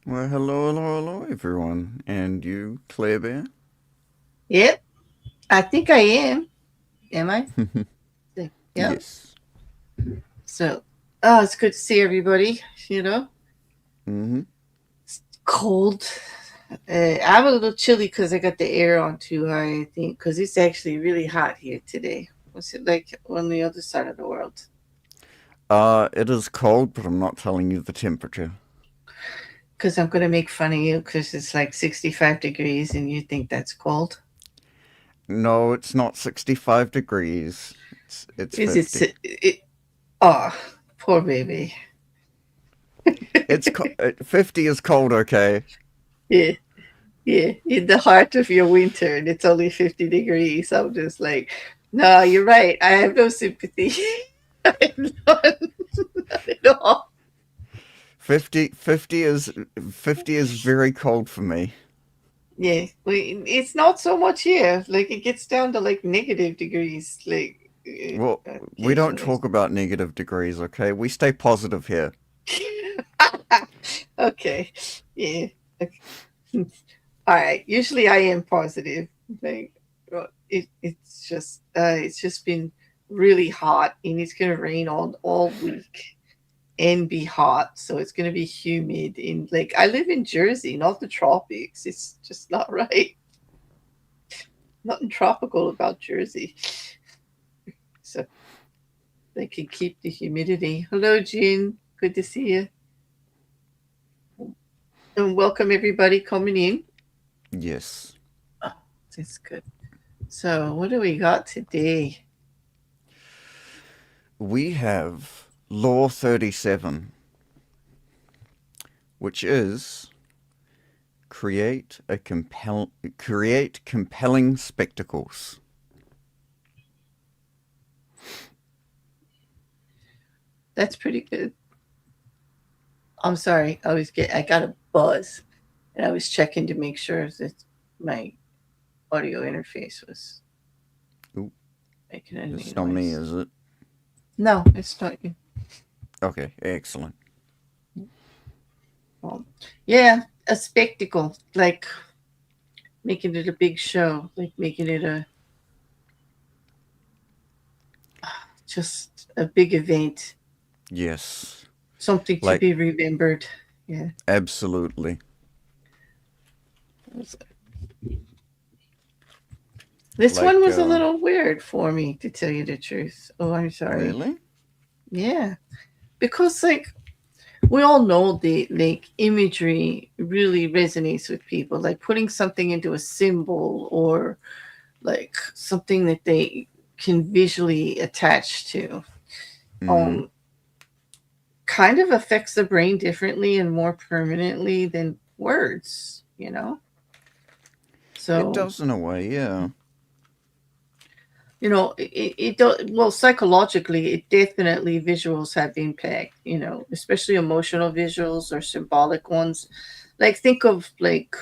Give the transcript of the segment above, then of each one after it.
Well, hello, everyone. And you, Claire Bear? Yep, I think I am. Am I? Yep. Yes. So, it's good to see everybody. Mm-hmm. It's cold. I'm a little chilly because I got the air on too high, I think, because it's actually really hot here today. What's it like on the other side of the world? It is cold, but I'm not telling you the temperature. Because I'm going to make fun of you because it's like 65 degrees and you think that's cold. No, it's not 65 degrees. It's Is 50. it? Oh, poor baby. 50 is cold, okay? Yeah. Yeah, in the heart of your winter, and it's only 50 degrees. I'm just like, no, you're right. I have no sympathy. I have none, not at all. 50 is very cold for me. Yeah, it's not so much here. Like, it gets down to like negative degrees, like, Well, we don't occasionally. talk about negative degrees, okay? We stay positive here. Okay, yeah. Okay. All right. Usually I am positive. Like, it's just been really hot, and it's gonna rain all week and be hot. So it's gonna be humid. And like, I live in Jersey, not the tropics. It's just not right. Nothing tropical about Jersey. So they can keep the humidity. Hello, Jean. Good to see you. And welcome everybody coming in. Yes. Oh, that's good. So what do we got today? We have Law 37, which is create compelling spectacles. That's pretty good. I'm sorry. I got a buzz, and I was checking to make sure that my audio interface was Ooh. making any It's not me, noise. is it? No, it's not you. Okay, excellent. Well, yeah, a spectacle, like making it a big show, like making it a just a big event, Yes. something to Like, be remembered. Yeah. absolutely. This one Like, was a little weird for me, to tell you the truth. Oh, I'm sorry. really? Yeah, because like we all know the like imagery really resonates with people. Like putting something into a symbol or like something that they can visually attach to. Mm. Um, kind of affects the brain differently and more permanently than words. You know. It So does in a way, yeah. it do, well, psychologically it definitely visuals have impact, especially emotional visuals or symbolic ones. Like think of like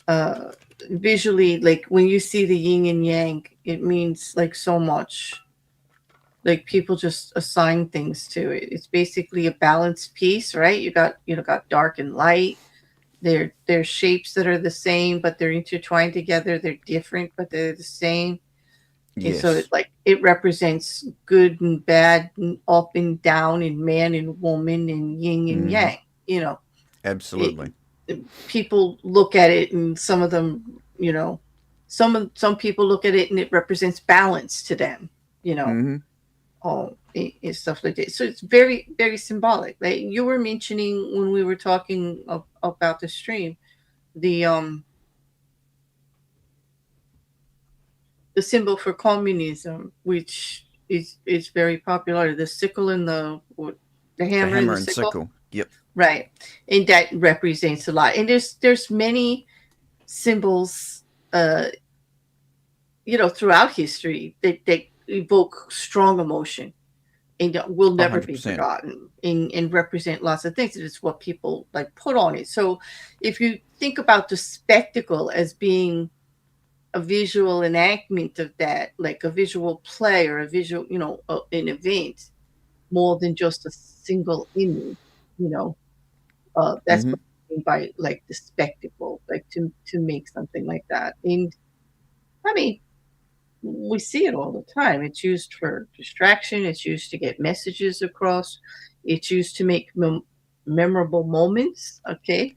uh visually, like when you see the yin and yang, it means like so much. Like people just assign things to it. It's basically a balanced piece, right? You got dark and light. They're shapes that are the same but they're intertwined together. They're different but they're the same. And so Yes. it represents good and bad and up and down and man and woman and yin and Mm-hmm. yang. You know, it, Absolutely. people look at it and some of them, some people look at it and it represents balance to them. You know, Mm-hmm. and stuff like that. So it's very very symbolic. Like you were mentioning when we were talking about the stream, the um the symbol for communism, which is very popular. The sickle and the The hammer and the hammer and sickle, sickle. Yep. right? And that represents a lot. And there's many symbols, uh, throughout history that evoke strong emotion and will never be 100%. forgotten and represent lots of things. It's what people like put on it. So if you think about the spectacle as being a visual enactment of that, like a visual play or a visual, an event, more than just a single image, you know. That's Mm-hmm. what I mean by like the spectacle, like to make something like that. And I mean, we see it all the time. It's used for distraction. It's used to get messages across. It's used to make memorable moments. Okay.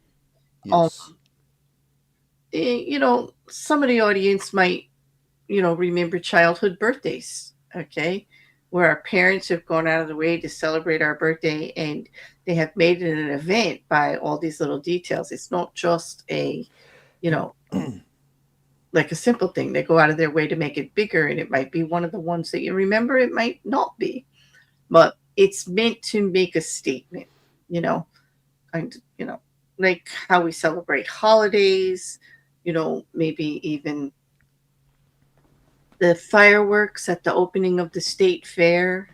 Um, Yes. some of the audience might remember childhood birthdays, okay, where our parents have gone out of the way to celebrate our birthday and they have made it an event by all these little details. It's not just you know, like a simple thing. They go out of their way to make it bigger, and it might be one of the ones that you remember, it might not be, but it's meant to make a statement, you know, and, like how we celebrate holidays, maybe even the fireworks at the opening of the state fair,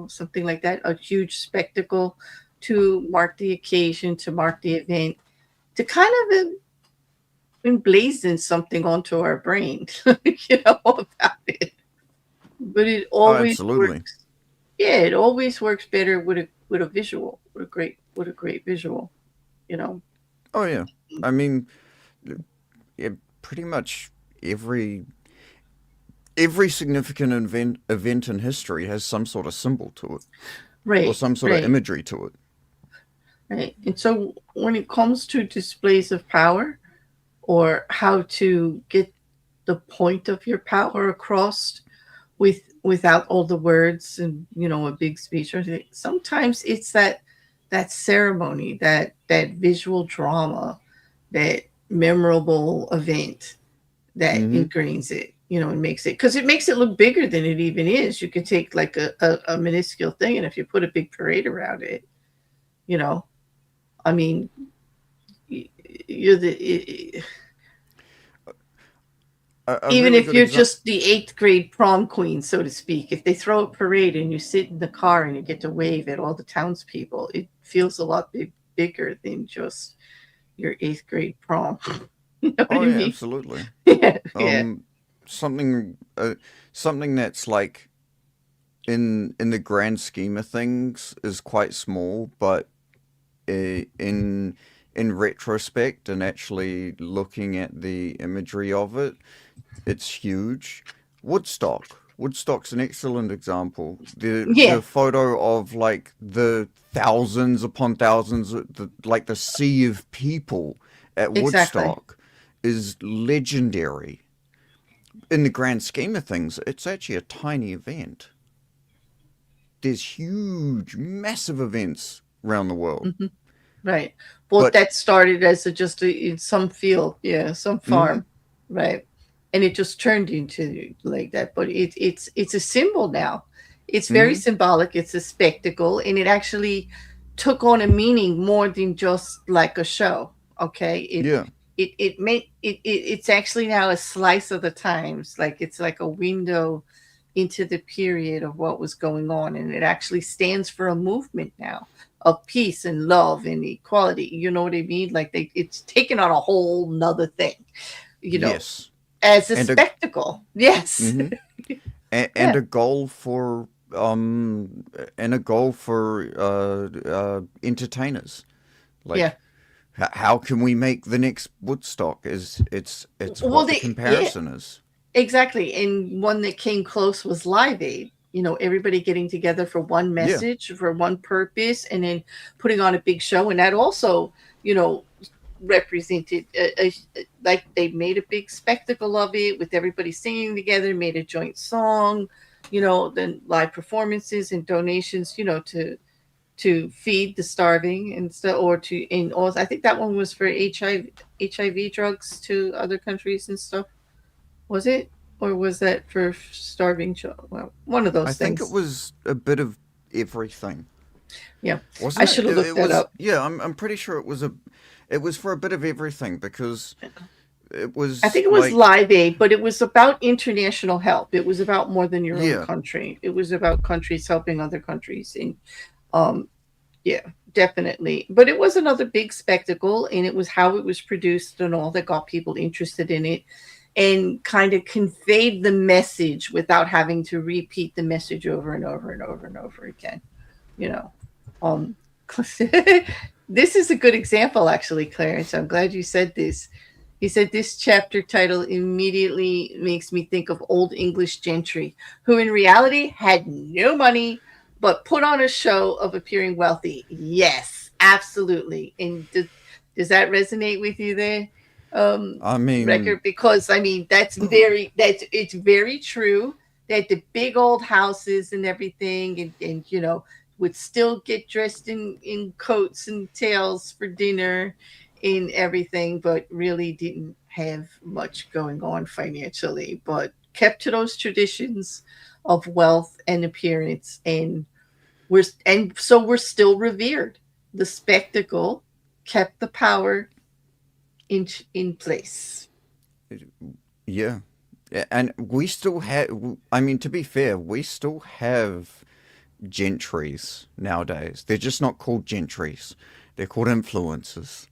something like that, a huge spectacle to mark the occasion, to mark the event, to kind of emblazon something onto our brain, about it. But it Oh, always absolutely. works. Yeah, it always works better with a visual, with a great visual, you know. Oh, yeah. I mean, it, pretty much every every significant event in history has some sort of symbol to it or Right, some sort of right, imagery to it. right. And so when it comes to displays of power or how to get the point of your power across without all the words and a big speech or anything, sometimes it's that ceremony, that visual drama, that memorable event that Mm-hmm. ingrains it, and makes it, because it makes it look bigger than it even is. You could take like a minuscule thing, and if you put a big parade around it, you know I mean, you're the A even really if good you're example. just the eighth grade prom queen, so to speak, if they throw a parade and you sit in the car and you get to wave at all the townspeople, it feels a lot bigger than just your eighth grade prom. You know what Oh, I yeah, mean? absolutely. Yeah, yeah. Um, something something that's like in the grand scheme of things is quite small, but in retrospect and actually looking at the imagery of it, it's huge. Woodstock. Woodstock's an excellent example. The Yeah, photo of like the thousands upon thousands, like the sea of people at exactly. Woodstock, is legendary. In the grand scheme of things, it's actually a tiny event. There's huge, massive events around the world, Hmm. Right. Well, but that started as just in some field, yeah, some mm-hmm, farm, right? And it just turned into like that. But it's a symbol now. It's very mm-hmm, symbolic. It's a spectacle, and it actually took on a meaning more than just like a show. Okay, yeah, it made it's actually now a slice of the times. Like it's like a window into the period of what was going on, and it actually stands for a movement now of peace and love and equality. You know what I mean? Like it's taken on a whole nother thing, you know, yes, as a and a spectacle. Yes. mm-hmm, and Yeah. a goal for entertainers. Yeah. Like, how can we make the next Woodstock? Is it's Well, what the yeah, comparison is. exactly. And one that came close was Live Aid. You know, everybody getting together for one Yeah, message, for one purpose, and then putting on a big show. And that also, you know, represented like they made a big spectacle of it with everybody singing together, made a joint song, you know, then live performances and donations, you know, to feed the starving and stuff, or to, and also I think that one was for HIV drugs to other countries and stuff. Was it? Or was that for starving children? Well, one of I those think it things. was a bit of everything, Yeah. I wasn't it? should have It looked that was. up. Yeah, I'm pretty sure it was for a bit of everything because it I was think it was like Live Aid, but it was about international help. It was about more than your own yeah, country. It was about countries helping other countries. And um, yeah, definitely. But it was another big spectacle, and it was how it was produced and all that got people interested in it, and kind of conveyed the message without having to repeat the message over and over and over and over again. You know, um, this is a good example, actually, Clarence. I'm glad you said this. He said this chapter title immediately makes me think of Old English gentry, who in reality had no money but put on a show of appearing wealthy. Yes, absolutely. And does that resonate with you there, I mean, Record? Because I mean, that's it's very true that the big old houses and everything, and you know, would still get dressed in coats and tails for dinner in everything, but really didn't have much going on financially, but kept to those traditions of wealth and appearance, and so we're still revered. The spectacle kept the power in place. yeah. And we still have, I mean, to be fair, we still have gentries nowadays. They're just not called gentries. They're called influencers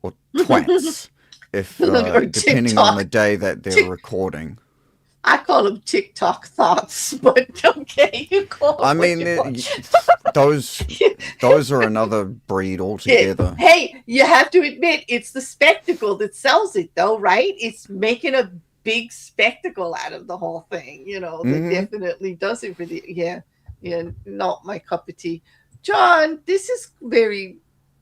or twats, if Or depending on the TikTok. day that they're recording. I call them TikTok thoughts, but okay, you call them I what mean, you want. those those are another breed altogether. Hey, you have to admit it's the spectacle that sells it, though, right? It's making a big spectacle out of the whole thing, you know, that Mm-hmm. definitely does it for the, yeah, yeah, not my cup of tea. John, this is very,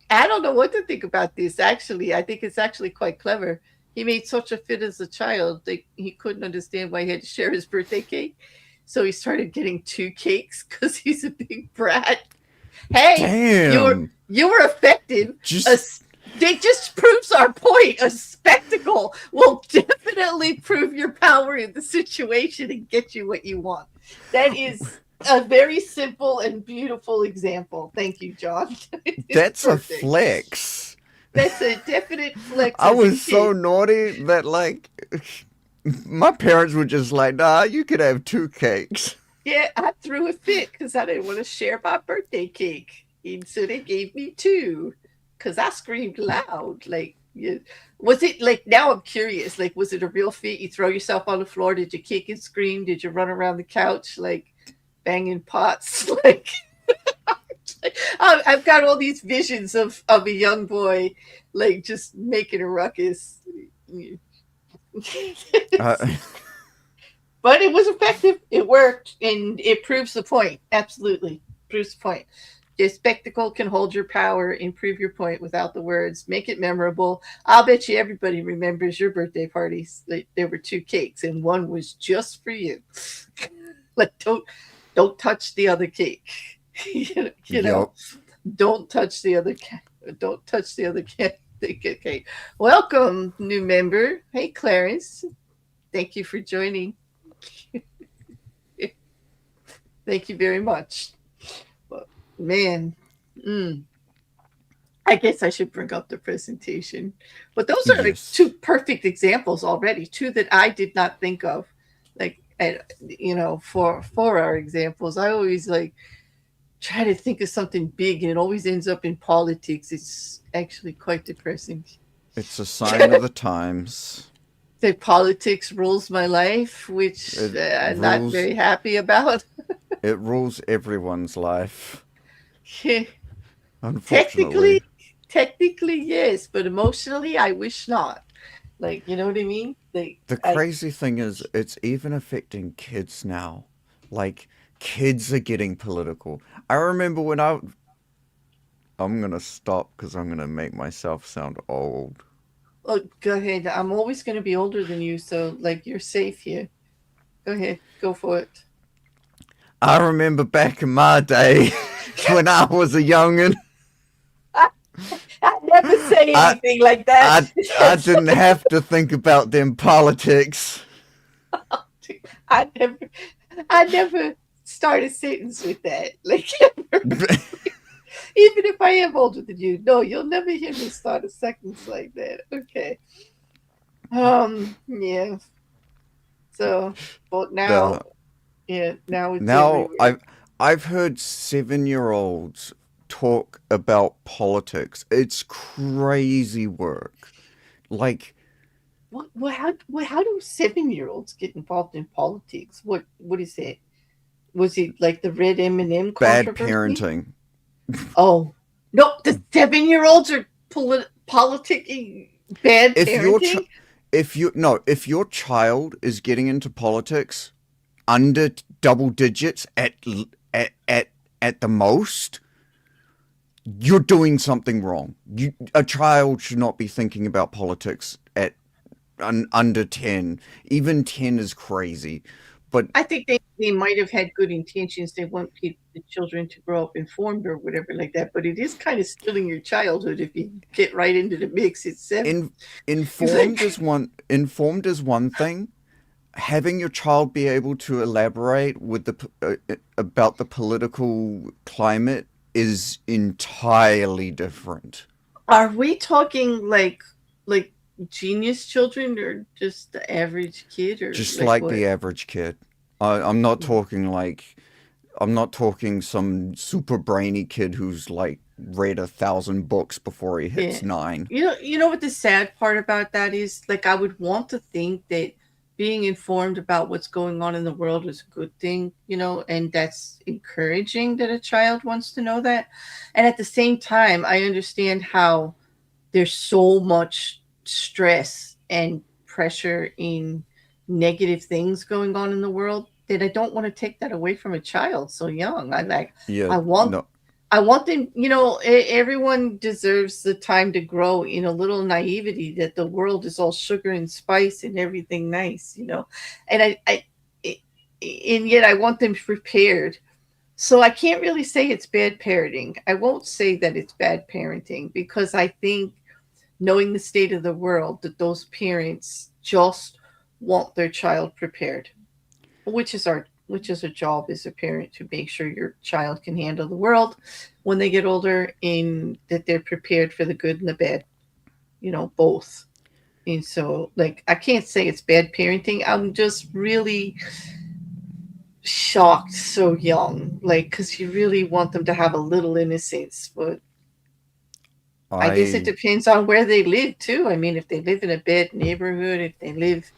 I don't know what to think about this, actually. I think it's actually quite clever. He made such a fit as a child that he couldn't understand why he had to share his birthday cake. So he started getting two cakes because he's a big brat. Hey, Damn. you were effective. A, Just it just proves our point. A spectacle will definitely prove your power in the situation and get you what you want. That is a very simple and beautiful example. Thank you, John. It's that's a perfect. flex. That's a definite flex I as a was so kid. naughty that like my parents were just like, "Nah, you could have two cakes." Yeah, I threw a fit because I didn't want to share my birthday cake. And so they gave me two because I screamed loud. Like, yeah. Was it like, now I'm curious, like, was it a real feat? You throw yourself on the floor? Did you kick and scream? Did you run around the couch like banging pots? Like, I've got all these visions of a young boy like just making a ruckus. Uh, But it was effective. It worked, and it proves the point. Absolutely, proves the point. The spectacle can hold your power, improve your point without the words, make it memorable. I'll bet you everybody remembers your birthday parties. Like, there were two cakes, and one was just for you. Like, don't touch the other cake. You know, yep. don't touch the other don't touch the other cake. Okay. Welcome, new member. Hey, Clarence. Thank you for joining. Thank you very much. But, man, mm, I guess I should bring up the presentation. But those are like Yes. two perfect examples already, two that I did not think of. Like, for our examples, I always like try to think of something big, and it always ends up in politics. It's actually quite depressing. It's a sign of the times. That politics rules my life, which It I'm not rules. very happy about. It rules everyone's life. technically, Unfortunately. technically, yes, but emotionally, I wish not. Like, you know what I mean? Like, The I crazy thing is, it's even affecting kids now. Like, kids are getting political. I remember when I. I'm gonna stop because I'm gonna make myself sound old. oh, go ahead. I'm always going to be older than you, so like, you're safe here. Go ahead, go for it. I remember back in my day when I was a youngin', I never say I anything like that. I didn't have to think about them politics. I never, I never start a sentence with that. Like, even if I am older than you, no, you'll never hear me start a sentence like that. Okay. Yeah. So, but now, the yeah, now it's Now everywhere. I've heard 7-year-olds talk about politics. It's crazy work. Like How do 7-year-olds get involved in politics? What is that? Was it like the red M&M bad controversy? parenting. Oh, no, the 7-year-olds are politicking bad If your ch- parenting? if you no, if your child is getting into politics under double digits at at at the most, you're doing something wrong. A child should not be thinking about politics at under 10. Even 10 is crazy. But I think they might have had good intentions. They want the children to grow up informed or whatever like that. But it is kind of stealing your childhood if you get right into the mix at 7. in, It's like, informed is one thing. Having your child be able to elaborate with about the political climate is entirely different. are we talking like genius children, or just the average kid, or Just like like what? the average kid. I'm not talking some super brainy kid who's like read 1,000 books before he hits Yeah. 9. You know what the sad part about that is? Like, I would want to think that being informed about what's going on in the world is a good thing, and that's encouraging that a child wants to know that. And at the same time, I understand how there's so much stress and pressure in negative things going on in the world that I don't want to take that away from a child so young. Yeah, I want no. I want them, everyone deserves the time to grow in a little naivety that the world is all sugar and spice and everything nice. And and yet I want them prepared. So I can't really say it's bad parenting. I won't say that it's bad parenting, because I think, knowing the state of the world, that those parents just want their child prepared, which is a job as a parent, to make sure your child can handle the world when they get older, and that they're prepared for the good and the bad, both. And so, like, I can't say it's bad parenting. I'm just really shocked so young, like, because you really want them to have a little innocence, but I guess it I depends on where they live too. I mean, if they live in a bad neighborhood, if they live,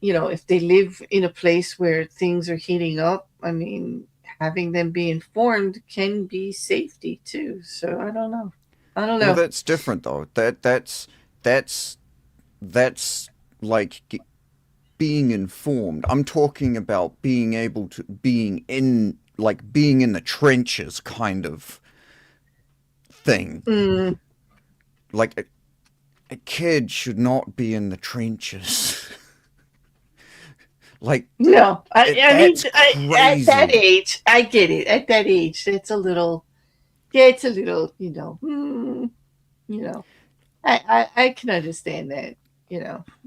if they live in a place where things are heating up, I mean, having them be informed can be safety too. So I don't know. I don't well, know. that's different though. That's that's like being informed. I'm talking about being able to being in the trenches kind of thing. Mm, Like a kid should not be in the trenches. Like no, I mean, that's at that crazy. age, I get it. At that age, it's a little, yeah, it's a little, you know, I can understand that,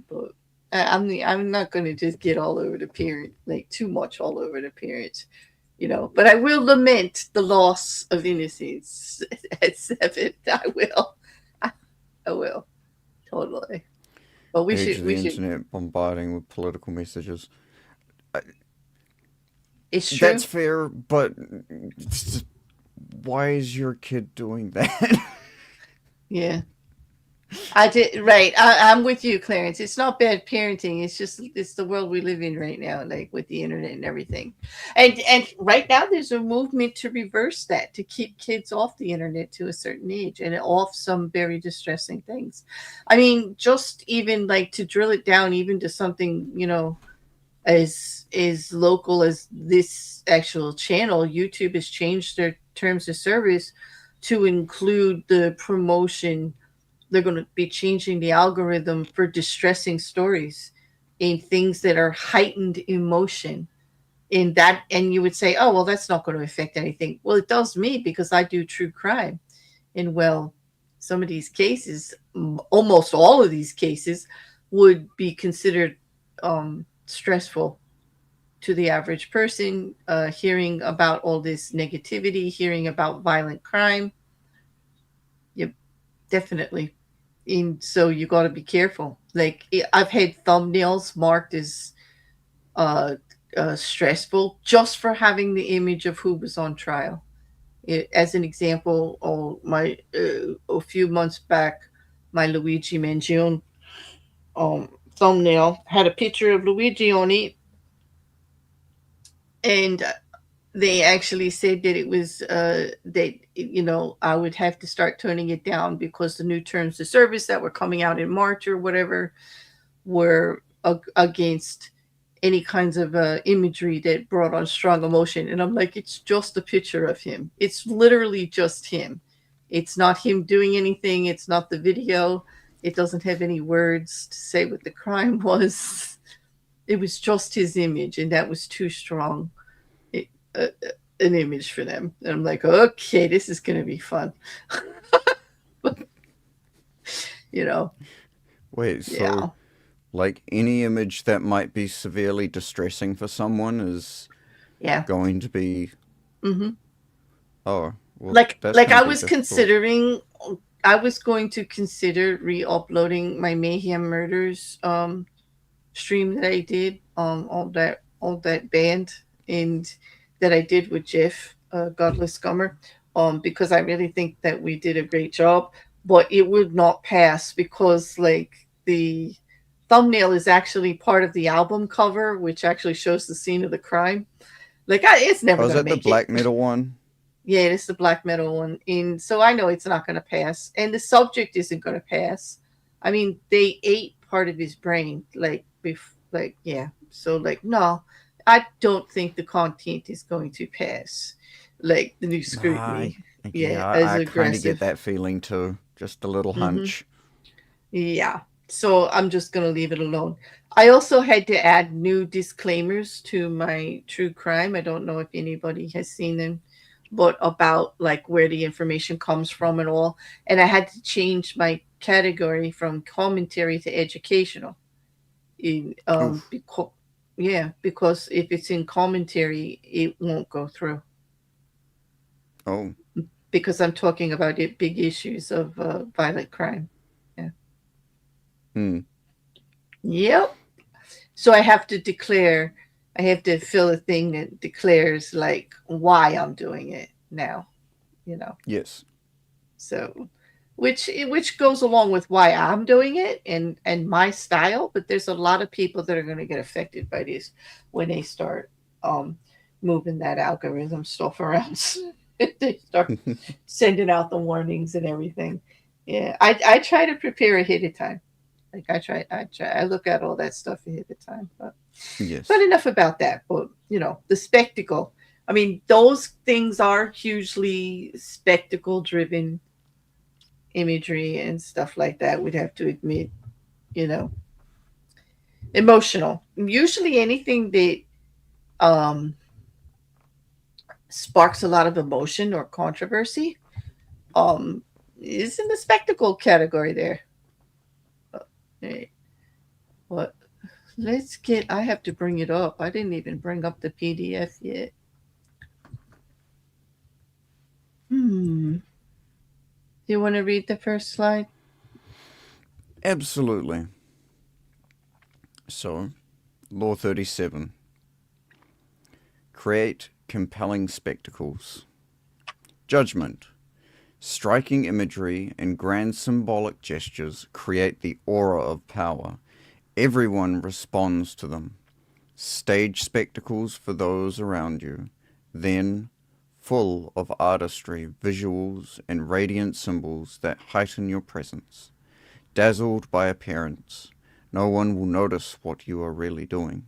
but I'm not going to just get all over the parent, like too much all over the parents, But I will lament the loss of innocence at 7. I will, I will totally. But we Age should, of we the should. internet bombarding with political messages. It's That's true. fair, but why is your kid doing that? Yeah. I did right. I'm with you, Clarence. It's not bad parenting. It's the world we live in right now, like with the internet and everything. And right now there's a movement to reverse that, to keep kids off the internet to a certain age and off some very distressing things. I mean, just even like to drill it down even to something, as local as this actual channel, YouTube has changed their terms of service to include the promotion. They're going to be changing the algorithm for distressing stories in things that are heightened emotion in that. And you would say, oh well, that's not going to affect anything. Well, it does me, because I do true crime. And well, some of these cases, almost all of these cases, would be considered stressful to the average person. Hearing about all this negativity, hearing about violent crime, yep, definitely. And so you got to be careful. Like I've had thumbnails marked as uh, stressful just for having the image of who was on trial. As an example, a few months back, my Luigi Mangione thumbnail had a picture of Luigi on it, and they actually said that it was that I would have to start turning it down because the new terms of service that were coming out in March or whatever were against any kinds of imagery that brought on strong emotion. And I'm like, it's just a picture of him. It's literally just him. It's not him doing anything. It's not the video. It doesn't have any words to say what the crime was. It was just his image, and that was too strong it, uh, an image for them. And I'm like, okay, this is going to be fun. you know, Wait, so yeah. like any image that might be severely distressing for someone is Yeah. going to be Hmm. oh, well that's Like going I to be was difficult. considering, I was going to consider re-uploading my Mayhem Murders stream that I did, all that band, and that I did with Jeff, Godless Scummer, because I really think that we did a great job. But it would not pass because like the thumbnail is actually part of the album cover, which actually shows the scene of the crime. Like it's never Oh, is gonna that the make it. black metal one? Yeah, it's the black metal one, and so I know it's not going to pass, and the subject isn't going to pass. I mean, they ate part of his brain, like yeah. So like, no, I don't think the content is going to pass, like the new Nah, scrutiny. Yeah, yeah, as I kind of get aggressive. that feeling too. Just a little Mm-hmm. hunch. Yeah. So I'm just going to leave it alone. I also had to add new disclaimers to my true crime. I don't know if anybody has seen them, but about like where the information comes from and all. And I had to change my category from commentary to educational. In Oof. because yeah, because if it's in commentary, it won't go through Oh. because I'm talking about it, big issues of violent crime. Yeah. Hmm. Yep. So I have to fill a thing that declares like why I'm doing it now, you know. Yes. So which goes along with why I'm doing it and my style. But there's a lot of people that are going to get affected by this when they start um, moving that algorithm stuff around. They start sending out the warnings and everything. Yeah, I try to prepare ahead of time. Like I look at all that stuff ahead of time. But Yes. enough about that. But the spectacle. I mean, those things are hugely spectacle driven imagery and stuff like that. We'd have to admit, you know, emotional. Usually, anything that um, sparks a lot of emotion or controversy um, is in the spectacle category there. Hey, what? Let's get. I have to bring it up. I didn't even bring up the PDF yet. Hmm. Do you want to read the first slide? Absolutely. So, Law 37. Create compelling spectacles. Judgment. Striking imagery and grand symbolic gestures create the aura of power. Everyone responds to them. Stage spectacles for those around you. Then, full of artistry, visuals, and radiant symbols that heighten your presence. Dazzled by appearance, no one will notice what you are really doing.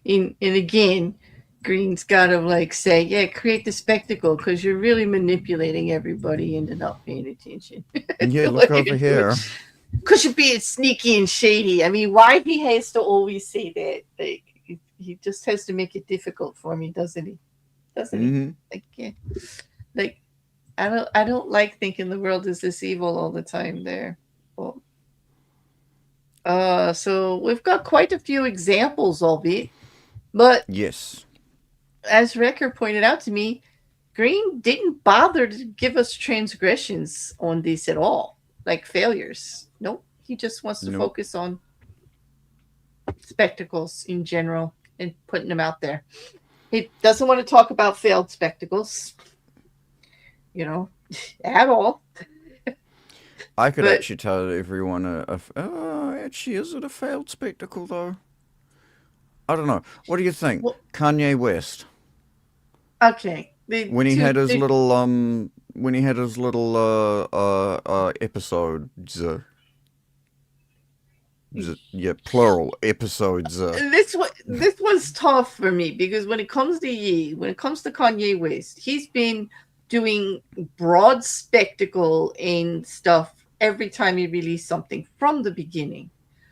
And again, Green's got to like say, yeah, create the spectacle because you're really manipulating everybody into not paying attention Yeah, to look what over you're doing. here. Because you're being sneaky and shady. I mean, why he has to always say that? Like, he just has to make it difficult for me, doesn't he? Doesn't he? Mm-hmm. Like, yeah. Like, I don't like thinking the world is this evil all the time there. Well, so we've got quite a few examples of it, but Yes. as Rekkr pointed out to me, Green didn't bother to give us transgressions on this at all, like failures. Nope. He just wants to Nope. focus on spectacles in general and putting them out there. He doesn't want to talk about failed spectacles, you know, at all. I could But actually tell everyone actually, is it a failed spectacle though? I don't know. What do you think? well, Kanye West, okay, the when he two, had his the, little episodes, yeah, plural episodes. this was tough for me because when it comes to Kanye West, he's been doing broad spectacle and stuff every time he released something from the beginning.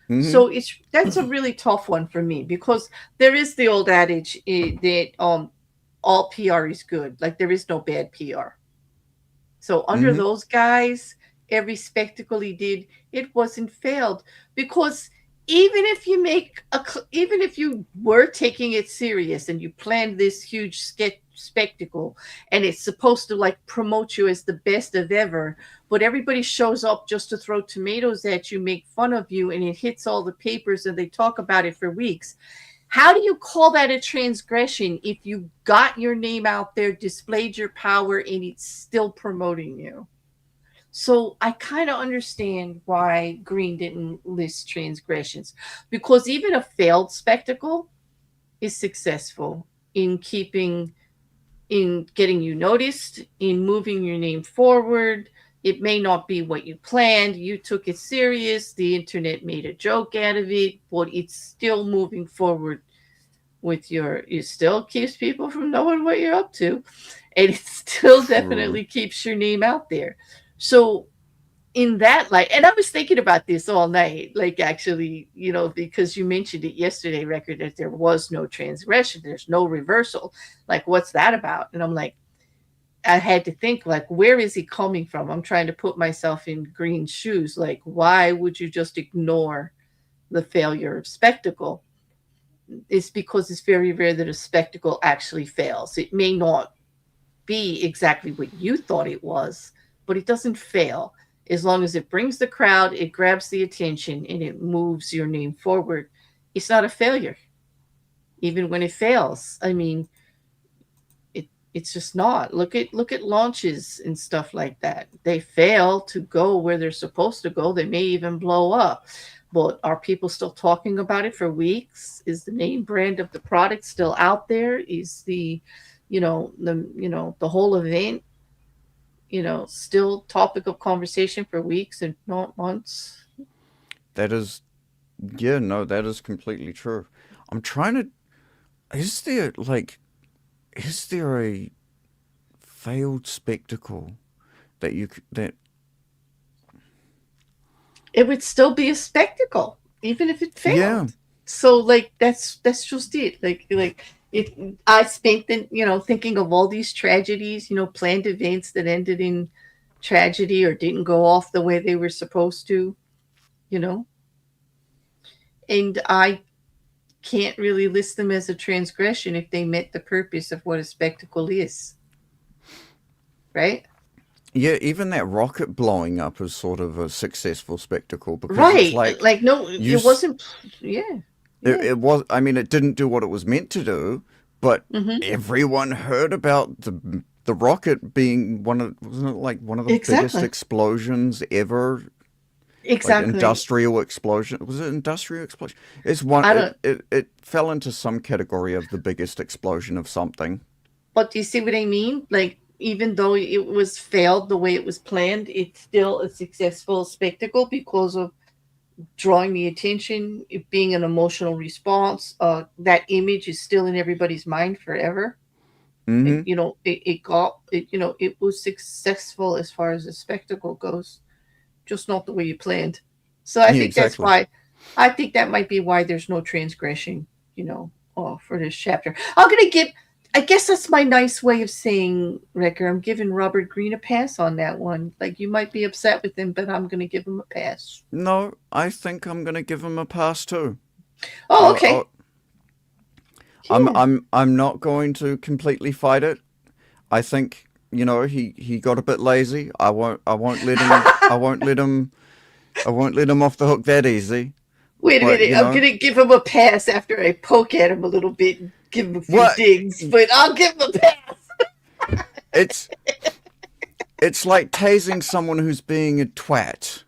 Mm-hmm. So that's a really tough one for me because there is the old adage that all PR is good. Like there is no bad PR. So under Mm-hmm. those guys, every spectacle he did, it wasn't failed because even if you were taking it serious and you planned this huge spectacle and it's supposed to like promote you as the best of ever, but everybody shows up just to throw tomatoes at you, make fun of you, and it hits all the papers and they talk about it for weeks. How do you call that a transgression if you got your name out there, displayed your power, and it's still promoting you? So I kind of understand why Green didn't list transgressions because even a failed spectacle is successful in getting you noticed, in moving your name forward. It may not be what you planned. You took it serious. The internet made a joke out of it, but it's still moving forward it still keeps people from knowing what you're up to. And it still True. definitely keeps your name out there. So in that light, and I was thinking about this all night, like actually, because you mentioned it yesterday, Rekkr, that there was no transgression, there's no reversal. Like, what's that about? And I'm like, I had to think, like, where is he coming from? I'm trying to put myself in Green's shoes. Like, why would you just ignore the failure of spectacle? It's because it's very rare that a spectacle actually fails. It may not be exactly what you thought it was, but it doesn't fail. As long as it brings the crowd, it grabs the attention, and it moves your name forward, it's not a failure. Even when it fails, I mean, It's just not. Look at launches and stuff like that. They fail to go where they're supposed to go. They may even blow up. But are people still talking about it for weeks? Is the name brand of the product still out there? Is the whole event, still topic of conversation for weeks and not months? That is, yeah, no, that is completely true. I'm trying to. Is there like, is there a failed spectacle that that? It would still be a spectacle, even if it Yeah, failed. So like that's just it. Like it. I spent thinking of all these tragedies, planned events that ended in tragedy or didn't go off the way they were supposed to, you know, and I can't really list them as a transgression if they met the purpose of what a spectacle is, right? yeah. Even that rocket blowing up is sort of a successful spectacle because it's Right. like Like no, you. it wasn't. Yeah. Yeah. It was. I mean, it didn't do what it was meant to do, but Mm-hmm. everyone heard about the rocket being one of, wasn't it like one of the biggest Exactly. explosions ever, like Exactly. industrial explosion. Was it industrial explosion? It's one. I It don't. it it fell into some category of the biggest explosion of something. But do you see what I mean? Like, even though it was failed the way it was planned, it's still a successful spectacle because of drawing the attention, it being an emotional response. That image is still in everybody's mind forever. And, Mm-hmm. it got it. It was successful as far as the spectacle goes, just not the way you planned. So I Yeah, think that's exactly. why. I think that might be why there's no transgression. For this chapter, I'm gonna give. I guess that's my nice way of saying, Rekkr. I'm giving Robert Greene a pass on that one. Like, you might be upset with him, but I'm gonna give him a pass. No, I think I'm gonna give him a pass too. Oh, I'll, okay. I'll, Yeah. I'm not going to completely fight it. I think he got a bit lazy. I won't let him. I won't let him. I won't let him off the hook that easy. Wait a But minute. I'm gonna give him a pass after I poke at him a little bit and give him a few what? digs, but I'll give him a pass. It's it's like tasing someone who's being a twat.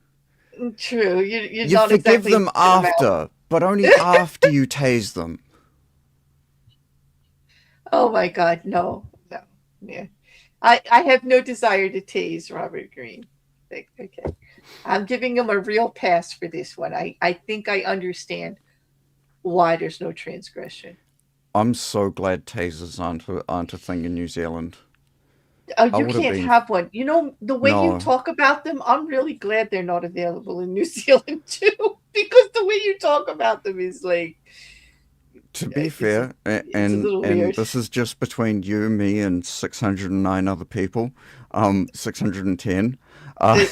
True. You're You not forgive exactly them knocking him out. after, but only after you tase them. Oh my God, no, no, yeah. I have no desire to tase Robert Greene. Okay, I'm giving him a real pass for this one. I think I understand why there's no transgression. I'm so glad tasers aren't a thing in New Zealand. Oh, I you would have can't been have one. The way you no. talk about them, I'm really glad they're not available in New Zealand too, because the way you talk about them is like To be it's fair, it's a little and weird. this is just between you, me, and 609 other people. 610. Uh,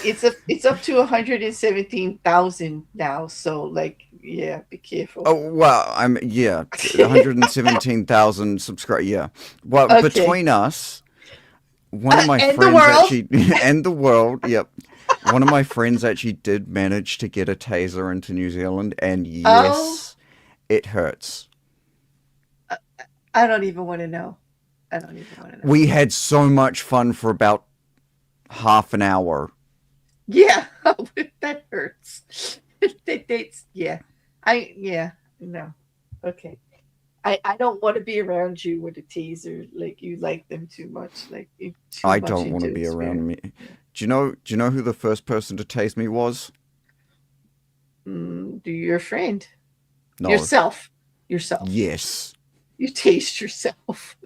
It's up to 117,000 now. So like, yeah, be careful. oh well, yeah, 117,000 subscribers. Yeah, well, Okay. between us, one of my And the friends world. actually, and the world. Yep, one of my friends actually did manage to get a taser into New Zealand, and Oh, yes, it hurts. I don't even want to know. I don't even want to know. We had so much fun for about half an hour. Yeah, that hurts. Yeah. Yeah, no. Okay. I don't want to be around you with a teaser. Like, you like them too much. Like, you're too I much don't want to into be experiment. around me. Do you know who the first person to tase me was? Do your friend. No. Yourself. Yourself. Yes. You taste yourself.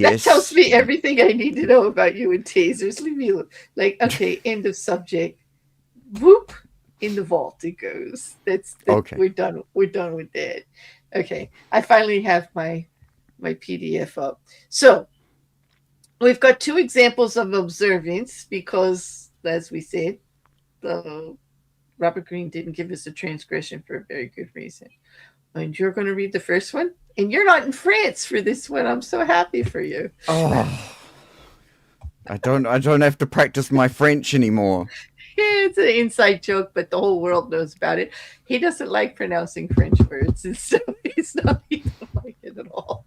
That tells Yes. me everything I need to know about you and tasers. Leave me alone. Like, okay, end of subject. Whoop, in the vault it goes. That Okay. we're done with that. Okay. I finally have my PDF up. So we've got two examples of observance because, as we said, uh, Robert Greene didn't give us a transgression for a very good reason. And you're going to read the first one? And you're not in France for this one. I'm so happy for you. Oh, I don't have to practice my French anymore. It's an inside joke, but the whole world knows about it. He doesn't like pronouncing French words, and so he doesn't like it at all.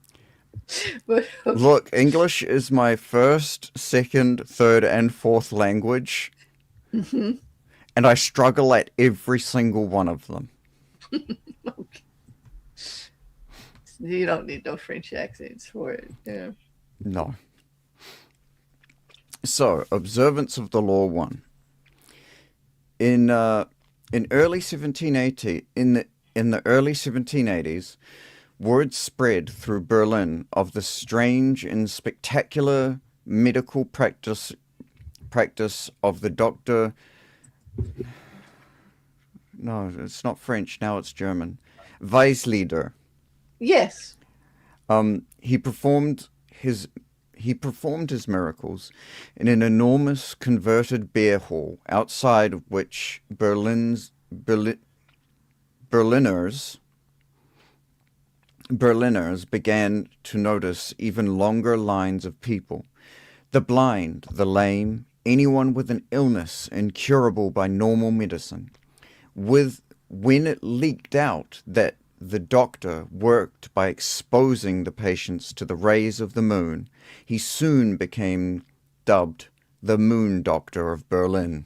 But okay. Look, English is my first, second, third, and fourth language, Mm-hmm. and I struggle at every single one of them. Okay. You don't need no French accents for it. Yeah. No. So, observance of the law 1. In early 1780, in the early 1780s, word spread through Berlin of the strange and spectacular medical practice of the doctor. No, it's not French. Now it's German. Weislieder. Yes. He performed his miracles in an enormous converted beer hall, outside of which Berliners began to notice even longer lines of people. The blind, the lame, anyone with an illness incurable by normal medicine. When it leaked out that the doctor worked by exposing the patients to the rays of the moon, he soon became dubbed the Moon Doctor of Berlin.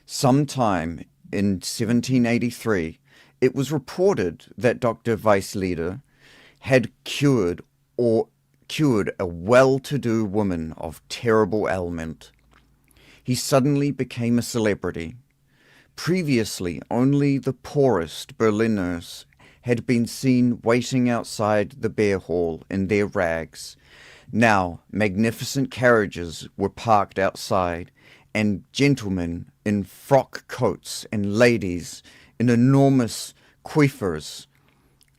Sometime in 1783, it was reported that Dr. Weislieder had cured a well-to-do woman of terrible ailment. He suddenly became a celebrity. Previously, only the poorest Berliners had been seen waiting outside the beer hall in their rags. Now, magnificent carriages were parked outside, and gentlemen in frock coats and ladies in enormous coiffures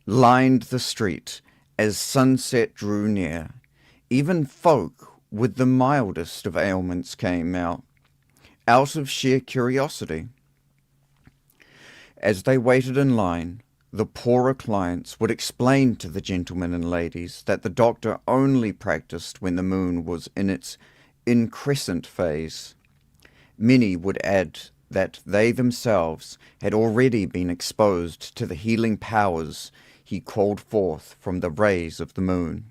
lined the street as sunset drew near. Even folk with the mildest of ailments came out of sheer curiosity. As they waited in line, the poorer clients would explain to the gentlemen and ladies that the doctor only practiced when the moon was in its increscent phase. Many would add that they themselves had already been exposed to the healing powers he called forth from the rays of the moon.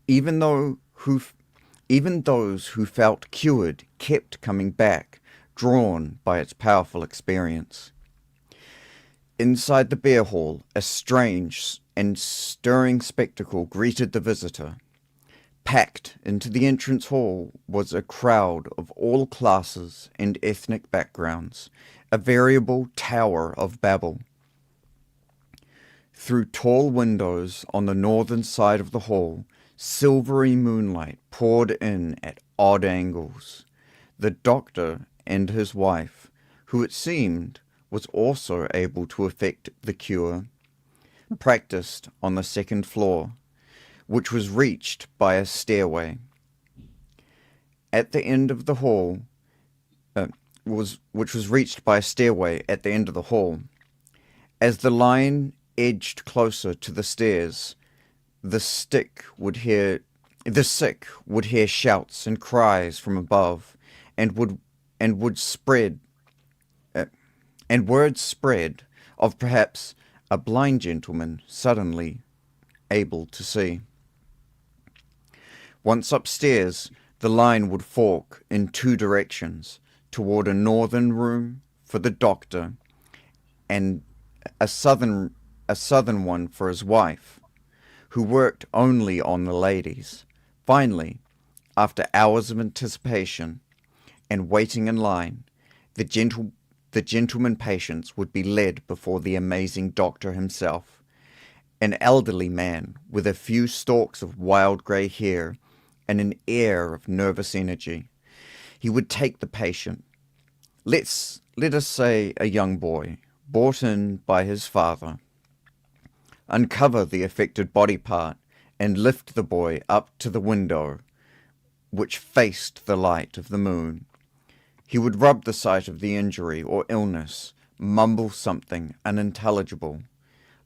Even those who felt cured kept coming back, drawn by its powerful experience. Inside the beer hall, a strange and stirring spectacle greeted the visitor. Packed into the entrance hall was a crowd of all classes and ethnic backgrounds, a veritable Tower of Babel. Through tall windows on the northern side of the hall, silvery moonlight poured in at odd angles. The doctor and his wife, who it seemed was also able to effect the cure, practiced on the second floor, which was reached by a stairway. At the end of the hall, which was reached by a stairway at the end of the hall. As the line edged closer to the stairs, the sick would hear shouts and cries from above, and word spread of perhaps a blind gentleman suddenly able to see. Once upstairs, the line would fork in two directions, toward a northern room for the doctor and a southern one for his wife, who worked only on the ladies. Finally, after hours of anticipation and waiting in line, the gentleman patients would be led before the amazing doctor himself, an elderly man with a few stalks of wild grey hair and an air of nervous energy. He would take the patient, let us say a young boy, brought in by his father, uncover the affected body part, and lift the boy up to the window which faced the light of the moon. He would rub the site of the injury or illness, mumble something unintelligible,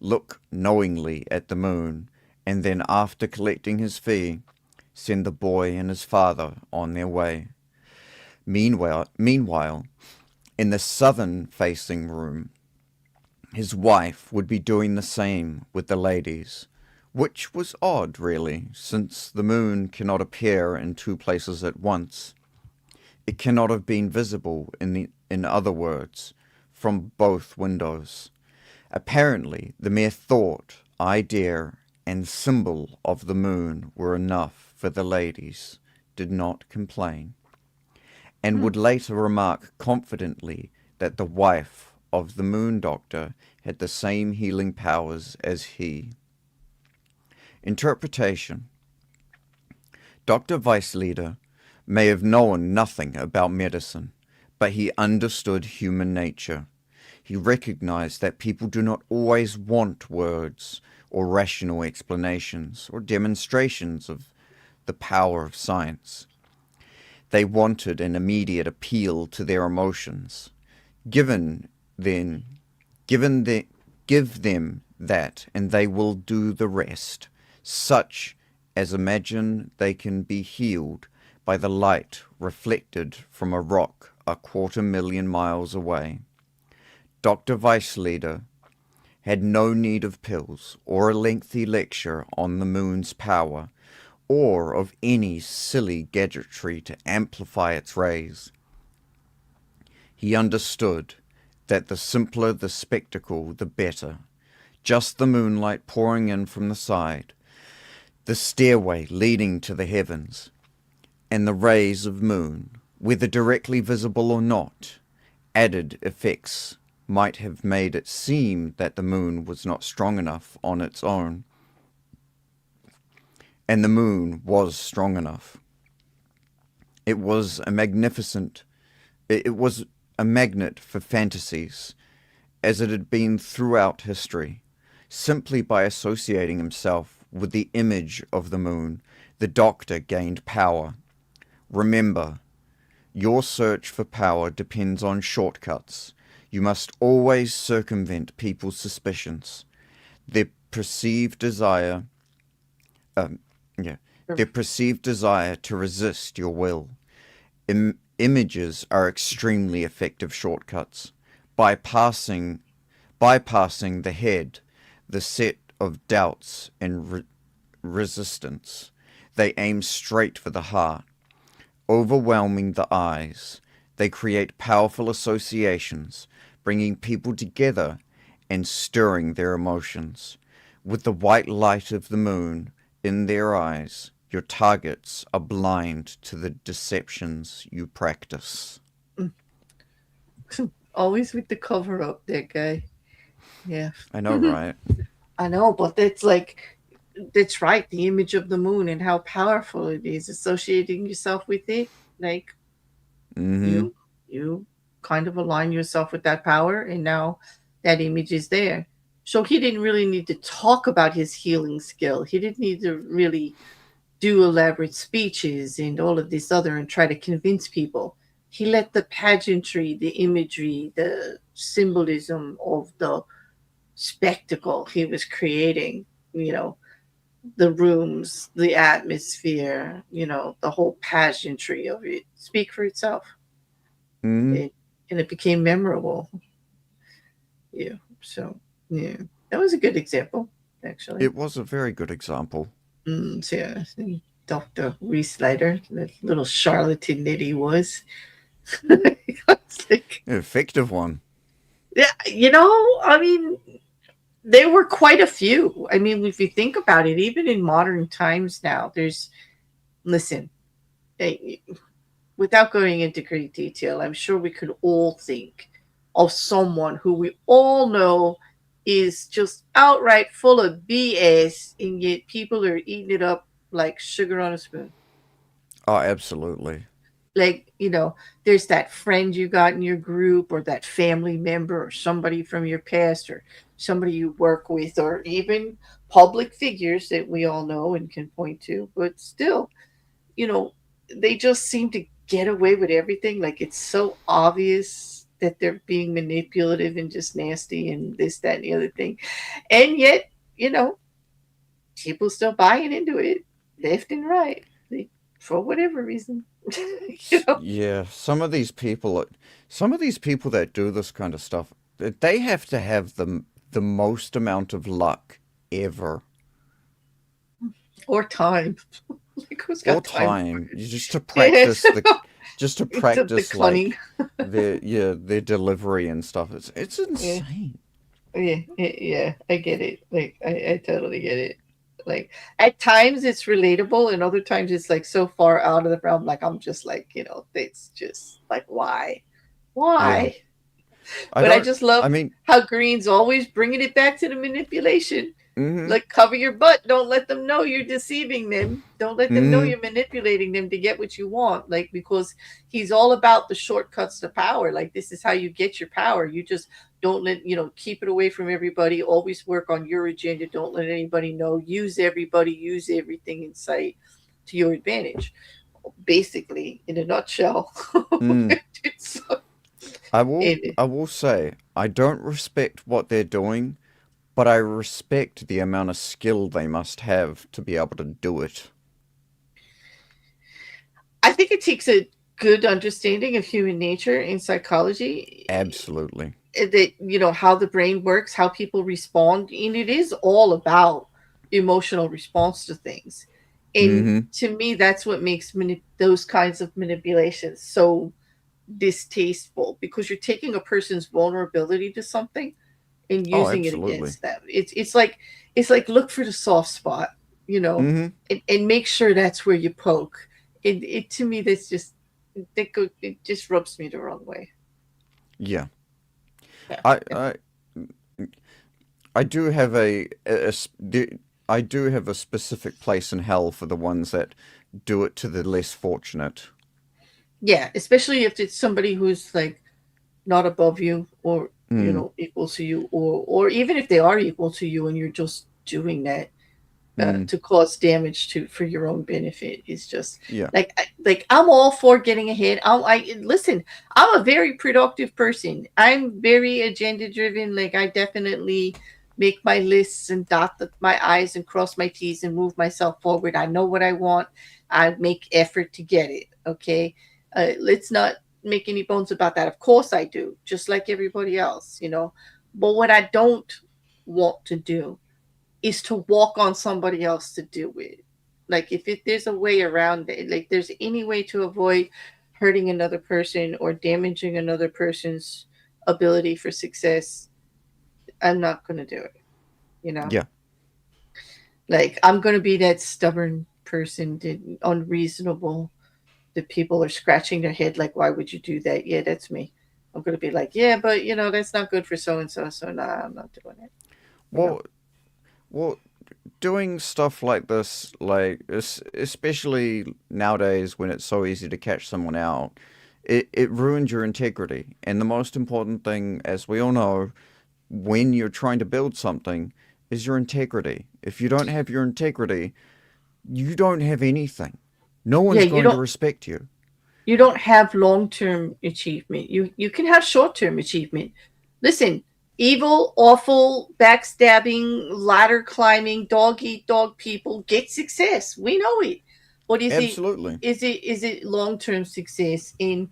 look knowingly at the moon, and then, after collecting his fee, send the boy and his father on their way. Meanwhile, in the southern-facing room, his wife would be doing the same with the ladies, which was odd, really, since the moon cannot appear in two places at once. It cannot have been visible, in other words, from both windows. Apparently, the mere thought, idea, and symbol of the moon were enough for the ladies, did not complain, and would later remark confidently that the wife of the moon doctor had the same healing powers as he. Interpretation. Dr. Weissleder may have known nothing about medicine, but he understood human nature. He recognized that people do not always want words or rational explanations or demonstrations of the power of science. They wanted an immediate appeal to their emotions. Give them that, and they will do the rest, such as imagine they can be healed by the light reflected from a rock 250,000 miles away. Dr. Weissleder had no need of pills or a lengthy lecture on the moon's power, or of any silly gadgetry to amplify its rays. He understood that the simpler the spectacle, the better. Just the moonlight pouring in from the side, the stairway leading to the heavens, and the rays of moon, whether directly visible or not, added effects might have made it seem that the moon was not strong enough on its own. And the moon was strong enough. It was a magnet for fantasies, as it had been throughout history. Simply by associating himself with the image of the moon, the doctor gained power. Remember, your search for power depends on shortcuts. You must always circumvent people's suspicions. Their perceived desire to resist your will. Images are extremely effective shortcuts. Bypassing the head, the set of doubts and resistance, they aim straight for the heart. Overwhelming the eyes, they create powerful associations, bringing people together and stirring their emotions. With the white light of the moon in their eyes, your targets are blind to the deceptions you practice. Always with the cover up, that guy. Yeah. I know, right? I know, but that's right. The image of the moon and how powerful it is, associating yourself with it. Like, you kind of align yourself with that power, and now that image is there. So he didn't really need to talk about his healing skill. He didn't need to really do elaborate speeches and all of this other and try to convince people. He let the pageantry, the imagery, the symbolism of the spectacle he was creating, the rooms, the atmosphere, the whole pageantry of it speak for itself. And it became memorable. Yeah. So, yeah, that was a good example, actually. It was a very good example. So, yeah, Dr. Weissleder, the little charlatan that he was. Effective one. Yeah, I mean, there were quite a few. I mean, if you think about it, even in modern times now, listen, without going into great detail, I'm sure we could all think of someone who we all know is just outright full of BS, and yet people are eating it up like sugar on a spoon. Oh, absolutely. Like, there's that friend you got in your group, or that family member, or somebody from your past, or somebody you work with, or even public figures that we all know and can point to. But still, they just seem to get away with everything. Like, it's so obvious that they're being manipulative and just nasty and this, that, and the other thing. And yet, people still buying into it left and right, for whatever reason. Yeah, some of these people that do this kind of stuff, they have to have the most amount of luck ever. or time. Like who's Or got time for time, it? just to Yes, practice just to the practice cunning. like their delivery and stuff. It's Yeah, insane. yeah, I get it. Like I totally get it. Like at times it's relatable, and other times it's like so far out of the realm. Like I'm just like, it's just like Yeah, why? I But I don't. just love I mean, how Green's always bringing it back to the manipulation. mm-hmm, Like cover your butt. Don't let them know you're deceiving them. Don't let them know mm-hmm. you're manipulating them to get what you want. Like because he's all about the shortcuts to power. Like this is how you get your power. You just don't let keep it away from everybody. Always work on your agenda. Don't let anybody know. Use everybody. Use everything in sight to your advantage. Basically, in a nutshell. Mm. It's, I will say I don't respect what they're doing, but I respect the amount of skill they must have to be able to do it. I think it takes a good understanding of human nature and psychology, Absolutely. that how the brain works, how people respond, and it is all about emotional response to things. And Mm-hmm. to me, that's what makes those kinds of manipulations so distasteful, because you're taking a person's vulnerability to something and Oh, using it absolutely. against them. It's like look for the soft spot, you know, Mm-hmm. and make sure that's where you poke. It to me, it just rubs me the wrong way. Yeah. Yeah, I yeah. I I do have I do have a specific place in hell for the ones that do it to the less fortunate. Yeah, especially if it's somebody who's like not above you, or Mm. equal to you, or even if they are equal to you and you're just doing that Mm. to cause damage to for your own benefit, is just Yeah. like I'm all for getting ahead. I listen. I'm a very productive person. I'm very agenda driven. Like I definitely make my lists and my I's and cross my T's and move myself forward. I know what I want. I make effort to get it. Okay, let's not make any bones about that. Of course I do, just like everybody else. But what I don't want to do is to walk on somebody else to do it. Like if there's a way around it, like there's any way to avoid hurting another person or damaging another person's ability for success, I'm not going to do it. You know, Yeah. like I'm going to be that stubborn person, unreasonable, that people are scratching their head like, why would you do that? Yeah, that's me. I'm going to be like, yeah, but that's not good for so and so. So nah, I'm not doing it. You know. Well, well, doing stuff like this, like especially nowadays when it's so easy to catch someone out, it ruins your integrity. And the most important thing, as we all know, when you're trying to build something, is your integrity. If you don't have your integrity, you don't have anything. No Yeah, one's going to respect you. you don't have long-term achievement. You can have short-term achievement. Listen, evil, awful, backstabbing, ladder climbing, dog eat dog people get success. We know it. But is it Absolutely. is it is it long-term success, and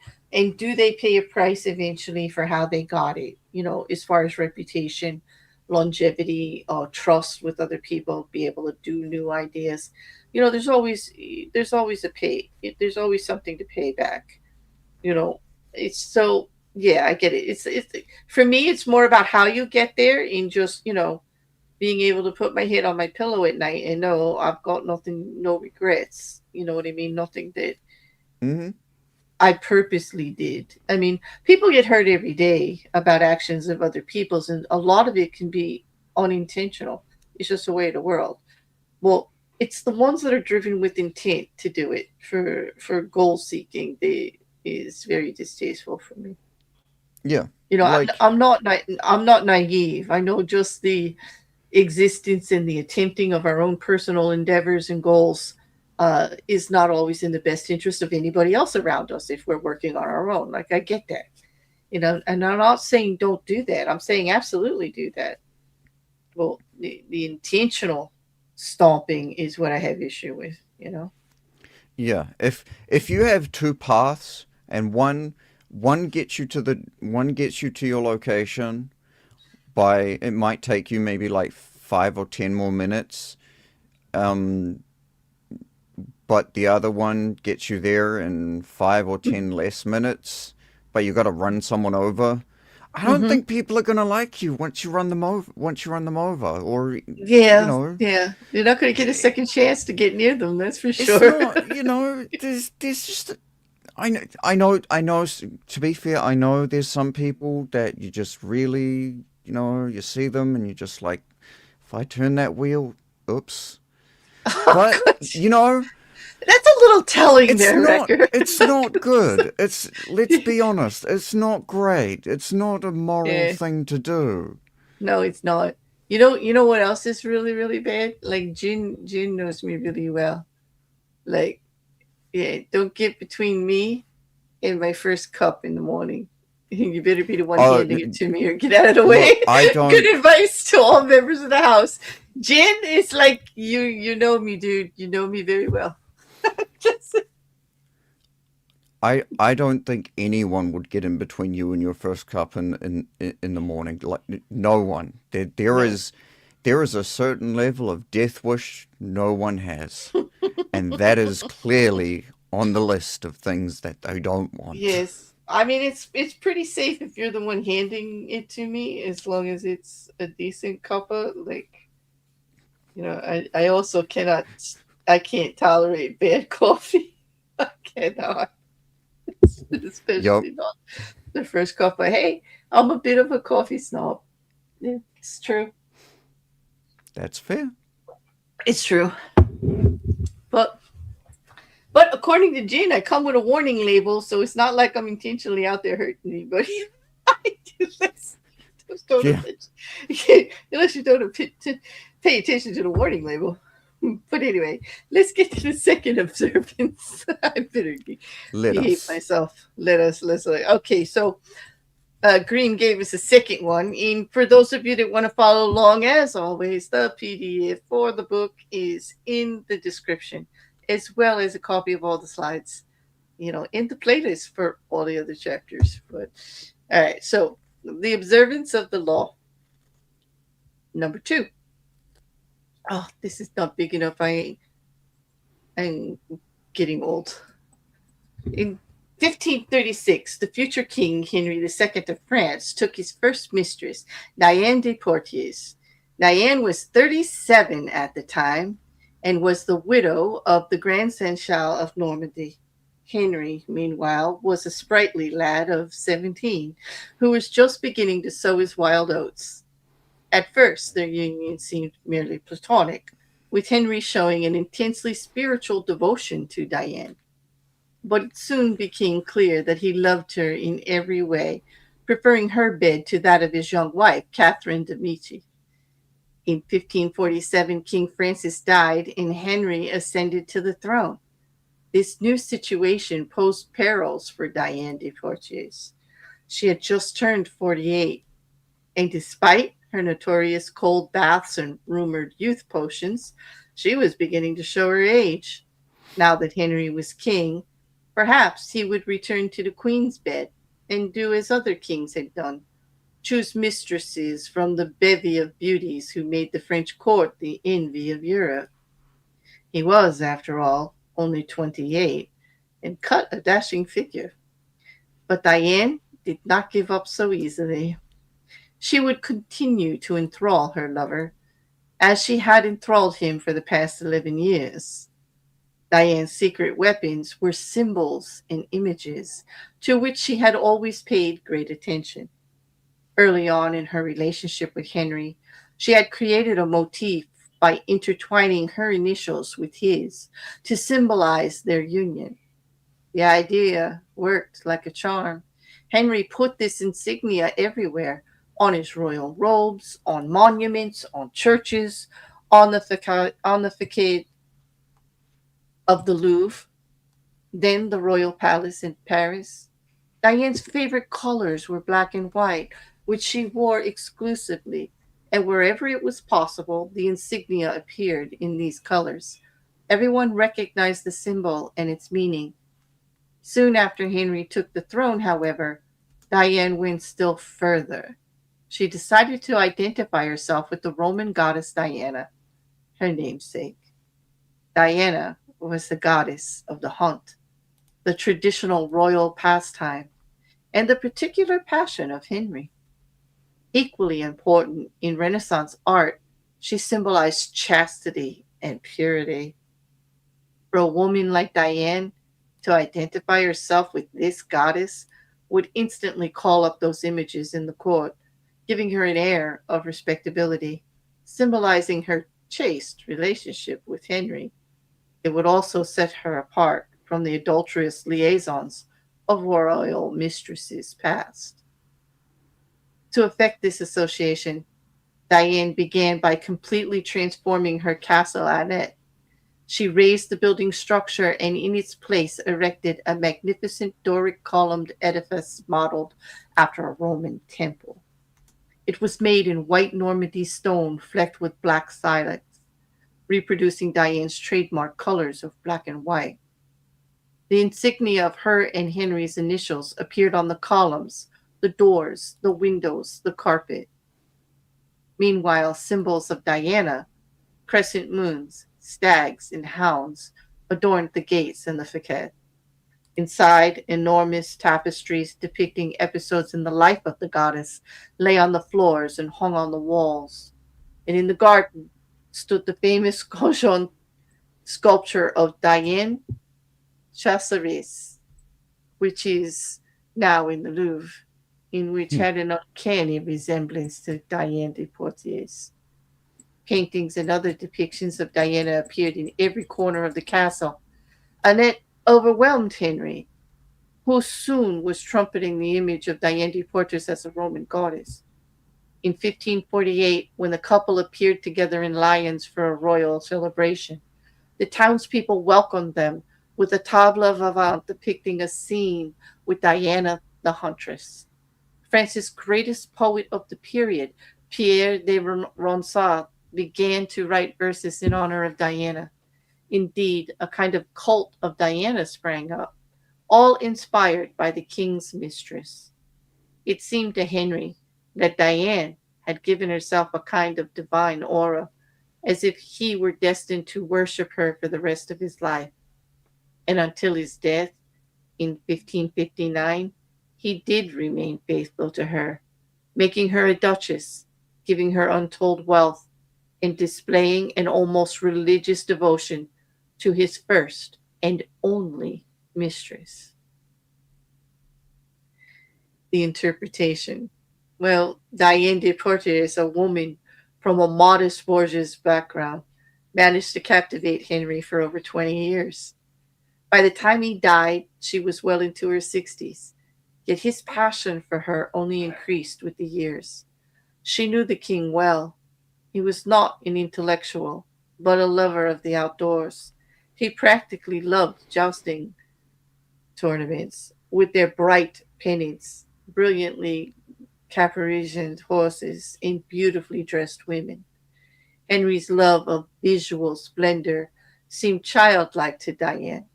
do they pay a price eventually for how they got it? As far as reputation, longevity, trust with other people, be able to do new ideas. There's always there's always something to pay back. you know it's so, yeah, I get it. It's for me, it's more about how you get there, and just being able to put my head on my pillow at night and know I've got nothing, no regrets. You know what I mean? Nothing that Mm-hmm. I purposely did. I mean, people get hurt every day about actions of other people's, and a lot of it can be unintentional. It's just the way of the world. Well, it's the ones that are driven with intent to do it for goal seeking. They is very distasteful for me. Yeah. I'm, Like, I'm not I'm not naive. I know just the existence and the attempting of our own personal endeavors and goals is not always in the best interest of anybody else around us if we're working on our own. Like I get that, and I'm not saying don't do that. I'm saying absolutely do that. Well, the intentional stomping is what I have issue with. yeah. If you have two paths and one gets you to your location by, it might take you maybe like 5 or 10 more minutes. but the other one gets you there in 5 or 10 less minutes, but you got to run someone over. I don't Mm-hmm. think people are gonna like you once you run them over. Once you run them over, or Yeah, yeah. You're not going to get a eh, second chance to get near them. That's for it's sure. not. There's just. I know. To be fair, I know there's some people that you just really, you see them and you're just like, if I turn that wheel, oops. Oh, But God. you know, That's a little telling it's there, not. Record. It's not good. It's. Let's be honest. It's not great. It's not a moral Yeah. thing to do. No, it's not. You know what else is really, really bad? Like Jin knows me really well. Like, yeah, don't get between me and my first cup in the morning. You better be the one Oh, handing it to me or get out of the way. look, I don't. Good advice to all members of the house. Jin is like you know me, dude. You know me very well. Just, I don't think anyone would get in between you and your first cup in the morning. Like no one. no. There is a certain level of death wish no one has, and that is clearly on the list of things that they don't want. Yes. I mean it's pretty safe if you're the one handing it to me as long as it's a decent cuppa. Like, I also I can't tolerate bad coffee. I cannot. Yup, Especially not the first cup. But hey, I'm a bit of a coffee snob. Yeah, it's true. that's fair. It's true. But but according to Jin, I come with a warning label, so it's not like I'm intentionally out there hurting anybody. I do this. Just don't Yeah, unless you don't pay attention to the warning label. But anyway, let's get to the second observance. I better let behave us. myself. Let's okay. So Green gave us a second one. And for those of you that want to follow along, as always, the PDF for the book is in the description, as well as a copy of all the slides, in the playlist for all the other chapters. But all right, so the observance of the law. Number 2. Oh, this is not big enough. I'm getting old. In 1536, the future king Henry II of France took his first mistress, Diane de Poitiers. Diane was 37 at the time and was the widow of the Grand Seneschal of Normandy. Henry, meanwhile, was a sprightly lad of 17 who was just beginning to sow his wild oats. At first, their union seemed merely platonic, with Henry showing an intensely spiritual devotion to Diane. But it soon became clear that he loved her in every way, preferring her bed to that of his young wife, Catherine de' Medici. In 1547, King Francis died and Henry ascended to the throne. This new situation posed perils for Diane de Poitiers. She had just turned 48, and despite her notorious cold baths and rumored youth potions, she was beginning to show her age. Now that Henry was king, perhaps he would return to the queen's bed and do as other kings had done, choose mistresses from the bevy of beauties who made the French court the envy of Europe. He was, after all, only 28 and cut a dashing figure. But Diane did not give up so easily. She would continue to enthrall her lover, as she had enthralled him for the past 11 years. Diane's secret weapons were symbols and images to which she had always paid great attention. Early on in her relationship with Henry, she had created a motif by intertwining her initials with his to symbolize their union. The idea worked like a charm. Henry put this insignia everywhere, on his royal robes, on monuments, on churches, on the facade of the Louvre, then the royal palace in Paris. Diane's favorite colors were black and white, which she wore exclusively, and wherever it was possible, the insignia appeared in these colors. Everyone recognized the symbol and its meaning. Soon after Henry took the throne, however, Diane went still further. She decided to identify herself with the Roman goddess Diana, her namesake. Diana was the goddess of the hunt, the traditional royal pastime, and the particular passion of Henry. Equally important in Renaissance art, she symbolized chastity and purity. For a woman like Diane to identify herself with this goddess would instantly call up those images in the court, giving her an air of respectability, symbolizing her chaste relationship with Henry. It would also set her apart from the adulterous liaisons of royal mistresses past. To effect this association, Diane began by completely transforming her castle Annette. She raised the building structure and in its place erected a magnificent Doric columned edifice modeled after a Roman temple. It was made in white Normandy stone flecked with black silex, reproducing Diane's trademark colors of black and white. The insignia of her and Henry's initials appeared on the columns, the doors, the windows, the carpet. Meanwhile, symbols of Diana, crescent moons, stags, and hounds, adorned the gates and the facade. Inside, enormous tapestries depicting episodes in the life of the goddess lay on the floors and hung on the walls. And in the garden stood the famous Gauguin sculpture of Diane Chasseris, which is now in the Louvre, in which Hmm. had an uncanny resemblance to Diane de Poitiers. Paintings and other depictions of Diana appeared in every corner of the castle. Annette overwhelmed Henry, who soon was trumpeting the image of Diane de Poitiers as a Roman goddess. In 1548, when the couple appeared together in Lyons for a royal celebration, the townspeople welcomed them with a table vivant depicting a scene with Diana the huntress. France's greatest poet of the period, Pierre de Ronsard, began to write verses in honor of Diana. Indeed, a kind of cult of Diana sprang up, all inspired by the king's mistress. It seemed to Henry that Diane had given herself a kind of divine aura, as if he were destined to worship her for the rest of his life. And until his death in 1559, he did remain faithful to her, making her a duchess, giving her untold wealth, and displaying an almost religious devotion to his first and only mistress. The interpretation. Well, Diane de Poitiers, a woman from a modest bourgeois background, managed to captivate Henry for over 20 years. By the time he died, she was well into her 60s, yet his passion for her only increased with the years. She knew the king well. He was not an intellectual, but a lover of the outdoors. He practically loved jousting tournaments with their bright pennants, brilliantly caparisoned horses, and beautifully dressed women. Henry's love of visual splendor seemed childlike to Diane,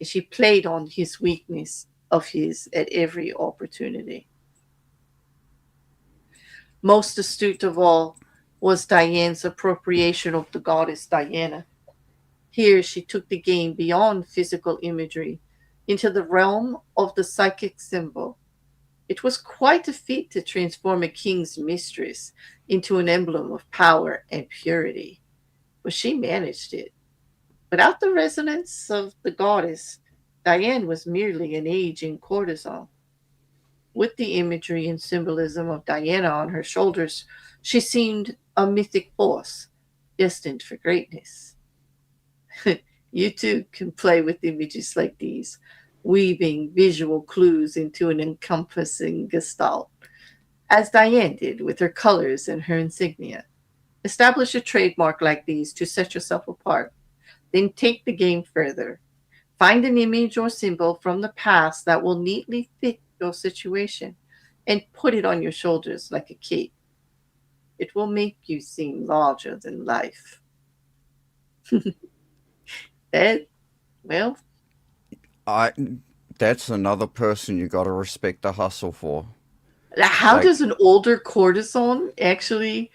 and she played on his weakness of his at every opportunity. Most astute of all was Diane's appropriation of the goddess Diana. Here she took the game beyond physical imagery into the realm of the psychic symbol. It was quite a feat to transform a king's mistress into an emblem of power and purity, but she managed it. Without the resonance of the goddess, Diane was merely an aging courtesan. With the imagery and symbolism of Diana on her shoulders, she seemed a mythic force destined for greatness. You too can play with images like these, weaving visual clues into an encompassing gestalt, as Diane did with her colors and her insignia. Establish a trademark like these to set yourself apart. Then take the game further. Find an image or symbol from the past that will neatly fit your situation and put it on your shoulders like a cape. It will make you seem larger than life. That, well, I that's another person you got to respect the hustle for. how Like, does an older courtesan actually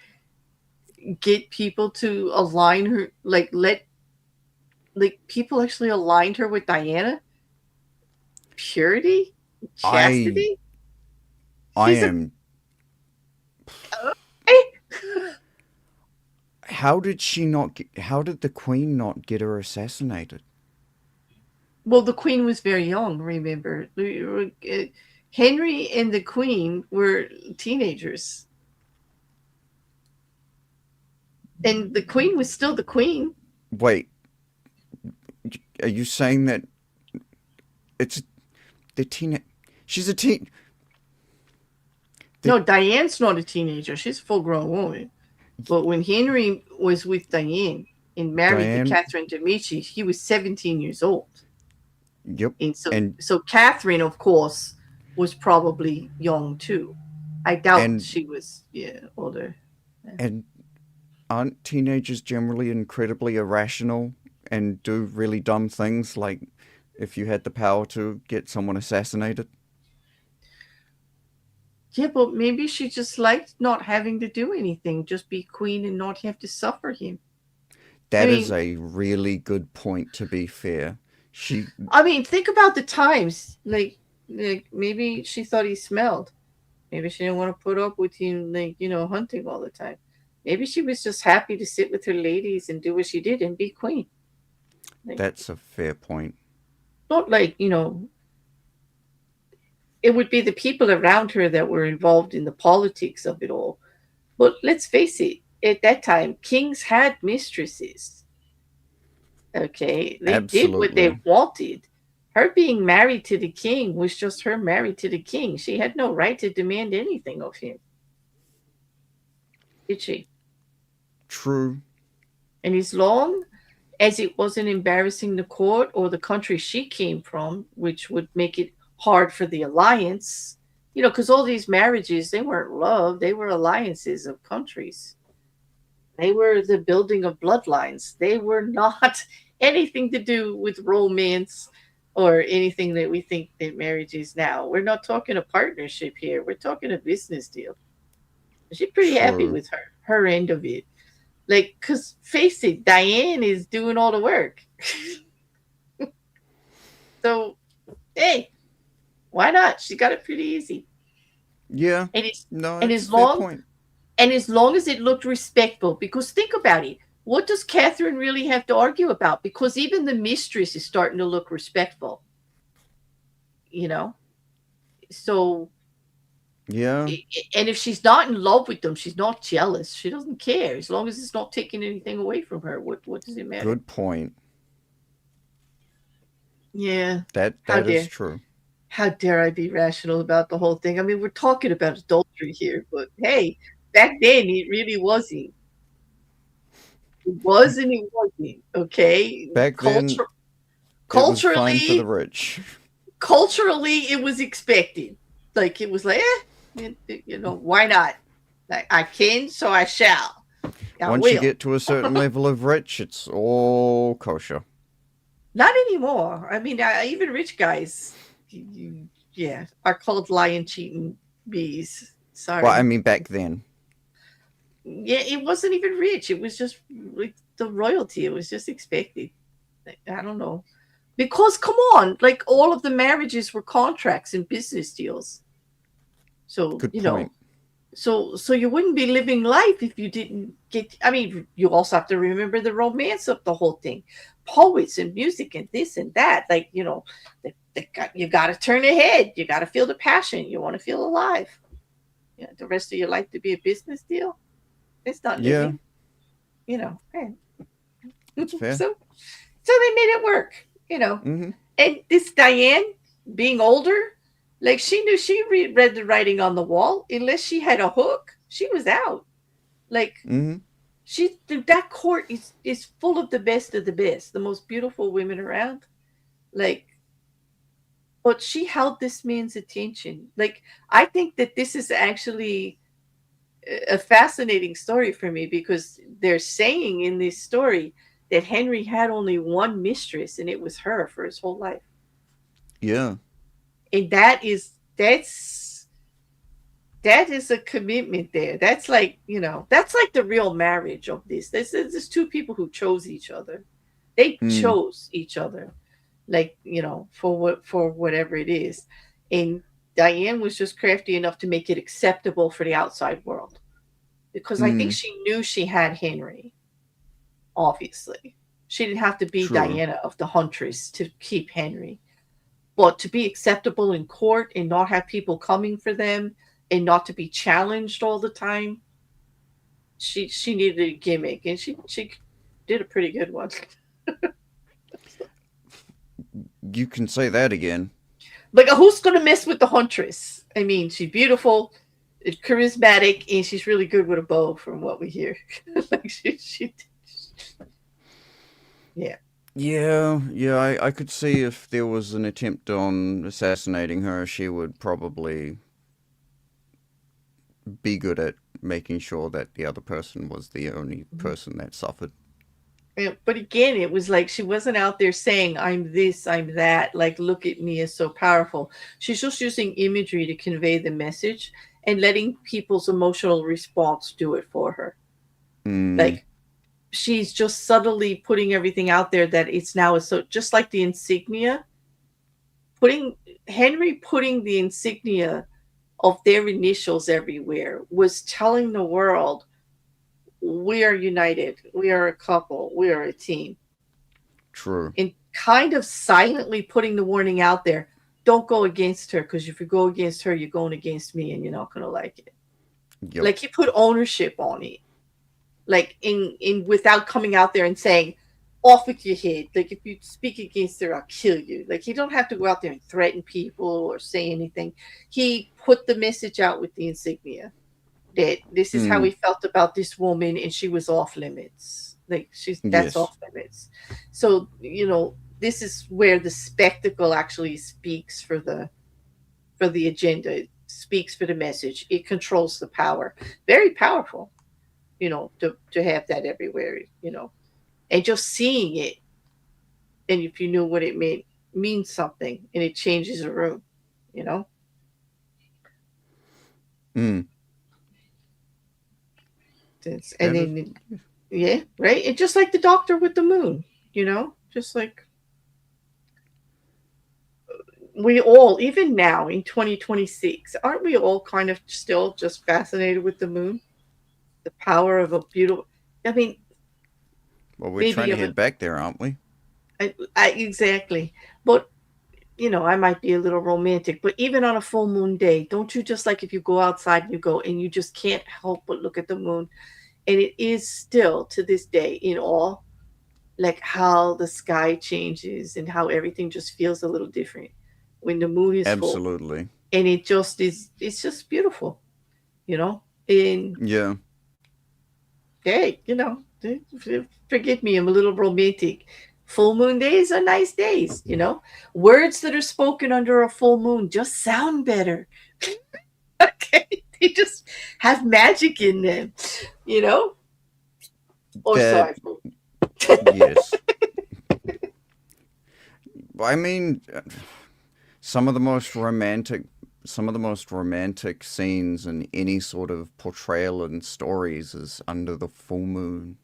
get people to align her, like let like people actually aligned her with Diana. Purity, I chastity. I She's a am. okay. How did she not? How did the Queen not get her assassinated? Well, the Queen was very young. Remember, Henry and the Queen were teenagers, and the Queen was still the Queen. Wait, are you saying that it's the teen? She's a teen. The No, Diane's not a teenager. She's a full-grown woman. But when Henry was with Diane and married to Diane. Catherine de Medici, he was 17 years old. Yep. And And so Catherine, of course, was probably young too. I doubt and she was, older. and aren't teenagers generally incredibly irrational and do really dumb things, like if you had the power to get someone assassinated? Yeah, but maybe she just liked not having to do anything, just be queen and not have to suffer him. I That is mean, a really good point, to be fair. She. think about the times. Like maybe she thought he smelled. Maybe she didn't want to put up with him, like, hunting all the time. Maybe she was just happy to sit with her ladies and do what she did and be queen. Like, That's a fair point. not like, it would be the people around her that were involved in the politics of it all. But let's face it, at that time, kings had mistresses. Okay, they did what they Absolutely. wanted. Her being married to the king was just her married to the king. She had no right to demand anything of him, did she? True. And as long as it wasn't embarrassing the court or the country she came from, which would make it hard for the alliance, because all these marriages, they weren't love, they were alliances of countries. They were the building of bloodlines. They were not anything to do with romance or anything that we think that marriage is now. We're not talking a partnership here. We're talking a business deal. She's pretty happy True. with her end of it. Like, because face it, Diane is doing all the work. So, hey, why not? She got it pretty easy. Yeah. And it's No, and it's a as fair long point. and as long as it looked respectful, because think about it. What does Catherine really have to argue about? Because even the mistress is starting to look respectful, you know? So, Yeah. and if she's not in love with them, she's not jealous. She doesn't care. As long as it's not taking anything away from her, what does it matter? Good point. Yeah. How That is dare true. how dare I be rational about the whole thing? I mean, we're talking about adultery here, but hey, back then it really wasn't. It was and it wasn't. Okay, Back then, it was fine for the culturally, rich. culturally, it was expected. Like it was like, why not? Like I can, so I shall. I Once you will. get to a certain level of rich, it's all kosher. Not anymore. I mean, even rich guys, yeah, are called lying, cheating bees. Well, I Sorry. mean, back then. Yeah, it wasn't even rich. It was just like the royalty. It was just expected. I don't know. Because come on, like all of the marriages were contracts and business deals. So, Good point. so you wouldn't be living life if you didn't get, I mean, you also have to remember the romance of the whole thing. Poets and music and this and that. Like, you got to turn ahead. You got to feel the passion. You want to feel alive. Yeah, the rest of your life to be a business deal. It's not Yeah, living, hey. that's fair. So they made it work. Mm-hmm. And this Diane being older, like she knew she read the writing on the wall. Unless she had a hook, she was out. Like Mm-hmm. that court is full of the best, the most beautiful women around. Like, but she held this man's attention. Like, I think that this is actually a fascinating story for me because they're saying in this story that Henry had only one mistress and it was her for his whole life. Yeah. And that is a commitment there. That's like, that's like the real marriage of this. This is two people who chose each other. They Mm, chose each other, like, for whatever it is. And Diane was just crafty enough to make it acceptable for the outside world, because I think mm, she knew she had Henry. Obviously, she didn't have to be sure. Diana of the Huntress to keep Henry, but to be acceptable in court and not have people coming for them and not to be challenged all the time, she needed a gimmick, and she did a pretty good one. You can say that again. Like, who's gonna mess with the Huntress? I mean, she's beautiful, charismatic, and she's really good with a bow, from what we hear. Like, yeah. Yeah, I could see if there was an attempt on assassinating her, she would probably be good at making sure that the other person was the only person that suffered. Yeah, but again, it was like she wasn't out there saying, I'm this, I'm that, like, look at me, is so powerful. She's just using imagery to convey the message and letting people's emotional response do it for her. Mm, Like, she's just subtly putting everything out there, that it's now so just like the insignia. Putting putting the insignia of their initials everywhere was telling the world, we are united, we are a couple, we are a team. true. And kind of silently putting the warning out there, don't go against her, because if you go against her, you're going against me, and you're not going to like it. Yep. Like, he put ownership on it, like, in without coming out there and saying, off with your head, like, if you speak against her, I'll kill you. Like, he don't have to go out there and threaten people or say anything. He put the message out with the insignia that this is how Mm, he felt about this woman, and she was off limits. Like, that's yes. off limits. So, this is where the spectacle actually speaks for the agenda. It speaks for the message. It controls the power. Very powerful, to have that everywhere, and just seeing it, and if you knew what it means something, and it changes a room, you know. Mm, And that is. then, yeah, right. And just like the Doctor with the moon, just like we all, even now in 2026, aren't we all kind of still just fascinated with the moon, the power of a beautiful. I mean, Well, we're trying maybe to of head a. back there, aren't we? Exactly, but I might be a little romantic, but even on a full moon day, don't you just, like, if you go outside and you go and you just can't help but look at the moon, and it is still to this day in awe, like how the sky changes and how everything just feels a little different when the moon is full, Absolutely. and it's just beautiful, you know. And Yeah. hey, forgive me, I'm a little romantic. Full moon days are nice days, Words that are spoken under a full moon just sound better. Okay. They just have magic in them, you know? Or so That, I thought. yes. I mean, some of the most romantic some of the most romantic scenes in any sort of portrayal in stories is under the full moon.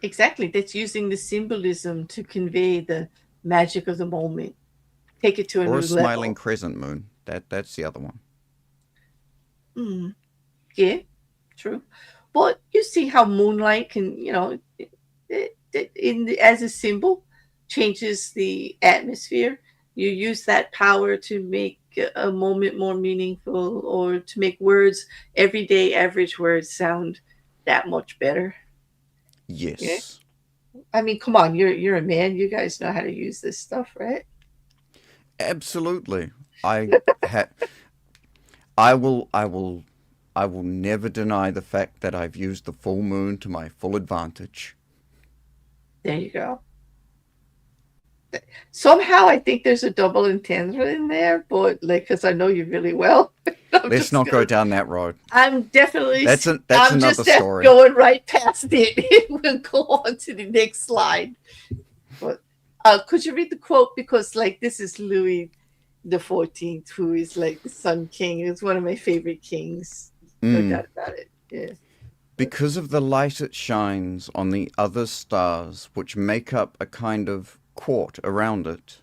Exactly. That's using the symbolism to convey the magic of the moment. Take it to a Or a new smiling level. crescent moon. That's the other one. Mm, yeah, true. But you see how moonlight can, as a symbol, changes the atmosphere. You use that power to make a moment more meaningful, or to make words, everyday average words, sound that much better. Yeah. Yes. I mean, come on, you're a man. You guys know how to use this stuff, right? Absolutely. I ha- I will never deny the fact that I've used the full moon to my full advantage. There you go. Somehow I think there's a double entendre in there, but, like, because I know you really well, I'm Let's just not go gonna. down that road. I'm definitely. That's I'm another just story. going right past it. We'll go on to the next slide. But could you read the quote, because, like, this is Louis the 14th, who is like the Sun King. It's one of my favorite kings, no Mm. doubt about it. Yeah. Because of the light it shines on the other stars which make up a kind of court around it,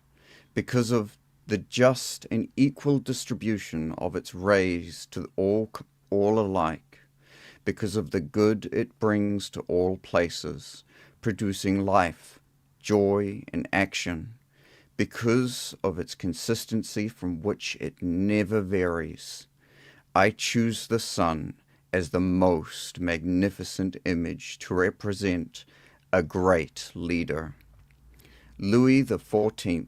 because of the just and equal distribution of its rays to all alike, because of the good it brings to all places, producing life, joy, and action, because of its consistency from which it never varies, I choose the sun as the most magnificent image to represent a great leader. Louis XIV,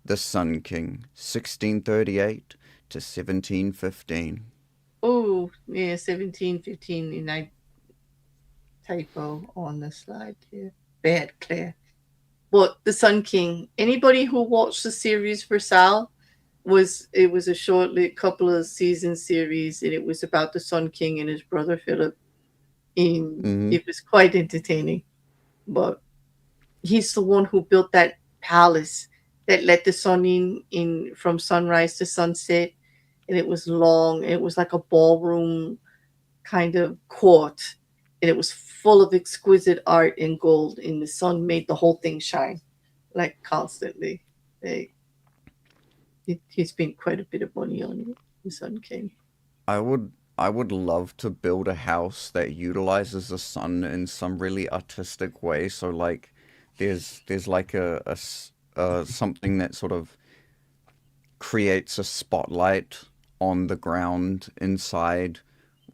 the Sun King, 1638 to 1715. Oh, yeah, 1715, and I typo on the slide here. Bad, Claire. But the Sun King, anybody who watched the series Versailles, it was a short couple of season series, and it was about the Sun King and his brother Philip. And it was quite entertaining. But he's the one who built that palace that let the sun in from sunrise to sunset, and it was long. It was like a ballroom kind of court, and it was full of exquisite art and gold, and the sun made the whole thing shine like constantly. He spent quite a bit of money on it, the Sun King. I would love to build a house that utilizes the sun in some really artistic way. So like there's like a something that sort of creates a spotlight on the ground inside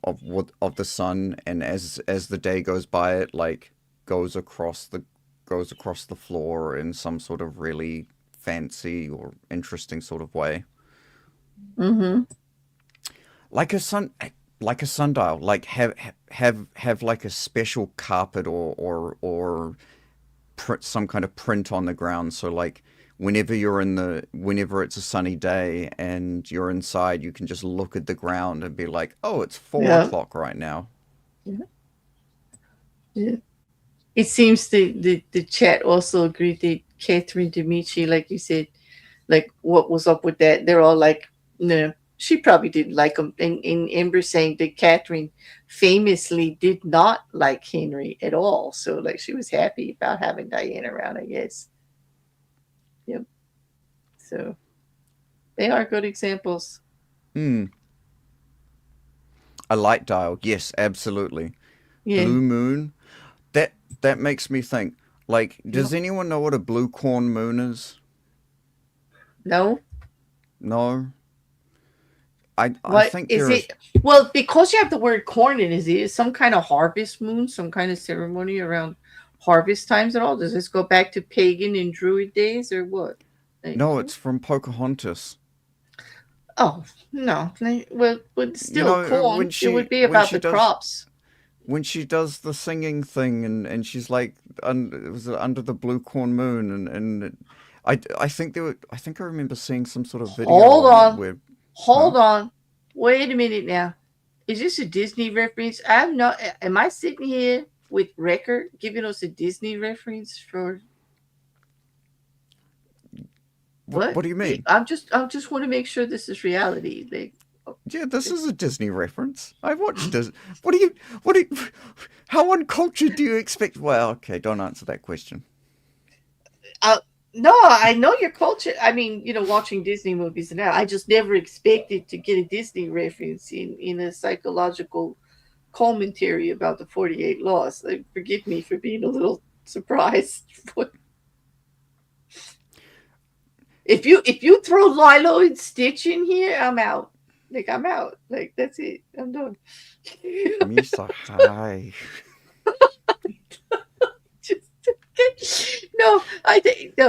of the sun, and as the day goes by, it like goes across the floor in some sort of really fancy or interesting sort of way. Mm-hmm. Like a sundial, like have like a special carpet or some kind of print on the ground, so like whenever it's a sunny day and you're inside, you can just look at the ground and be like, oh, it's 4 o'clock right now. Yeah. Yeah. It seems the chat also agreed that Catherine Dimitri, like you said, like what was up with that? They're all like, no, she probably didn't like him. And Amber saying that Catherine famously did not like Henry at all. So like she was happy about having Diana around, I guess. Yep. So they are good examples. A light dial, yes, absolutely. Yeah. Blue moon. That makes me think. Like, does anyone know what a blue corn moon is? No. No. I think is there's. it? Well, because you have the word corn in it, is it some kind of harvest moon, some kind of ceremony around harvest times at all? Does this go back to pagan and druid days or what? No, it's from Pocahontas. Oh no! Well, but still, corn. It would be about the crops. When she does the singing thing, and she's like, it was under the blue corn moon, and I think I remember seeing some sort of video. Hold on. Wait a minute now. Is this a Disney reference? I'm not. Am I sitting here with Rekkr giving us a Disney reference for? What do you mean? I just want to make sure this is reality. Yeah, this is a Disney reference. I watched this. How uncultured do you expect? Well, okay, don't answer that question. No, I know your culture. I mean, watching Disney movies now, I just never expected to get a Disney reference in a psychological commentary about the 48 Laws. Forgive me for being a little surprised. If you throw Lilo and Stitch in here, I'm out. I'm out. That's it. I'm done. Misa, hi. No,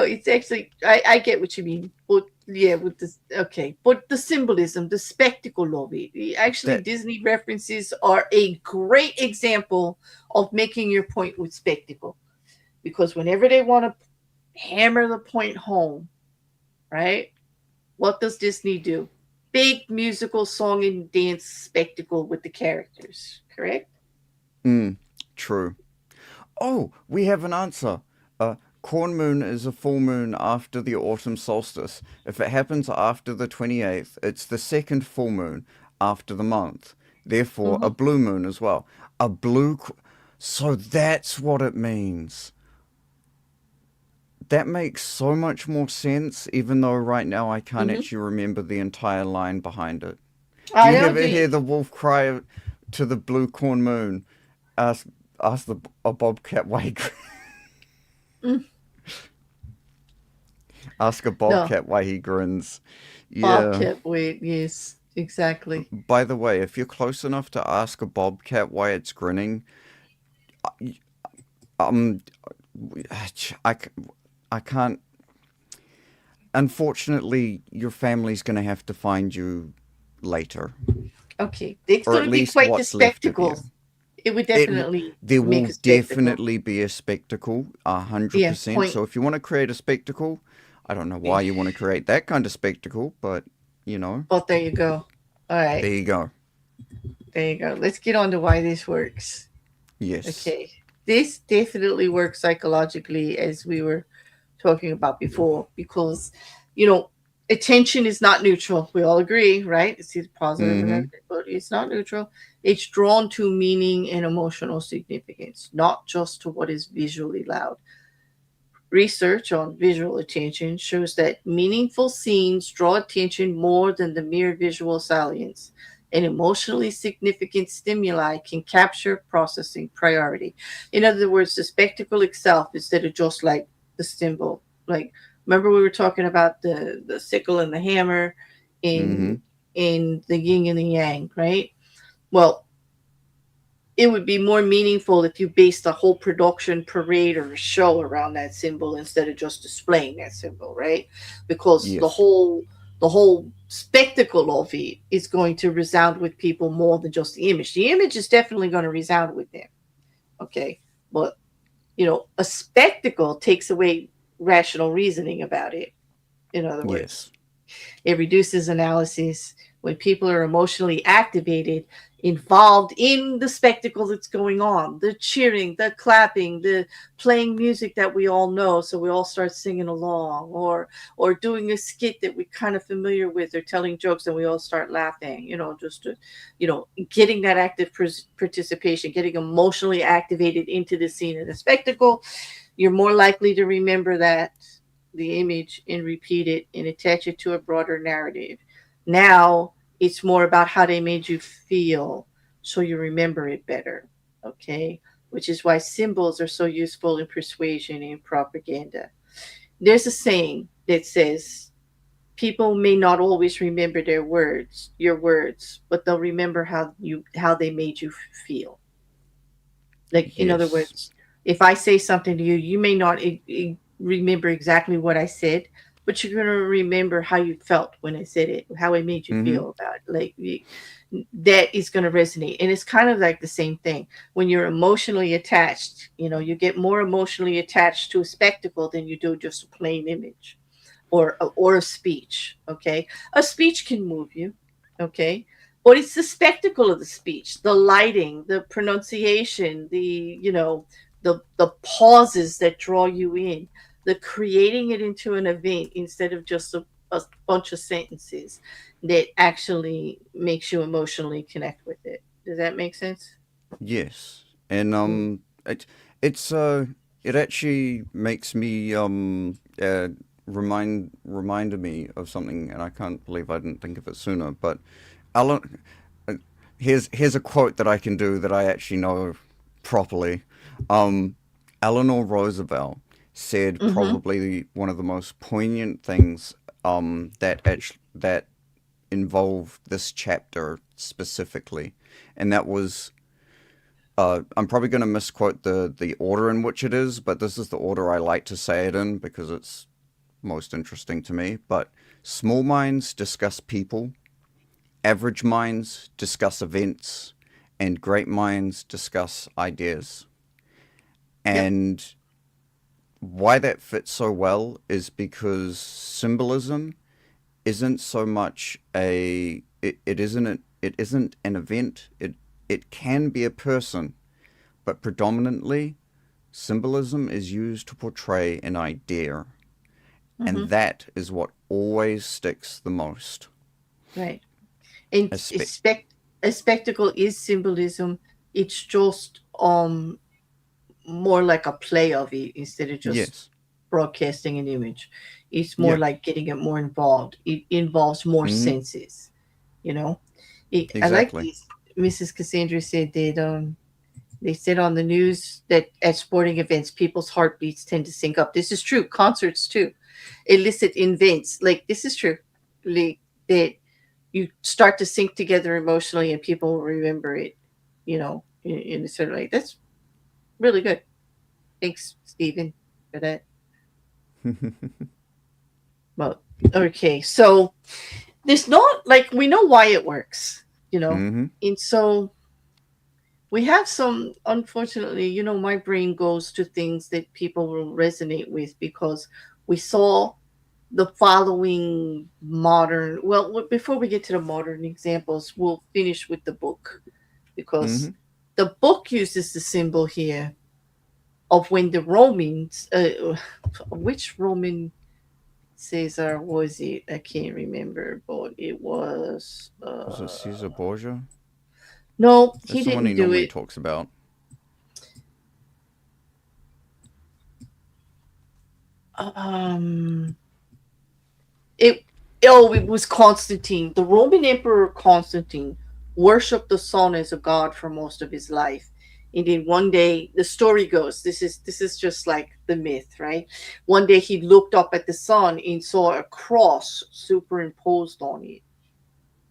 it's actually I get what you mean. But yeah, with this, okay. But the symbolism, the spectacle of it. Actually, Disney references are a great example of making your point with spectacle. Because whenever they want to hammer the point home, right? What does Disney do? Big musical song and dance spectacle with the characters, correct? True. Oh, we have an answer. Corn moon is a full moon after the autumn solstice. If it happens after the 28th, it's the second full moon after the month. Therefore, a blue moon as well. A blue... So that's what it means. That makes so much more sense, even though right now I can't Mm-hmm. actually remember the entire line behind it. Do I you know, ever do you? hear the wolf cry to the blue corn moon? Ask, ask a bobcat why he, Mm, ask a no, bobcat why he grins. Yeah. bobcat wait, yes, exactly. By the way, if you're close enough to ask a bobcat why it's grinning, um, I, I can't. Unfortunately, your family's going to have to find you later, Okay, it's or going at to be least quite the what's left of spectacle. you. It would It definitely there make will a spectacle. definitely be a spectacle, Yeah, 100%. point. So if you want to create a spectacle, I don't know why you want to create that kind of spectacle, but you know, Well, there you go. All right, there you go. there you go. Let's get on to why this works. Yes. Okay, this definitely works psychologically, as we were talking about before, because you know attention is not neutral. We all agree, right? It's either positive or Mm-hmm. negative, but it's not neutral. It's drawn to meaning and emotional significance, not just to what is visually loud. Research on visual attention shows that meaningful scenes draw attention more than the mere visual salience. An emotionally significant stimuli can capture processing priority. In other words, the spectacle itself, instead of just like the symbol. Like, remember we were talking about the sickle and the hammer Mm-hmm. in the yin and the yang, right? Well, it would be more meaningful if you based a whole production parade or a show around that symbol instead of just displaying that symbol, right? Because the Yes. whole spectacle of it is going to resound with people more than just the image. The image is definitely going to resound with them, okay? But a spectacle takes away rational reasoning about it. In other words, Yes. it reduces analysis. When people are emotionally activated, involved in the spectacle that's going on, the cheering, the clapping, the playing music that we all know, so we all start singing along, or doing a skit that we're kind of familiar with, or telling jokes and we all start laughing. Just to, getting that active participation, getting emotionally activated into the scene of the spectacle, you're more likely to remember that the image and repeat it and attach it to a broader narrative. Now it's more about how they made you feel so you remember it better. Okay? Which is why symbols are so useful in persuasion and propaganda. There's a saying that says people may not always remember your words, but they'll remember how they made you feel. Like, in other Yes. words, if I say something to you, you may not remember exactly what I said, but you're going to remember how you felt when I said it, how it made you Mm-hmm. feel about it. Like, that is going to resonate. And it's kind of like the same thing. When you're emotionally attached, you get more emotionally attached to a spectacle than you do just a plain image or a speech. Okay, a speech can move you. Okay, but it's the spectacle of the speech, the lighting, the pronunciation, the pauses that draw you in, the creating it into an event instead of just a bunch of sentences that actually makes you emotionally connect with it. Does that make sense? Yes. And Mm. it's it actually makes me reminded me of something, and I can't believe I didn't think of it sooner. But Alan, uh, here's a quote that I can do that I actually know properly. Um, Eleanor Roosevelt said Mm-hmm. probably one of the most poignant things that involved this chapter specifically, and that was I'm probably going to misquote the order in which it is, but this is the order I like to say it in because it's most interesting to me. But small minds discuss people, average minds discuss events, and great minds discuss ideas. Yep. And why that fits so well is because symbolism isn't so much it isn't an event. It can be a person, but predominantly symbolism is used to portray an idea, and Mm-hmm. that is what always sticks the most. Right. And A spe- a spectacle is symbolism it's just more like a play of it instead of just Yes. broadcasting an image. It's more Yeah. like getting it more involved. It involves more Mm-hmm. senses, you know. I like Exactly. this. Mrs. Cassandra said that they said on the news that at sporting events, people's heartbeats tend to sync up. This is true. Concerts too elicit events. Like this is true. Like that you start to sync together emotionally, and people will remember it. In a certain way. That's really good. Thanks, Stephen, for that. Well, okay, so there's not like we know why it works, Mm-hmm. and so we have some. Unfortunately, my brain goes to things that people will resonate with because we saw the following modern. Well, before we get to the modern examples, we'll finish with the book because Mm-hmm. the book uses the symbol here of when the Romans, which Roman Caesar was it? I can't remember, but it was. Was it Caesar Borgia? No, he That's the one he didn't do normally it. talks about. Um, it it was Constantine. The Roman Emperor Constantine worshipped the sun as a god for most of his life. And then one day, the story goes, this is just like the myth, right? One day he looked up at the sun and saw a cross superimposed on it.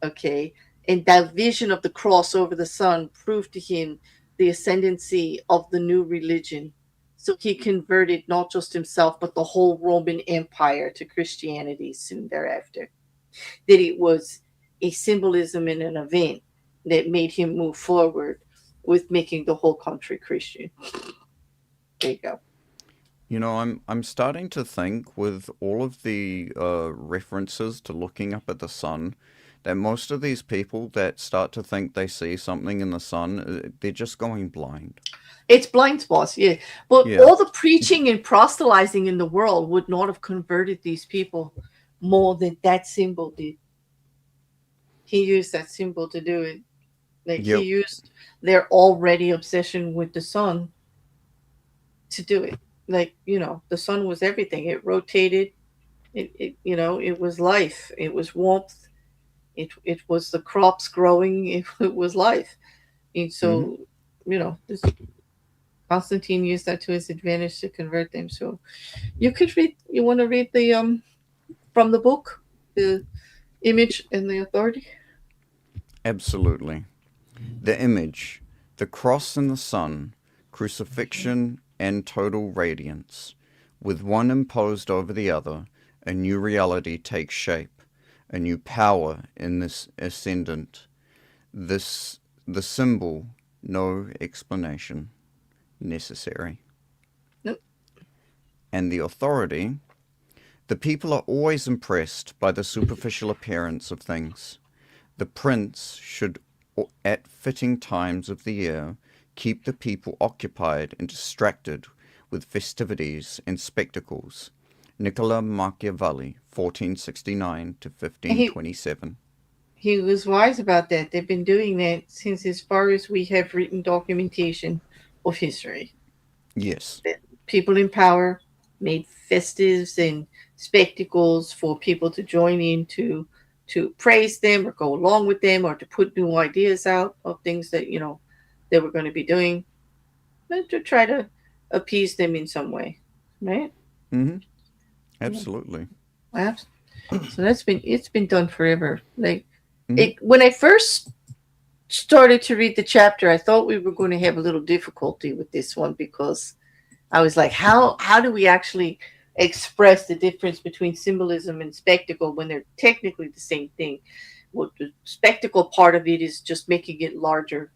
Okay, and that vision of the cross over the sun proved to him the ascendancy of the new religion. So he converted not just himself but the whole Roman Empire to Christianity soon thereafter. That it was a symbolism and an event that made him move forward with making the whole country Christian. There you go. I'm starting to think with all of the references to looking up at the sun, that most of these people that start to think they see something in the sun, they're just going blind. It's blind spots, yeah. But Yeah. all the preaching and proselytizing in the world would not have converted these people more than that symbol did. He used that symbol to do it. Like he Yep. used their already obsession with the sun to do it. Like, the sun was everything. It rotated. It was life. It was warmth. It was the crops growing. It was life. And Mm-hmm. so, this Constantine used that to his advantage to convert them. So you could read. You want to read the from the book, the image and the authority. Absolutely. The image, the cross and the sun, crucifixion and total radiance. With one imposed over the other, a new reality takes shape, a new power in this ascendant. This the symbol, no explanation necessary. Nope. And the authority, the people are always impressed by the superficial appearance of things. The prince should, at fitting times of the year, keep the people occupied and distracted with festivities and spectacles. Niccolo Machiavelli, 1469 to He 1527. he was wise about that. They've been doing that since as far as we have written documentation of history. Yes. That people in power made festives and spectacles for people to join in to praise them or go along with them or to put new ideas out of things that they were going to be doing, but to try to appease them in some way, right? Mm-hmm. Yeah. Absolutely. So it's been done forever. Like Mm-hmm. it when I first started to read the chapter, I thought we were going to have a little difficulty with this one because I was like, how do we actually express the difference between symbolism and spectacle when they're technically the same thing? Well, the spectacle part of it is just making it larger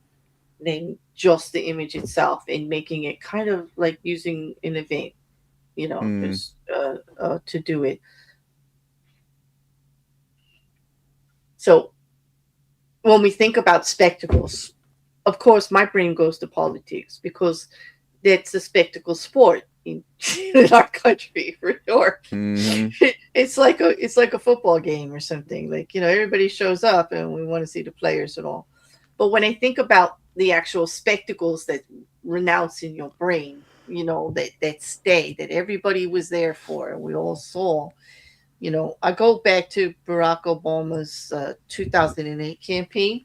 than just the image itself and making it kind of like using an event, Mm. just to do it. So when we think about spectacles, of course, my brain goes to politics because that's a spectacle sport in our country for sure. Mm-hmm. It's like a football game or something. Like everybody shows up and we want to see the players and all. But when I think about the actual spectacles that renounce in your brain, you know, that stay, that everybody was there for, and we all saw. You know, I go back to Barack Obama's 2008 campaign,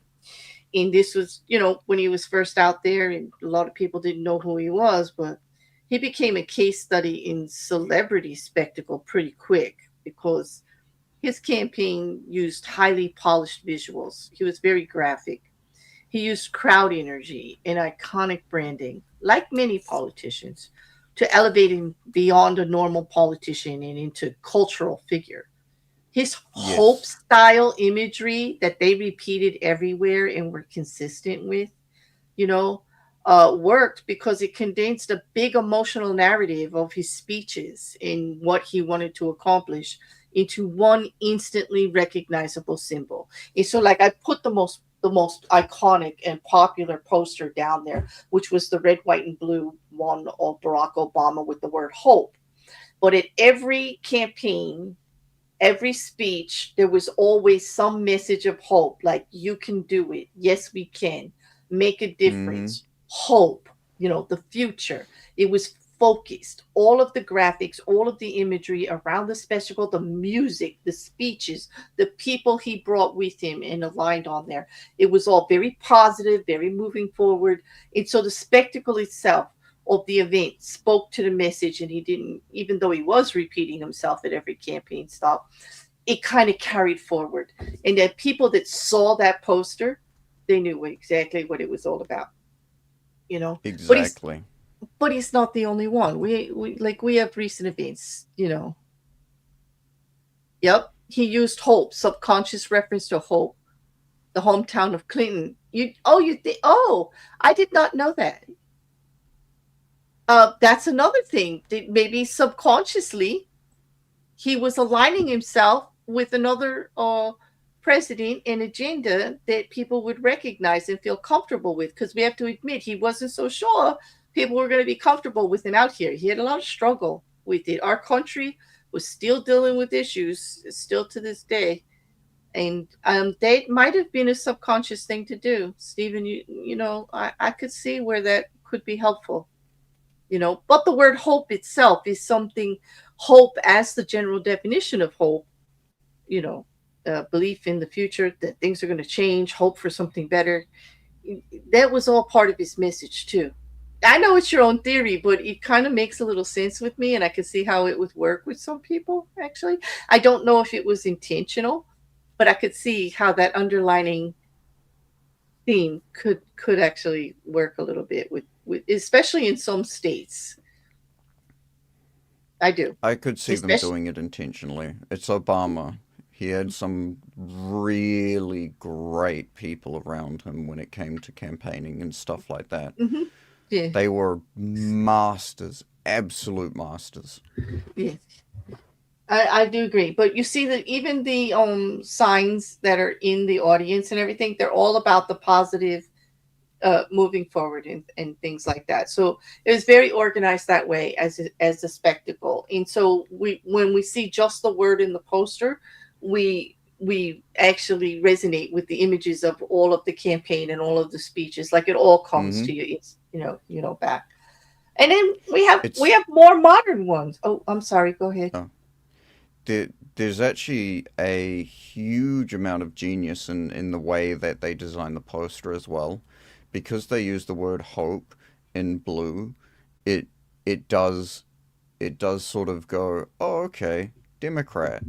and this was, you know, when he was first out there, and a lot of people didn't know who he was, but he became a case study in celebrity spectacle pretty quick because his campaign used highly polished visuals. He was very graphic. He used crowd energy and iconic branding, like many politicians, to elevate him beyond a normal politician and into cultural figure. His hope Yes. style imagery that they repeated everywhere and were consistent with, you know, worked because it condensed a big emotional narrative of his speeches and what he wanted to accomplish into one instantly recognizable symbol. And so, like, I put the most iconic and popular poster down there, which was the red, white, and blue one of Barack Obama with the word hope. But at every campaign, every speech, there was always some message of hope, like, you can do it. Yes, we can. Make a Mm-hmm. difference. Hope, you know, the future. It was focused. All of the graphics, all of the imagery around the spectacle, the music, the speeches, the people he brought with him and aligned on there. It was all very positive, very moving forward. And so the spectacle itself of the event spoke to the message, and he didn't, even though he was repeating himself at every campaign stop, it kind of carried forward. And that people that saw that poster, they knew exactly what it was all about, you know. But he's Exactly. but he's not the only one. We have recent events, you know. Yep, he used hope, subconscious reference to hope, the hometown of Clinton. You think, oh, I did not know that. That's another thing. Maybe subconsciously he was aligning himself with another president and agenda that people would recognize and feel comfortable with. Because we have to admit, he wasn't so sure people were going to be comfortable with him out here. He had a lot of struggle with it. Our country was still dealing with issues, still to this day. And that might have been a subconscious thing to do, Stephen. I could see where that could be helpful. You know, but the word hope itself is something. Hope, as the general definition of hope, you know, belief in the future that things are going to change, hope for something better. That was all part of his message too. I know it's your own theory, but it kind of makes a little sense with me, and I can see how it would work with some people. Actually, I don't know if it was intentional, but I could see how that underlining theme could actually work a little bit with especially in some states. I do, I could see them especially. doing it intentionally. It's Obama. He had some really great people around him when it came to campaigning and stuff like that. Hmm. Yeah, They were masters, absolute masters. yeah. I do agree, but you see that even the signs that are in the audience and everything, they're all about the positive, moving forward and things like that. So it was very organized that way as a spectacle. And so when we see just the word in the poster, we actually resonate with the images of all of the campaign and all of the speeches. Like, it all comes Mm-hmm. to you. It's, back. And then we It's have more modern ones. Oh, I'm sorry. Go ahead. uh, there's actually a huge amount of genius in the way that they design the poster as well, because they use the word hope in blue. It it does it does sort of go, oh, okay, Democrat.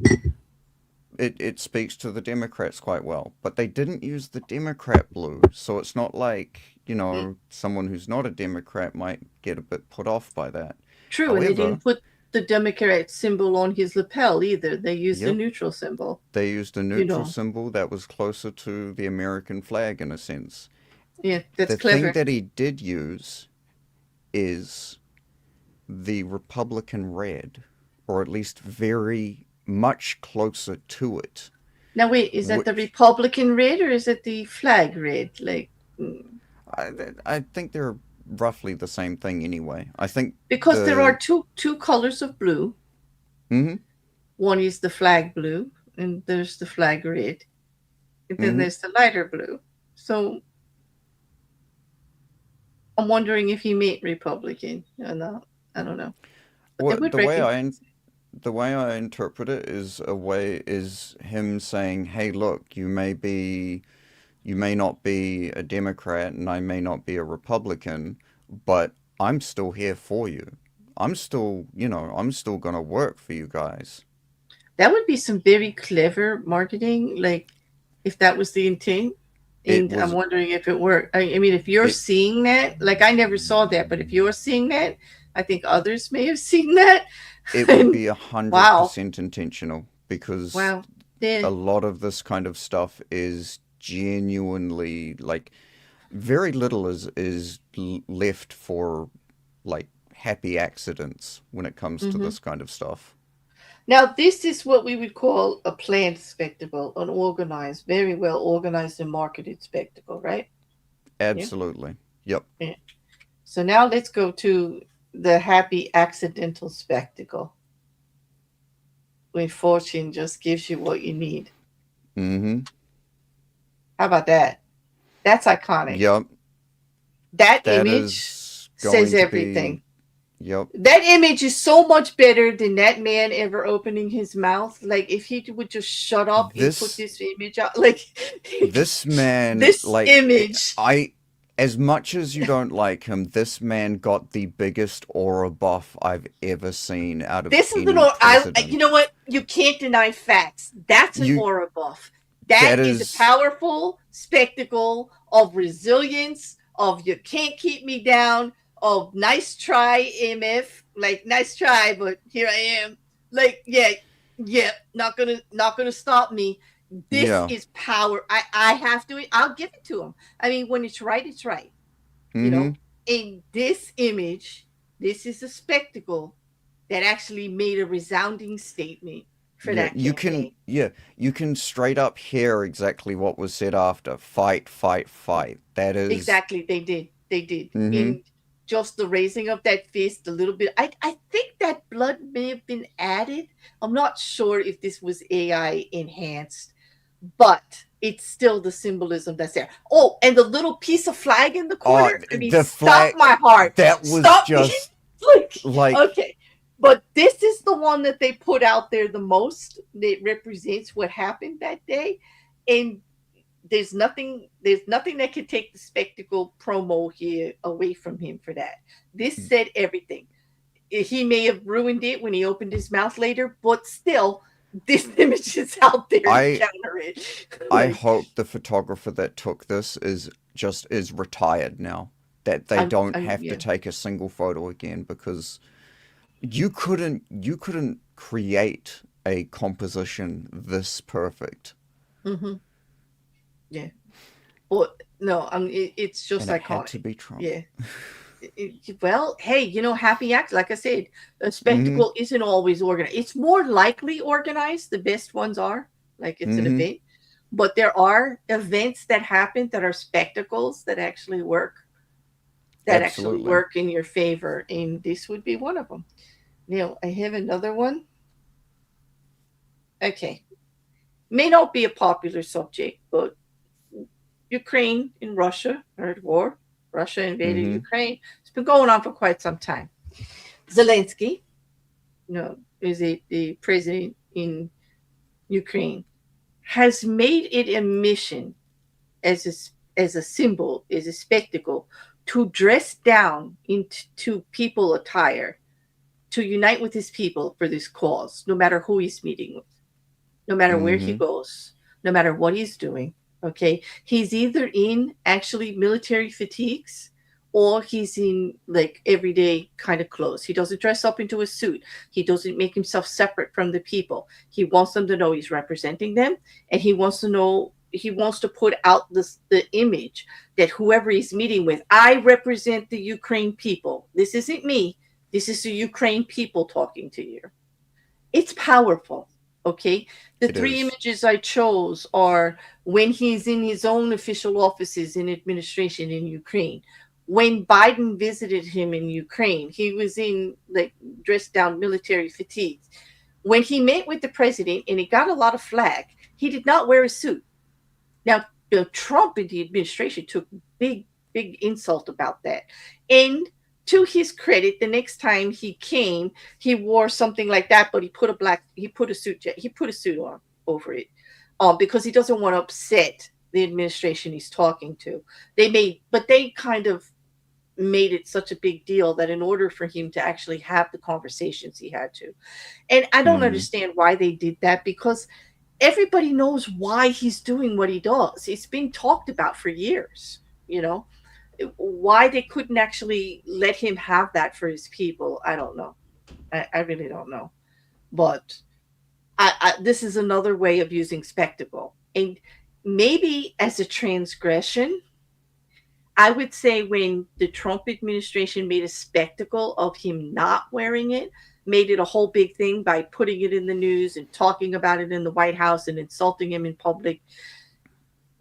It speaks to the Democrats quite well, but they didn't use the Democrat blue, so it's not like, Mm, someone who's not a Democrat might get a bit put off by that. true, and they However, didn't put the Democrat symbol on his lapel either. They used a yep, neutral symbol. they used a You neutral know, symbol that was closer to the American flag in a sense. yeah, that's The thing clever. that he did use is the Republican red, or at least very much closer to it. Now, wait, is that the Which Republican red or is it the flag red? Like, I, I think they're roughly the same thing anyway. I think because there are the two colors of blue. mm-hmm, One is the flag blue, and there's the flag red, and then mm-hmm. there's the lighter blue. So I'm wondering if he meant Republican or not. I don't know. But they What would recognize. the way I interpret it is him saying, "Hey, look, you may not be a Democrat and I may not be a Republican, but I'm still here for you. I'm still, I'm still gonna work for you guys." That would be some very clever marketing, like if that was the intent. It And I'm was wondering if it worked. I mean, if you're it seeing that, like I never saw that, but if you're seeing that, I think others may have seen that. it would And be a wow, 100% intentional because wow, yeah, a lot of this kind of stuff is genuinely like very little is left for like happy accidents when it comes to hmm. this kind of stuff. Now this is what we would call a planned spectacle, an organized, very well organized and marketed spectacle, right? Yeah. Absolutely. Yep. Yeah. So now let's go to the happy accidental spectacle, when fortune just gives you what you need. Mm-hmm. How about that? That's iconic. Yep. That That image is says going to everything. be. Yep. That image is so much better than that man ever opening his mouth. Like if he would just shut up and put This this image out, like this man, this like image. as much as you don't like him, this man got the biggest aura buff I've ever seen out of This is an any aura. You president. know what? You can't deny facts. That's an You aura buff. That that is a is powerful spectacle of resilience. Of you can't keep me down. Of nice try, MF. Like nice try, but here I am. Like yeah, yeah. Not gonna stop me. This yeah. is power. I have to. I'll give it to him. I mean, when it's right, it's right. You Mm-hmm. know. In this image, this is a spectacle that actually made a resounding statement for Yeah, that campaign. you can straight up hear exactly what was said after. Fight, fight, fight. That is Exactly, they did. They did. mm-hmm. In just the raising of that fist a little bit. I think that blood may have been added. I'm not sure if this was AI enhanced, but it's still the symbolism that's there. Oh, and the little piece of flag in the Oh, corner. I mean, the stop flag my heart. that was Stop me. just Like, like okay. But this is the one that they put out there the most. That represents what happened that day. And there's nothing that can take the spectacle promo here away from him for that. This said everything. He may have ruined it when he opened his mouth later, but still, this image is out there to I counter it. I Like, hope the photographer that took this is retired now. That they don't have to yeah. take a single photo again because you couldn't create a composition this perfect. Hmm. Yeah. Well, no, it's just And it had iconic. to be Trump. Yeah. Well, hey, happy act. Like I said, a Mm-hmm. spectacle isn't always organized. It's more likely organized. The best ones are like it's an Mm-hmm. event, but there are events that happen that are spectacles that actually Absolutely. work in your favor, and this would be one of them. Now, I have another one. Okay, may not be a popular subject, but Ukraine and Russia are at war. Russia invaded Mm-hmm. Ukraine. It's been going on for quite some time. Zelensky, is the president in Ukraine, has made it a mission as as a symbol, as a spectacle, to dress down into people attire, to unite with his people for this cause, no matter who he's meeting with, no matter where he Mm-hmm. goes, no matter what he's doing. Okay. He's either in actually military fatigues or he's in like everyday kind of clothes. He doesn't dress up into a suit. He doesn't make himself separate from the people. He wants them to know he's representing them, and he wants to put out the image that whoever he's meeting with, I represent the Ukraine people. This isn't me. This is the Ukraine people talking to you. It's powerful. Okay. The It three is. images I chose are when he's in his own official offices in administration in Ukraine. When Biden visited him in Ukraine, he was in like dressed down military fatigues. When he met with the president and he got a lot of flack, he did not wear a suit. Now, Trump and the administration took big big insult about that. And to his credit, the next time he came, he wore something like that, but he put a suit on over it, because he doesn't want to upset the administration he's talking to. But they kind of made it such a big deal that in order for him to actually have the conversations, he had to. And I don't understand why they did that, because everybody knows why he's doing what he does. It's been talked about for years, you know. Why they couldn't actually let him have that for his people, I don't know. I really don't know. But this is another way of using spectacle. And maybe as a transgression, I would say when the Trump administration made a spectacle of him not wearing it, made it a whole big thing by putting it in the news and talking about it in the White House and insulting him in public,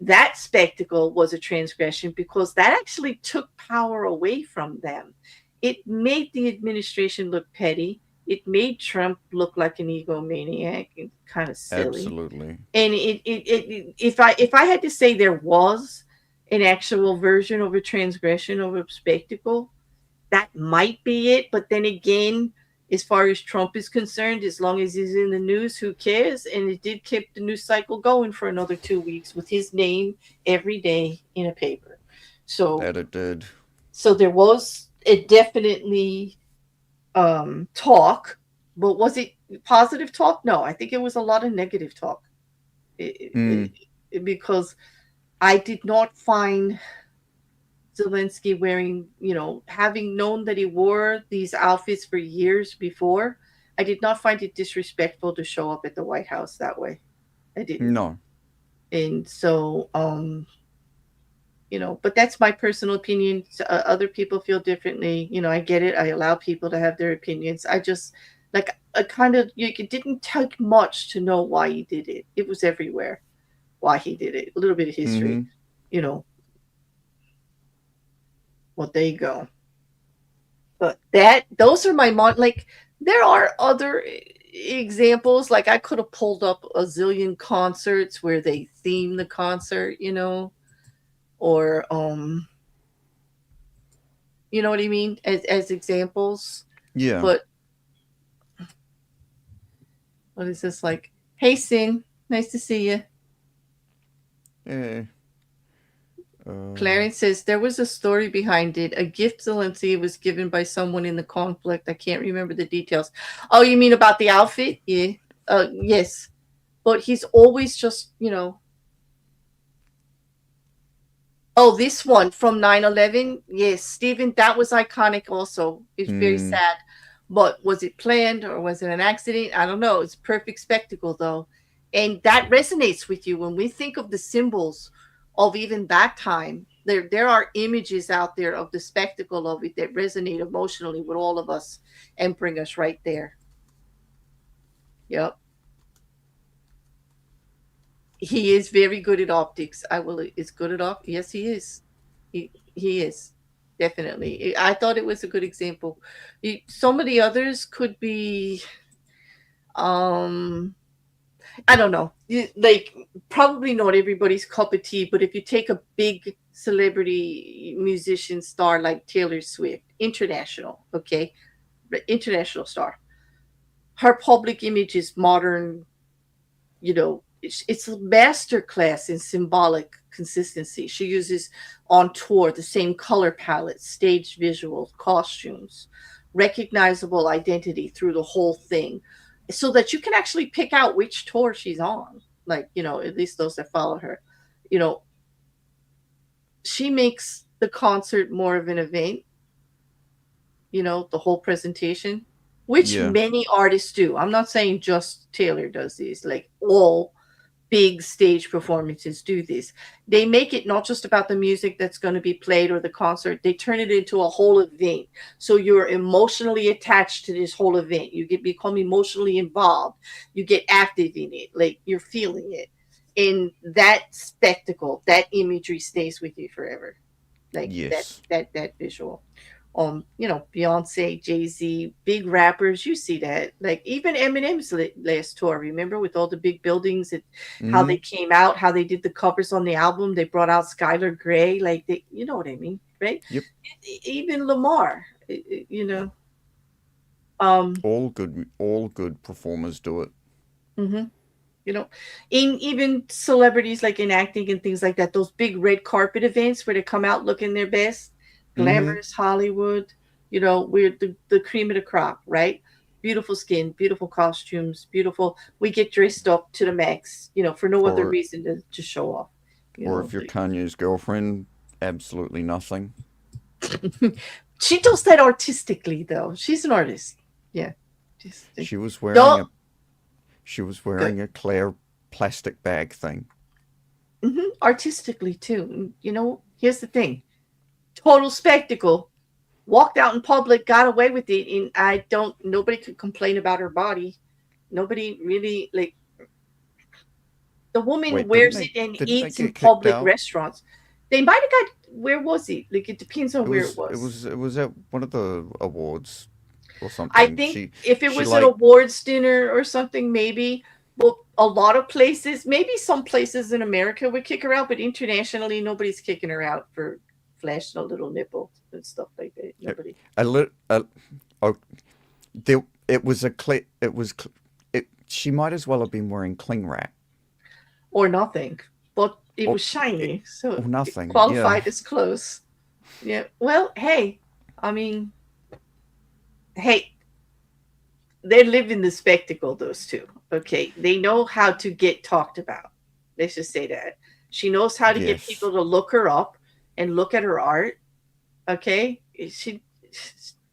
that spectacle was a transgression because that actually took power away from them. It made the administration look petty. It made Trump look like an egomaniac and kind of silly. Absolutely. And if I had to say there was an actual version of a transgression of a spectacle, that might be it. But then again, as far as Trump is concerned, as long as he's in the news, who cares? And it did keep the news cycle going for another 2 weeks with his name every day in a paper. So that it did. So there was definitely talk, but was it positive talk? No, I think it was a lot of negative talk. Because I did not find Zelensky wearing, having known that he wore these outfits for years before, I did not find it disrespectful to show up at the White House that way. I didn't. No. And so, but that's my personal opinion. Other people feel differently. I get it. I allow people to have their opinions. I just, it didn't take much to know why he did it. It was everywhere why he did it. A little bit of history, Well, there you go. But those are my there are other examples. Like I could have pulled up a zillion concerts where they theme the concert, or you know what I mean, as examples. Yeah. But what is this like? Hey, Sin, nice to see you. Hey. Clarence says there was a story behind it. A gift Zelensky was given by someone in the conflict. I can't remember the details. Oh, you mean about the outfit? Yeah. Yes. But he's always just, Oh, this one from 9/11? Yes, Stephen, that was iconic also. It's very sad. But was it planned or was it an accident? I don't know. It's perfect spectacle, though. And that resonates with you when we think of the symbols of even that time. There are images out there of the spectacle of it that resonate emotionally with all of us and bring us right there. Yep. He is very good at optics. Is good at optics. Yes, he is. He is. Definitely. I thought it was a good example. Some of the others could be I don't know. Probably not everybody's cup of tea, but if you take a big celebrity musician star like Taylor Swift, international, okay? International star. Her public image is modern, it's a masterclass in symbolic consistency. She uses on tour the same color palette, stage visuals, costumes, recognizable identity through the whole thing, so that you can actually pick out which tour she's on. At least those that follow her. She makes the concert more of an event, the whole presentation, which many artists do. I'm not saying just Taylor does these, all big stage performances do this. They make it not just about the music that's going to be played or the concert. They turn it into a whole event. So you're emotionally attached to this whole event. You become emotionally involved. You get active in it. You're feeling it. And that spectacle, that imagery stays with you forever. Yes. That visual. Beyonce, Jay-Z, big rappers. You see that, like even Eminem's last tour. Remember, with all the big buildings and how they came out, how they did the covers on the album. They brought out Skylar Grey, like you know what I mean, right? Yep. Even Lamar, you know. Um, All good performers do it. mhm. In even celebrities like in acting and things like that, those big red carpet events where they come out looking their best, Mm-hmm. glamorous Hollywood, we're the cream of the crop, right? Beautiful skin, beautiful costumes, beautiful. We get dressed up to the max, for no other Or reason to show off. or if you're Kanye's girlfriend, absolutely nothing. She does that artistically, though. She's an artist. Yeah. Just, She was wearing don't. a she was Good. wearing a clear plastic bag thing. Artistically, too. Here's the thing, total spectacle. Walked out in public, got away with it, and nobody could complain about her body. Nobody really, like, the woman Wait, wears it and didn't they eats in get kicked public out? restaurants. They might have got, where was it? Like, it depends on It where it was was. at one of the awards or I something. think if it She was an like awards dinner or something, maybe. Well, a lot of places, maybe some places in America would kick her out, but internationally, nobody's kicking her out for flashing a little nipple and stuff like that. Nobody. a lit oh, there it was a cle it was cl- it she might as well have been wearing cling wrap Or nothing. But it or was shiny, so or it nothing. Yeah. qualified as close. Yeah. Well, hey, I mean, hey, they're living the spectacle, those two. Okay. They know how to get talked about. Let's just say that. She knows how to get Yes. people to look her up and look at her art. Okay.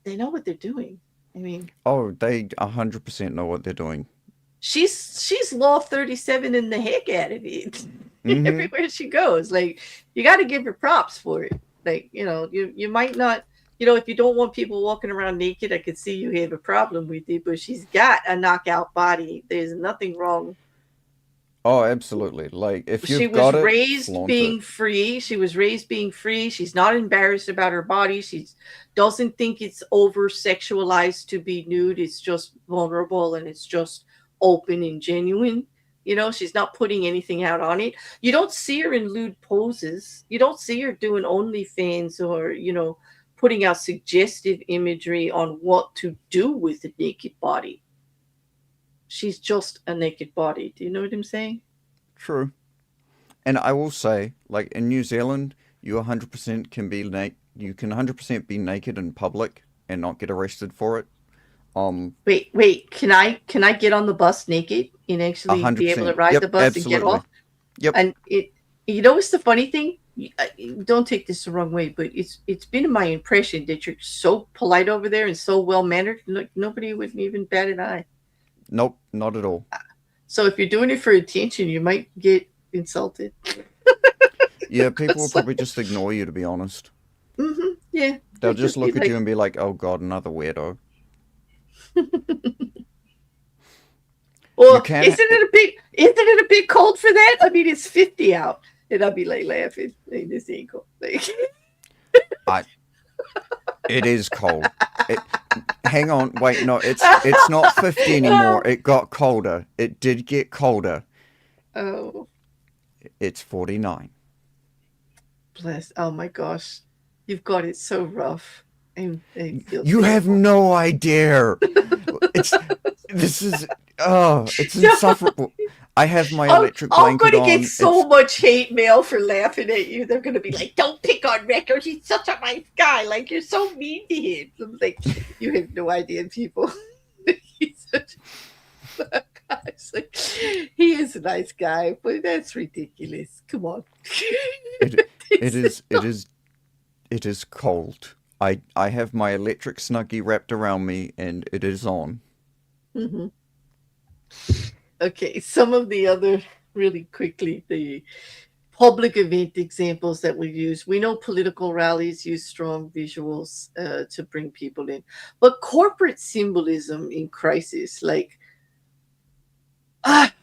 They know what they're doing. I mean, Oh, they 100% know what they're doing. she's law 37 in the heck out of it Mm-hmm. everywhere she goes. Like, you got to give her props for it. Like, you might not, if you don't want people walking around naked, I could see you have a problem with it, but she's got a knockout body. There's nothing wrong. Oh, absolutely. Like if She you've was got it, raised flaunt it. being free. She was raised being free. She's not embarrassed about her body. She doesn't think it's over sexualized to be nude. It's just vulnerable and it's just open and genuine. She's not putting anything out on it. You don't see her in lewd poses. You don't see her doing OnlyFans or, putting out suggestive imagery on what to do with a naked body. She's just a naked body. Do you know what I'm saying? True. And I will say, like in New Zealand, you 100% can be naked. You can 100% be naked in public and not get arrested for it. Um, Wait. Can I get on the bus naked and actually be able to 100%. ride the Yep, bus and get absolutely. off? Yep. And it's the funny thing. Don't take this the wrong way, but it's been my impression that you're so polite over there and so well mannered. Nobody would even bat an eye. Nope, not at all. So if you're doing it for attention, you might get insulted. Yeah, people will It's probably like, just ignore you, to be honest. yeah, They'll they just just be look at you like, and be like, oh god, another weirdo. You well, can. isn't it a bit cold for that? I mean, it's 50 out, and I'd be like laughing. Like, this ain't cold. Like, I. It is cold. It. Hang on. Wait. No. It's not 50 anymore. It got colder. It did get colder. oh, It's 49. bless. Oh my gosh, you've got it so rough. I feel You have terrible. no idea. It's. This is. Oh, it's insufferable. I have my electric I'm blanket going to get on. so It's. much hate mail for laughing at you. They're going to be like, "Don't pick on Rekkr. He's such a nice guy. Like, you're so mean to him." I'm like, you have no idea, people. He's such a guy. It's like, he is a nice guy, but that's ridiculous. Come on. It. It It's is. It not- is. It is cold. I have my electric snuggie wrapped around me, and it is on. Mhm. Okay, some of the other, really quickly, the public event examples that we use. We know political rallies use strong visuals to bring people in, but corporate symbolism in crisis, like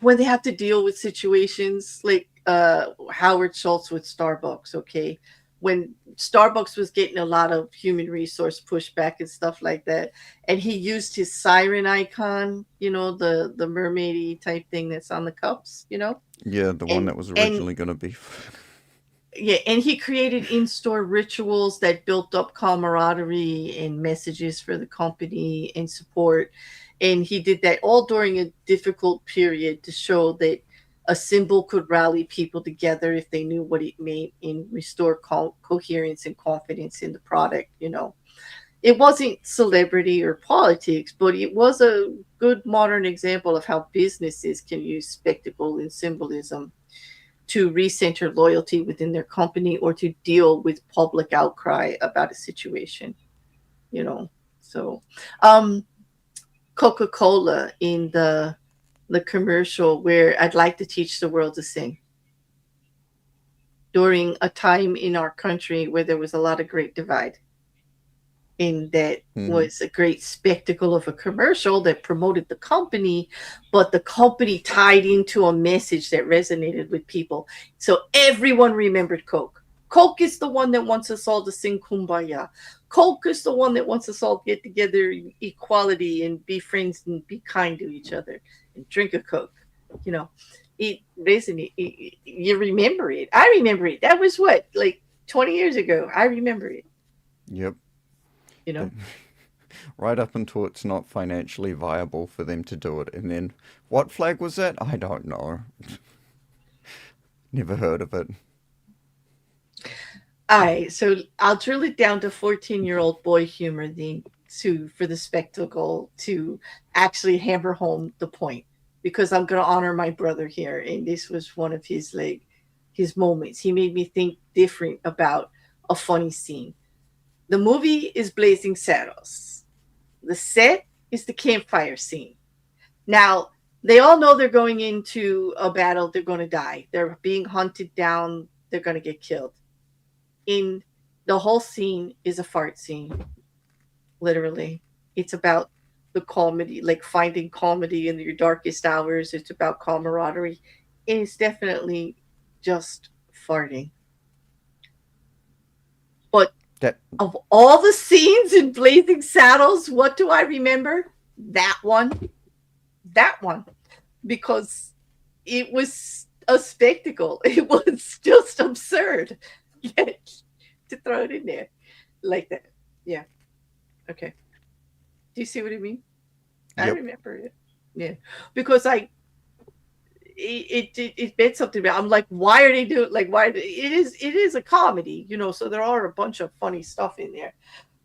when they have to deal with situations like Howard Schultz with Starbucks, okay? when Starbucks was getting a lot of human resource pushback and stuff like that, and he used his siren icon, the mermaidy type thing that's on the cups, Yeah, the one and that was and originally going to be. yeah, and he created in-store rituals that built up camaraderie and messages for the company and support. And he did that all during a difficult period to show that a symbol could rally people together if they knew what it meant and restore coherence and confidence in the product. It wasn't celebrity or politics, but it was a good modern example of how businesses can use spectacle and symbolism to recenter loyalty within their company or to deal with public outcry about a situation, you know. So, um, Coca-Cola in the commercial where I'd like to teach the world to sing during a time in our country where there was a lot of great divide. And that Mm-hmm. was a great spectacle of a commercial that promoted the company, but the company tied into a message that resonated with people. So everyone remembered Coke. Coke is the one that wants us all to sing Kumbaya. Coke is the one that wants us all to get together, equality, and be friends and be kind to each other and drink a Coke. You know, it resonated. You remember it. I remember it. That was what, like 20 years ago. I remember it. Yep. You know. Right up until it's not financially viable for them to do it. And then, what flag was that? I don't know. Never heard of it. All right, so I'll drill it down to 14-year-old boy humor for the spectacle to actually hammer home the point because I'm going to honor my brother here, and this was one of his moments. He made me think different about a funny scene. The movie is Blazing Saddles. The set is the campfire scene. Now, they all know they're going into a battle, they're going to die. They're being hunted down, they're going to get killed. In the whole scene is a fart scene, literally. It's about the comedy, like finding comedy in your darkest hours. It's about camaraderie. And it's definitely just farting. But That of all the scenes in Blazing Saddles, what do I remember? That one. That one. Because it was a spectacle. It was just absurd. To throw it in there like that. Yeah. Okay. Do you see what I mean? I Yep. remember it. Yeah. Because it meant something about. I'm like, why are they doing like why it is a comedy, so there are a bunch of funny stuff in there.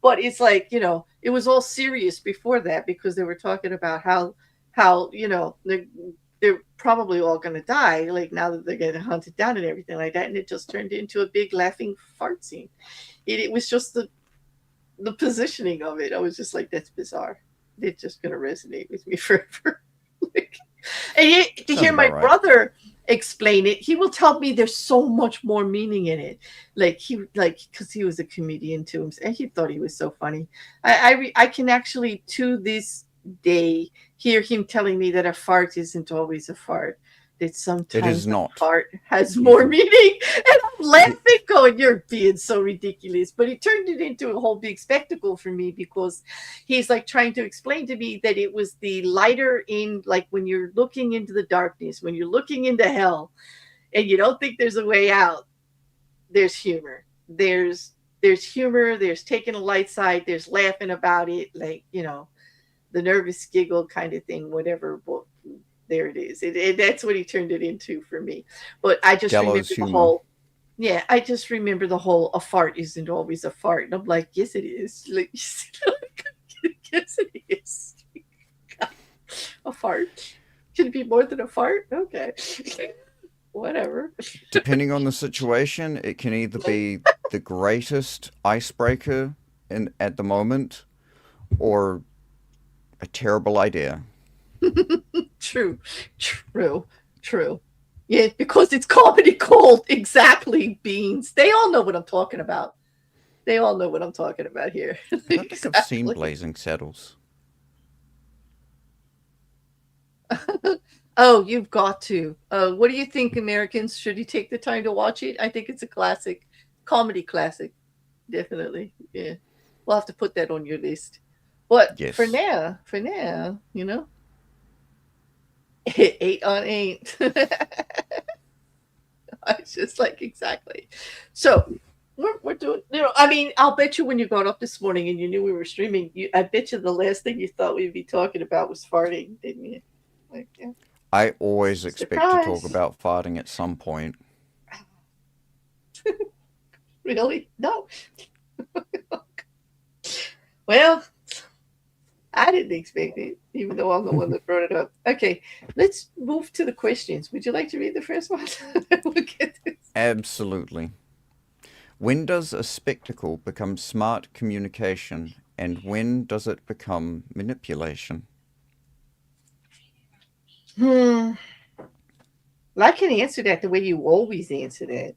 But it's like, it was all serious before that because they were talking about how they're probably all going to die, like now that they're getting hunted down and everything like that, and it just turned into a big laughing fart scene. It was just the positioning of it. I was just like, that's bizarre. It's just going to resonate with me forever. Like, and to sounds hear my about right. brother explain it, he will tell me there's so much more meaning in it. Because he was a comedian too, and he thought he was so funny. I can actually to this day hear him telling me that a fart isn't always a fart. That It sometimes is a not. fart has You more can. meaning. And I'm laughing, going, "You're being so ridiculous." But he turned it into a whole big spectacle for me because he's like trying to explain to me that it was the lighter in, like when you're looking into the darkness, when you're looking into hell, and you don't think there's a way out. There's humor. There's humor. There's taking a light side. There's laughing about it, like the nervous giggle kind of thing, whatever. Well, there it is. That's what he turned it into for me. But I just Gallows remember the humor. whole. Yeah, I just remember the whole "a fart isn't always a fart," and I'm like, yes, it is. Like, yes, it is. A fart. Should it be more than a fart? Okay. Whatever. Depending on the situation, it can either be the greatest icebreaker at the moment or a terrible idea. True. True. True. Yeah, because it's comedy gold. Exactly, beans. They all know what I'm talking about. They all know what I'm talking about here. I don't think I've seen Exactly. Blazing Saddles. Oh, you've got to. What do you think, Americans? Should you take the time to watch it? I think it's a classic. Comedy classic, definitely. Yeah, we'll have to put that on your list. But Yes. for now, 8 on 8. It's just like exactly. So we're doing. I mean, I'll bet you when you got up this morning and you knew we were streaming, I bet you the last thing you thought we'd be talking about was farting, didn't you? Like, yeah. I always expect to talk Surprise. about farting at some point. Really? No. Well, I didn't expect it, even though I'm the one that brought it up. Okay, let's move to the questions. Would you like to read the first one? We'll get this. Absolutely. When does a spectacle become smart communication, and when does it become manipulation? Hmm. Well, I can answer that the way you always answer that.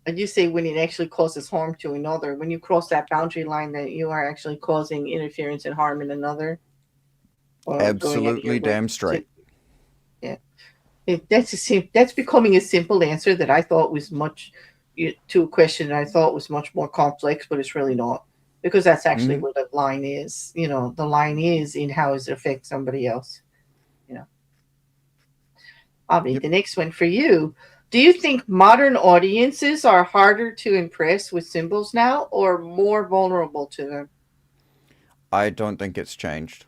And you say when it actually causes harm to another, when you cross that boundary line that you are actually causing interference and harm in another, or going out of your Absolutely way damn to, straight. yeah. That's becoming a simple answer that I thought was much to a question that I thought was much more complex, but it's really not, because that's actually Hmm. where the line is. The line is in how does it affect somebody else. You know, I'll read Yep. the next one for you. Do you think modern audiences are harder to impress with symbols now, or more vulnerable to them? I don't think it's changed.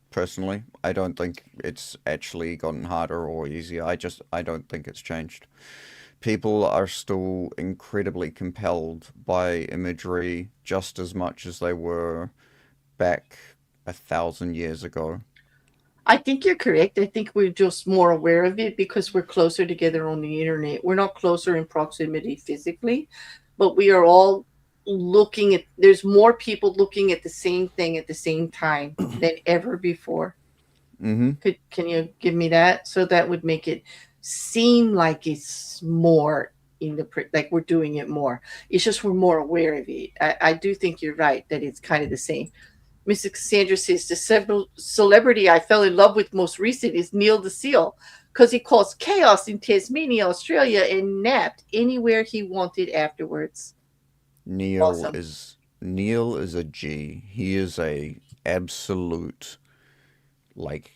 Personally, I don't think it's actually gotten harder or easier. I don't think it's changed. People are still incredibly compelled by imagery just as much as they were back 1,000 years ago. I think you're correct. I think we're just more aware of it because we're closer together on the internet. We're not closer in proximity physically, but we are all looking at, there's more people looking at the same thing at the same time than ever before. Mm-hmm. Can you give me that? So that would make it seem like it's more in the like we're doing it more. It's just we're more aware of it. I do think you're right that it's kind of the same. Mr. Cassandra says the celebrity I fell in love with most recent is Neil DeSeal because he caused chaos in Tasmania, Australia, and napped anywhere he wanted afterwards. Neil Awesome. is Neil is a G. He is a absolute like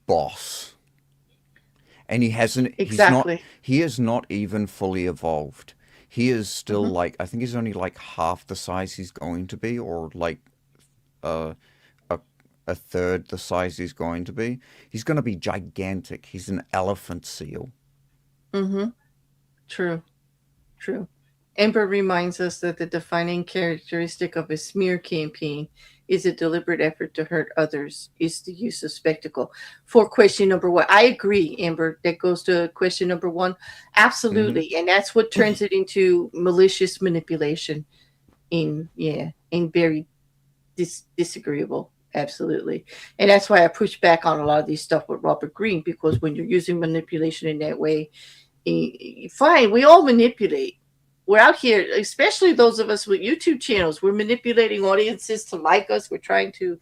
boss. And Exactly. he is not even fully evolved. He is still Hmm. like, I think he's only like half the size he's going to be, or like uh, a a third the size he's going to be. He's going to be gigantic. He's an elephant seal. Hmm. True. True. Ember reminds us that the defining characteristic of a smear campaign is a deliberate effort to hurt others, is the use of spectacle. For question number one, I agree, Amber. That goes to question number one. Hmm. Absolutely. And that's what turns it into malicious manipulation in very disagreeable. Absolutely. And that's why I push back on a lot of these stuff with Robert Greene, because when you're using manipulation in that way, fine, we all manipulate. We're out here, especially those of us with YouTube channels, we're manipulating audiences to like us. We're trying to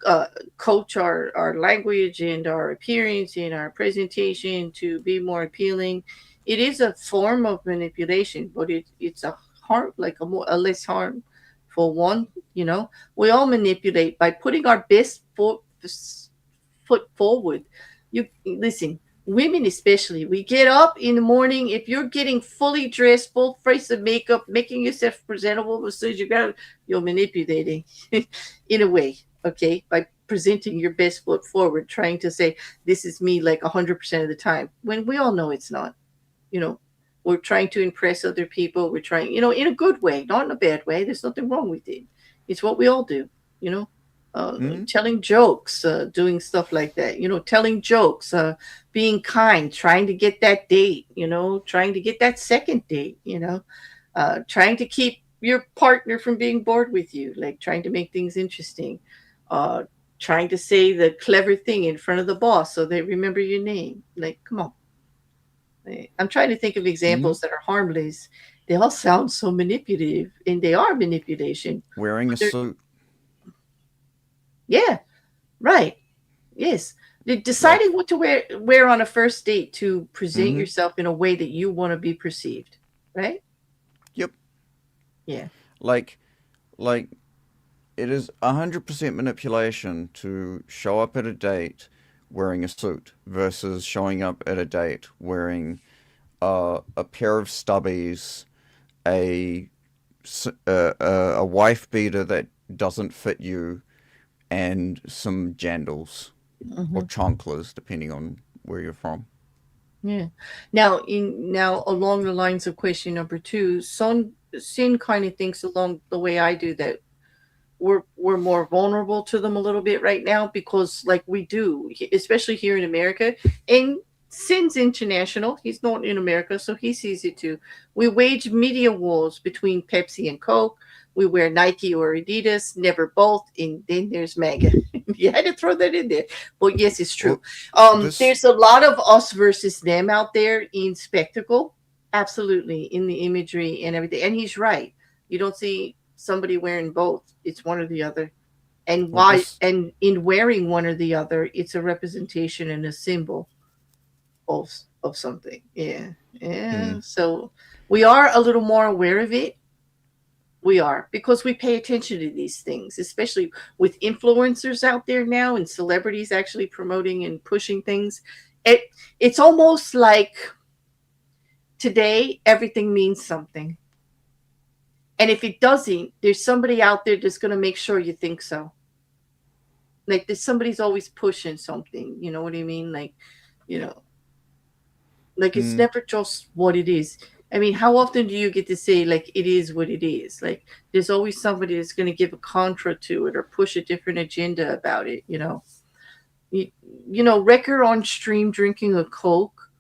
uh, coach our language and our appearance and our presentation to be more appealing. It is a form of manipulation, but it's a harm, like a less harmful one. We all manipulate by putting our best foot forward. You listen, women especially. We get up in the morning. If you're getting fully dressed, full face of makeup, making yourself presentable as soon as you got, you're manipulating in a way. Okay, by presenting your best foot forward, trying to say this is me like 100% of the time, when we all know it's not. You know, we're trying to impress other people. We're trying, in a good way, not in a bad way. There's nothing wrong with it. It's what we all do. You know, Hmm. telling jokes, doing stuff like that. Telling jokes, being kind, trying to get that date. Trying to get that second date. Trying to keep your partner from being bored with you, like trying to make things interesting. Uh, Trying to say the clever thing in front of the boss so they remember your name. Like, come on. I'm trying to think of Hmm. examples that are harmless. They all sound so manipulative, and they are manipulation. Wearing a But they're, suit. yeah, right. Yes. Like, Deciding what to wear on a first date to present hmm. yourself in a way that you want to be perceived, right? Yep. Yeah. Like, like it is 100% manipulation to show up at a date wearing a suit versus showing up at a date wearing a pair of stubbies, a a wife beater that doesn't fit you, and some jandals or Hmm. chonklas, depending on where you're from. Yeah. Now along the lines of question number two, Sin kind of thinks along the way I do that we're more vulnerable to them a little bit right now because like we do, especially here in America. And Sin's international, he's not in America, so he sees it too. We wage media wars between Pepsi and Coke. We wear Nike or Adidas, never both, and then there's MAGA. You had to throw that in there. But yes, it's true. Well, this There's a lot of us versus them out there in spectacle, absolutely, in the imagery and everything. And he's right. You don't see somebody wearing both. It's one or the other. And well why this and in wearing one or the other, it's a representation and a symbol of something. Yeah. Yeah. mm, So we are a little more aware of it. We are because we pay attention to these things, especially with influencers out there now and celebrities actually promoting and pushing things. It it's almost like today everything means something. And if it doesn't, there's somebody out there that's going to make sure you think so. Like there's somebody's always pushing something. You know what I mean? You know, like it's mm, never just what it is. I mean, how often do you get to say like it is what it is? Like there's always somebody that's going to give a contra to it or push a different agenda about it. You, you know, Record on stream drinking a Coke.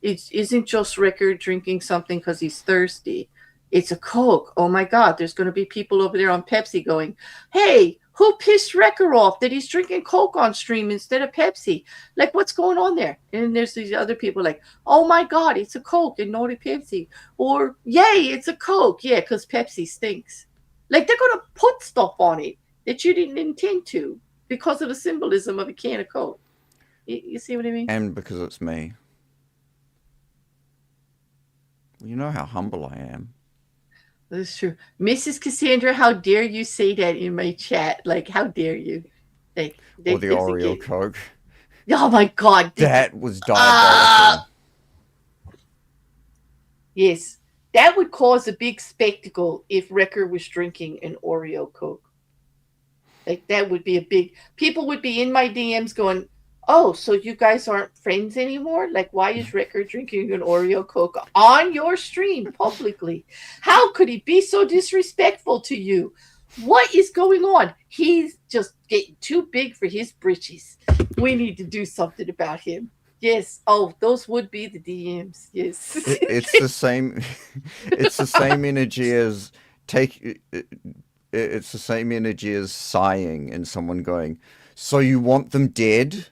It isn't just Record drinking something because he's thirsty. It's a Coke. Oh my God, there's going to be people over there on Pepsi going, hey, who pissed Record off that he's drinking Coke on stream instead of Pepsi? Like, what's going on there? And there's these other people like, oh my God, it's a Coke and not a Pepsi. Or, yay, it's a Coke. Yeah, because Pepsi stinks. Like, they're going to put stuff on it that you didn't intend to because of the symbolism of a can of Coke. You see what I mean? and because it's me. You know how humble I am. That's true. Mrs. Cassandra, how dare you say that in my chat? Like, how dare you? Like, Or the there's a Oreo gay. Coke. Oh my God. That was Ah! diabolical. Yes. That would cause a big spectacle if Wrecker was drinking an Oreo Coke. Like, that would be a big. People would be in my DMs going, oh, so you guys aren't friends anymore? Like, why is Wrecker drinking an Oreo Coke on your stream publicly? How could he be so disrespectful to you? What is going on? He's just getting too big for his britches. We need to do something about him. Yes. Oh, those would be the DMs. Yes. It's the same. It's the same energy as take. It's the same energy as sighing and someone going, "So you want them dead?"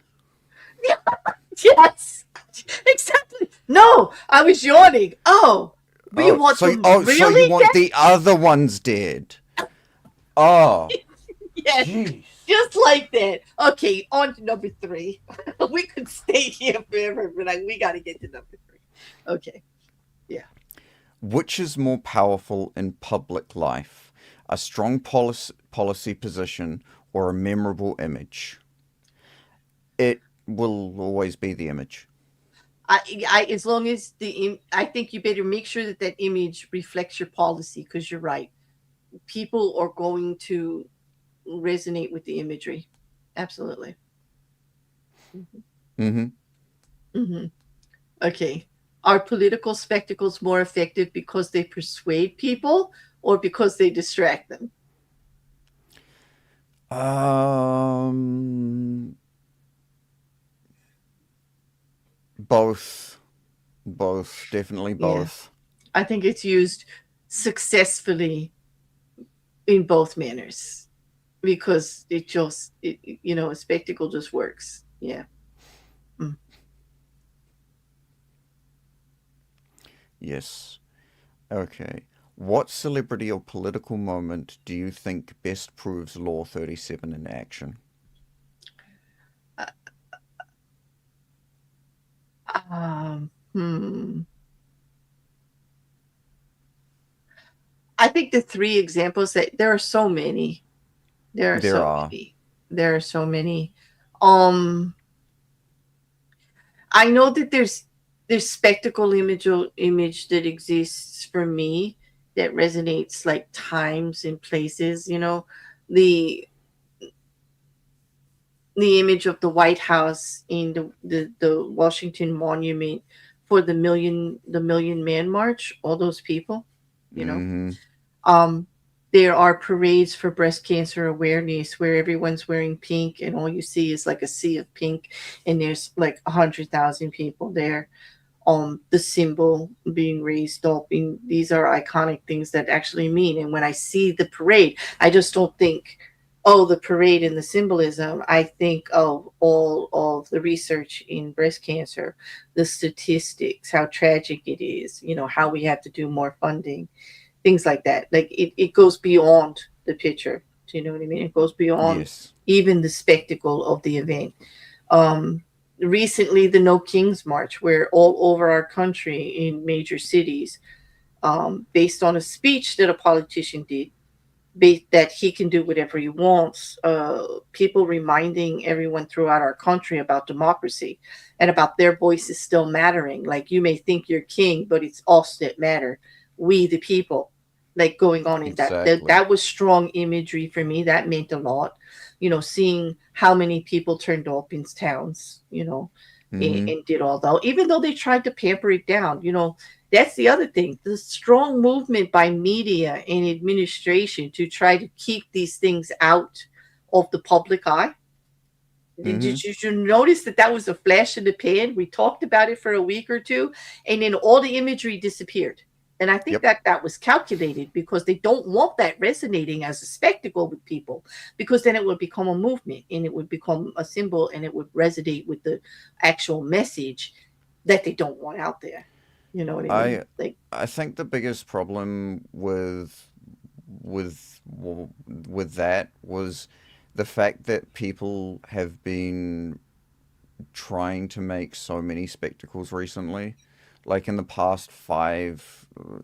Yes. Exactly. No, I was yawning. Oh, we want them So you really want dead? the other ones dead? Oh, Yes. jeez. Just like that. Okay, on to number three. We could stay here forever, but we got to get to number three. Okay. Yeah. Which is more powerful in public life, a strong policy position or a memorable image? It will always be the image. As long as I think you better make sure that that image reflects your policy because you're right. People are going to resonate with the imagery. Absolutely. Mm-hmm. Mm-hmm. Okay. Are political spectacles more effective because they persuade people or because they distract them? Um, both, both, definitely Yeah. both. I think it's used successfully in both manners because a spectacle just works. Yeah. Mm. Yes. Okay. What celebrity or political moment do you think best proves Law 37 in action? Uh, hmm. I think the three examples that there are so many. There are There so are. many. There are so many. Um, I know that there's spectacle image that exists for me that resonates like times and places. You know, the the image of the White House in the Washington Monument for the Million Man March. All those people, you know. Mm-hmm. Um, there are parades for breast cancer awareness where everyone's wearing pink and all you see is like a sea of pink, and there's like 100,000 people there. The symbol being raised up, and these are iconic things that actually mean. And when I see the parade, I just don't think, oh, the parade and the symbolism. I think of all of the research in breast cancer, the statistics, how tragic it is, how we have to do more funding, things like that. Like it goes beyond the picture. Do you know what I mean? It goes beyond Yes. even the spectacle of the event. Um, Recently, the No Kings March, where all over our country in major cities, based on a speech that a politician did, that he can do whatever he wants. People reminding everyone throughout our country about democracy and about their voices still mattering. Like you may think you're king, but it's us that matter. We the people. Like going on in that. That Exactly. that was strong imagery for me. That meant a lot. Seeing how many people turned up in towns. Mm-hmm. And did all that. Even though they tried to pamper it down. That's the other thing. The strong movement by media and administration to try to keep these things out of the public eye. Did Mm-hmm. you notice that was a flash in the pan? We talked about it for a week or two, and then all the imagery disappeared. And I think Yep. that was calculated because they don't want that resonating as a spectacle with people, because then it would become a movement and it would become a symbol and it would resonate with the actual message that they don't want out there. You know what I mean? I Like, I think the biggest problem with with that was the fact that people have been trying to make so many spectacles recently. Like in the past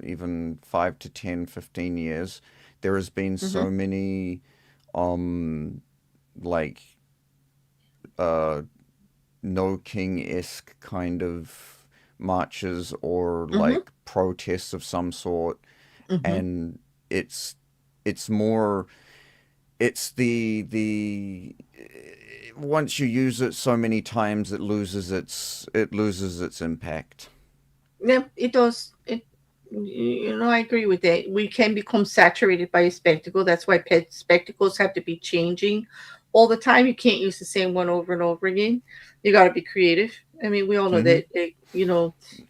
even 5 to 10, 15 years, there has been mm-hmm, so many, um, like, uh, no king esque kind of marches or mm-hmm, like protests of some sort, mm-hmm. and it's it's more it's the once you use it so many times it loses its impact. Yeah, it does. I agree with that. We can become saturated by a spectacle. That's why pet spectacles have to be changing all the time. You can't use the same one over and over again. You got to be creative. I mean, we all know Mm-hmm. that.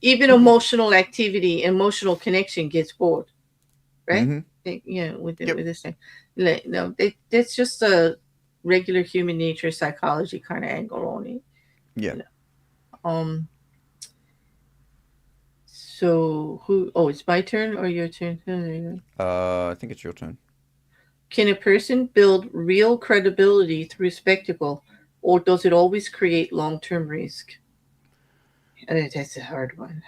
Even emotional activity, emotional connection gets bored, right? Mm-hmm. With Yep. this thing. No, that's just a regular human nature psychology kind of angle on it. Yeah. You know. Um. So who? Oh, it's my turn or your turn? I think it's your turn. Can a person build real credibility through spectacle, or does it always create long-term risk? I think that's a hard one.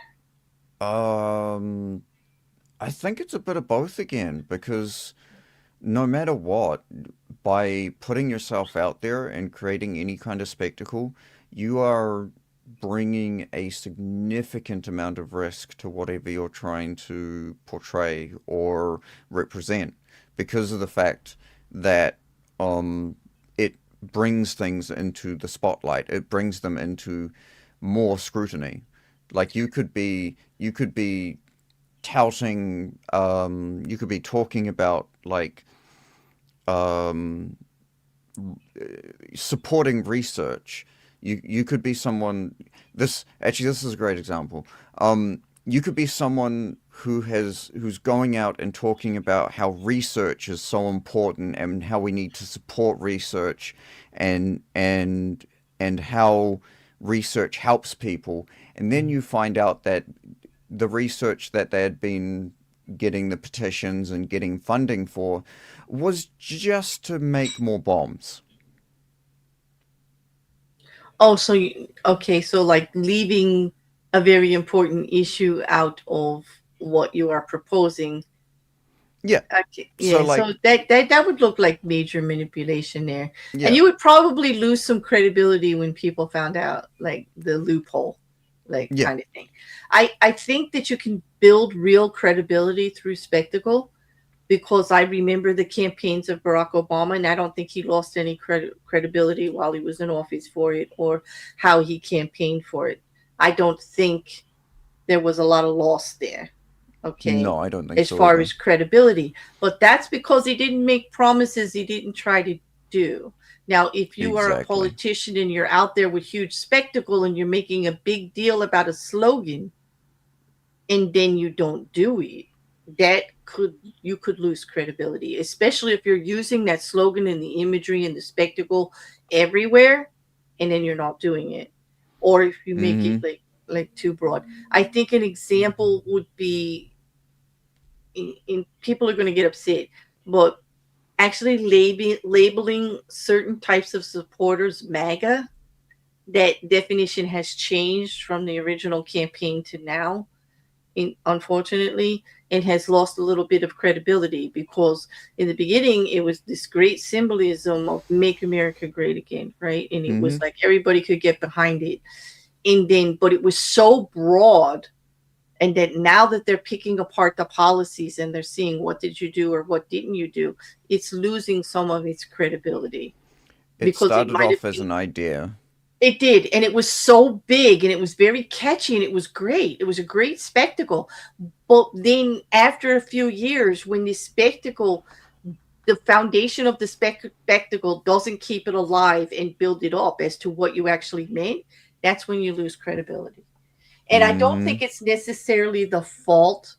Um, I think it's a bit of both again because no matter what, by putting yourself out there and creating any kind of spectacle, you are bringing a significant amount of risk to whatever you're trying to portray or represent because of the fact that it brings things into the spotlight. It brings them into more scrutiny. Like you could be touting, you could be talking about like um, supporting research. You could be someone. This is a great example. You could be someone who's going out and talking about how research is so important and how we need to support research and and and how research helps people, and then you find out that the research that they had been getting the petitions and getting funding for was just to make more bombs. Oh, okay, so like leaving a very important issue out of what you are proposing Yeah. Okay. So Yeah, like, so that would look like major manipulation there. And yeah, you would probably lose some credibility when people found out like the loophole, like yeah, kind of thing. I think that you can build real credibility through spectacle because I remember the campaigns of Barack Obama, and I don't think he lost any credibility while he was in office for it or how he campaigned for it. I don't think there was a lot of loss there, okay, no, I don't think as so far either. as credibility. But that's because he didn't make promises he didn't try to do. Now, if you are a Exactly. politician and you're out there with huge spectacle and you're making a big deal about a slogan and then you don't do it, that could you could lose credibility, especially if you're using that slogan and the imagery and the spectacle everywhere and then you're not doing it. Or if you make it Mm-hmm. like too broad. I think an example would be in people are going to get upset, but actually labeling certain types of supporters MAGA, that definition has changed from the original campaign to now, unfortunately, and has lost a little bit of credibility because in the beginning it was this great symbolism of make America great again, right? And it Mm-hmm. was like everybody could get behind it. And then, but it was so broad, and that now that they're picking apart the policies and they're seeing what did you do or what didn't you do, it's losing some of its credibility It because it started might have off as been, an idea. it did, and it was so big and it was very catchy and it was great, it was a great spectacle. But then after a few years, when the spectacle, the foundation of the spectacle doesn't keep it alive and build it up as to what you actually meant, that's when you lose credibility. And I don't Mm-hmm. think it's necessarily the fault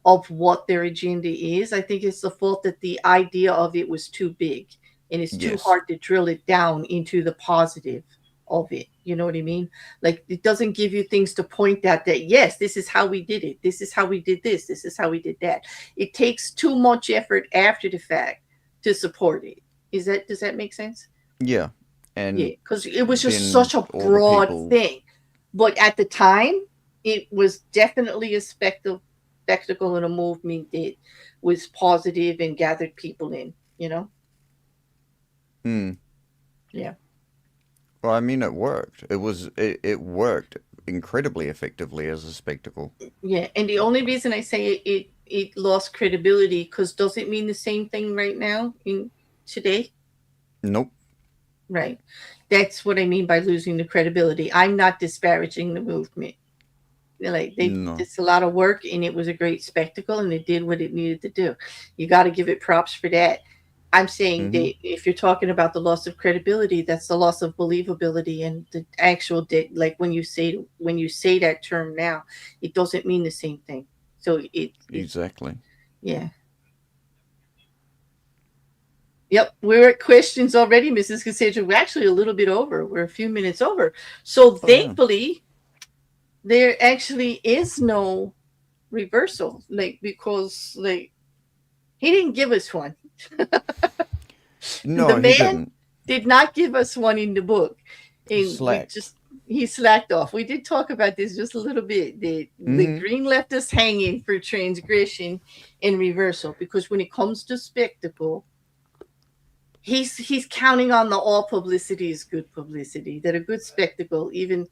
of what their agenda is. I think it's the fault that the idea of it was too big and it's too Yes. hard to drill it down into the positive of it. You know what I mean? Like it doesn't give you things to point at that, yes, this is how we did it. This is how we did this. This is how we did that. It takes too much effort after the fact to support it. Does that make sense? Yeah. Yeah, And because it was just then such a all the broad people. thing. But at the time, it was definitely a spectacle and a movement that was positive and gathered people in, you know? Hmm. Yeah. Well, I mean, it worked. It worked incredibly effectively as a spectacle. Yeah. And the only reason I say it lost credibility, because does it mean the same thing right now in today? Nope. Right. That's what I mean by losing the credibility. I'm not disparaging the movement. Like they, No. it's a lot of work and it was a great spectacle and it did what it needed to do. You got to give it props for that. I'm saying Mm-hmm. that if you're talking about the loss of credibility, that's the loss of believability and the actual like when you say that term now, it doesn't mean the same thing. So it Exactly. yeah. Yep, we're at questions already, Mrs. Cassandra. We're actually a little bit over. We're a few minutes over. So Oh yeah. thankfully, there actually is no reversal, like because like he didn't give us one. The No, he man didn't. did not give us one in the book, He and we slacked. just he slacked off. We did talk about this just a little bit. The Mm-hmm. green left us hanging for transgression and reversal because when it comes to spectacle, he's counting on the all publicity is good publicity, that a good spectacle, even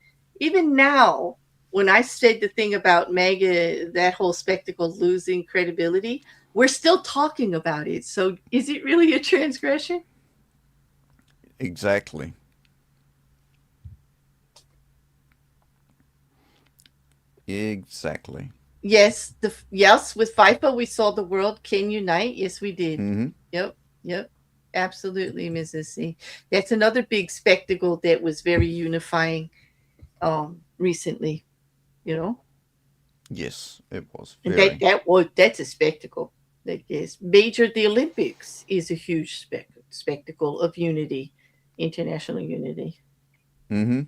now when I said the thing about mega, that whole spectacle losing credibility, we're still talking about it. So is it really a transgression? Exactly. Exactly. Yes, yes, with FIFA we saw the world can unite. Yes, we did. Mm-hmm. Yep, yep, absolutely, Mrs. C. That's another big spectacle that was very unifying recently, you know. Yes, it was And very. that's a spectacle. Like this major, the Olympics is a huge spectacle of unity, international unity. Mm-hmm.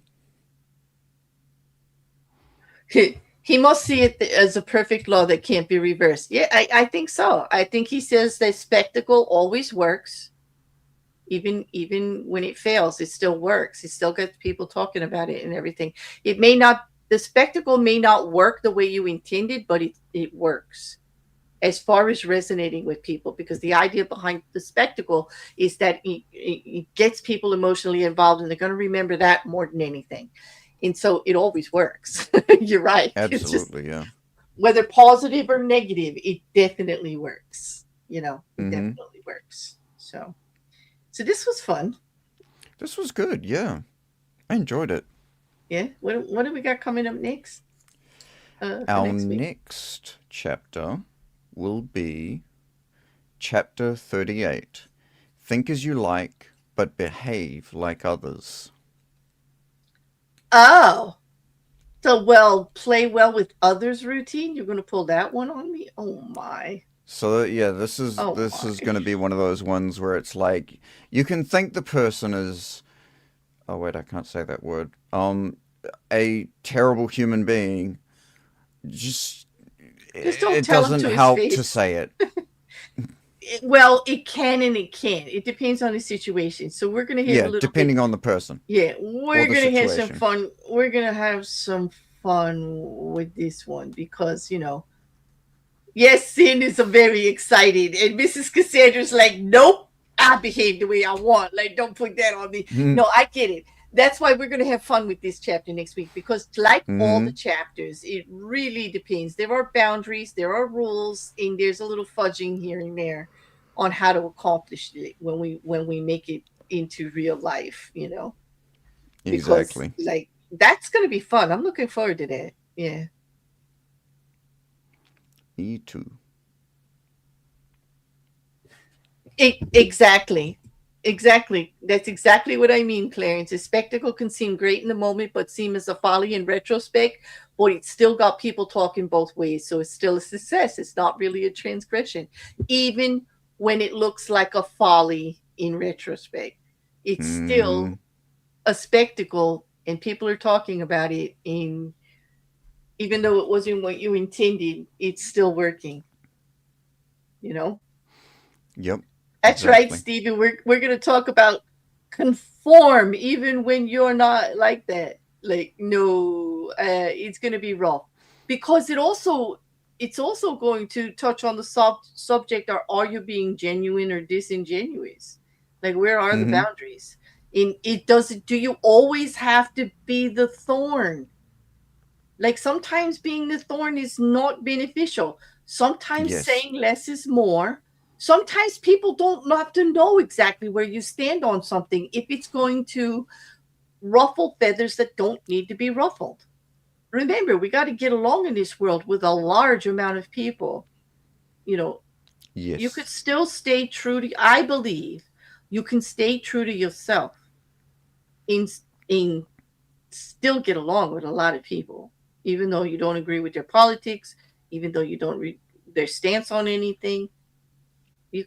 He must see it as a perfect law that can't be reversed. Yeah, I think so. I think he says that spectacle always works, even when it fails, it still works. It still gets people talking about it and everything. It may not, the spectacle may not work the way you intended, but it works. as far as resonating with people, because the idea behind the spectacle is that it gets people emotionally involved, and they're going to remember that more than anything. And so it always works. You're right. It's just Absolutely, yeah. whether positive or negative, it definitely works. It Mm-hmm. definitely works. So this was fun. This was good, yeah. I enjoyed it. Yeah. What do we got coming up next? For Our next week. next chapter will be chapter 38. Think as you like, but behave like others. Oh, so play well with others routine. You're going to pull that one on me. Oh my. So yeah, this is Oh this is my. going to be one of those ones where it's like you can think the person is, oh wait, I can't say that word. A terrible human being. Just Just don't it tell him doesn't to his help to face. say it. Well, it can and it can't. It depends on the situation. So we're going to have a Yeah, little bit. depending on the person Yeah, or we're the going to have some situation. fun. We're going to have some fun with this one because, yes, Sin is very excited. And Mrs. Cassandra's like, nope, I behave the way I want. Like, don't put that on me. Mm-hmm. No, I get it. That's why we're going to have fun with this chapter next week because, like all the Mm-hmm. chapters, it really depends. There are boundaries, there are rules, and there's a little fudging here and there on how to accomplish it when we make it into real life. Because Exactly. like that's going to be fun. I'm looking forward to that. Yeah. Me too. Exactly. Exactly. That's exactly what I mean, Clarence. A spectacle can seem great in the moment, but seem as a folly in retrospect. But it's still got people talking both ways. So it's still a success. It's not really a transgression. Even when it looks like a folly in retrospect, it's Mm-hmm. still a spectacle and people are talking about it. And even though it wasn't what you intended, it's still working, you know? Yep. That's right, Exactly. Stephen. We're gonna talk about conform even when you're not like that. Like no, it's gonna be rough because it's also going to touch on the subject. Are you being genuine or disingenuous? Like where are the Mm-hmm. boundaries? In it doesn't. Do you always have to be the thorn? Like sometimes being the thorn is not beneficial. Sometimes Yes. saying less is more. Sometimes people don't have to know exactly where you stand on something if it's going to ruffle feathers that don't need to be ruffled. Remember, we got to get along in this world with a large amount of people. You know, you Yes. could still stay true to, I believe, you can stay true to yourself in, in still get along with a lot of people, even though you don't agree with their politics, even though you don't their stance on anything. You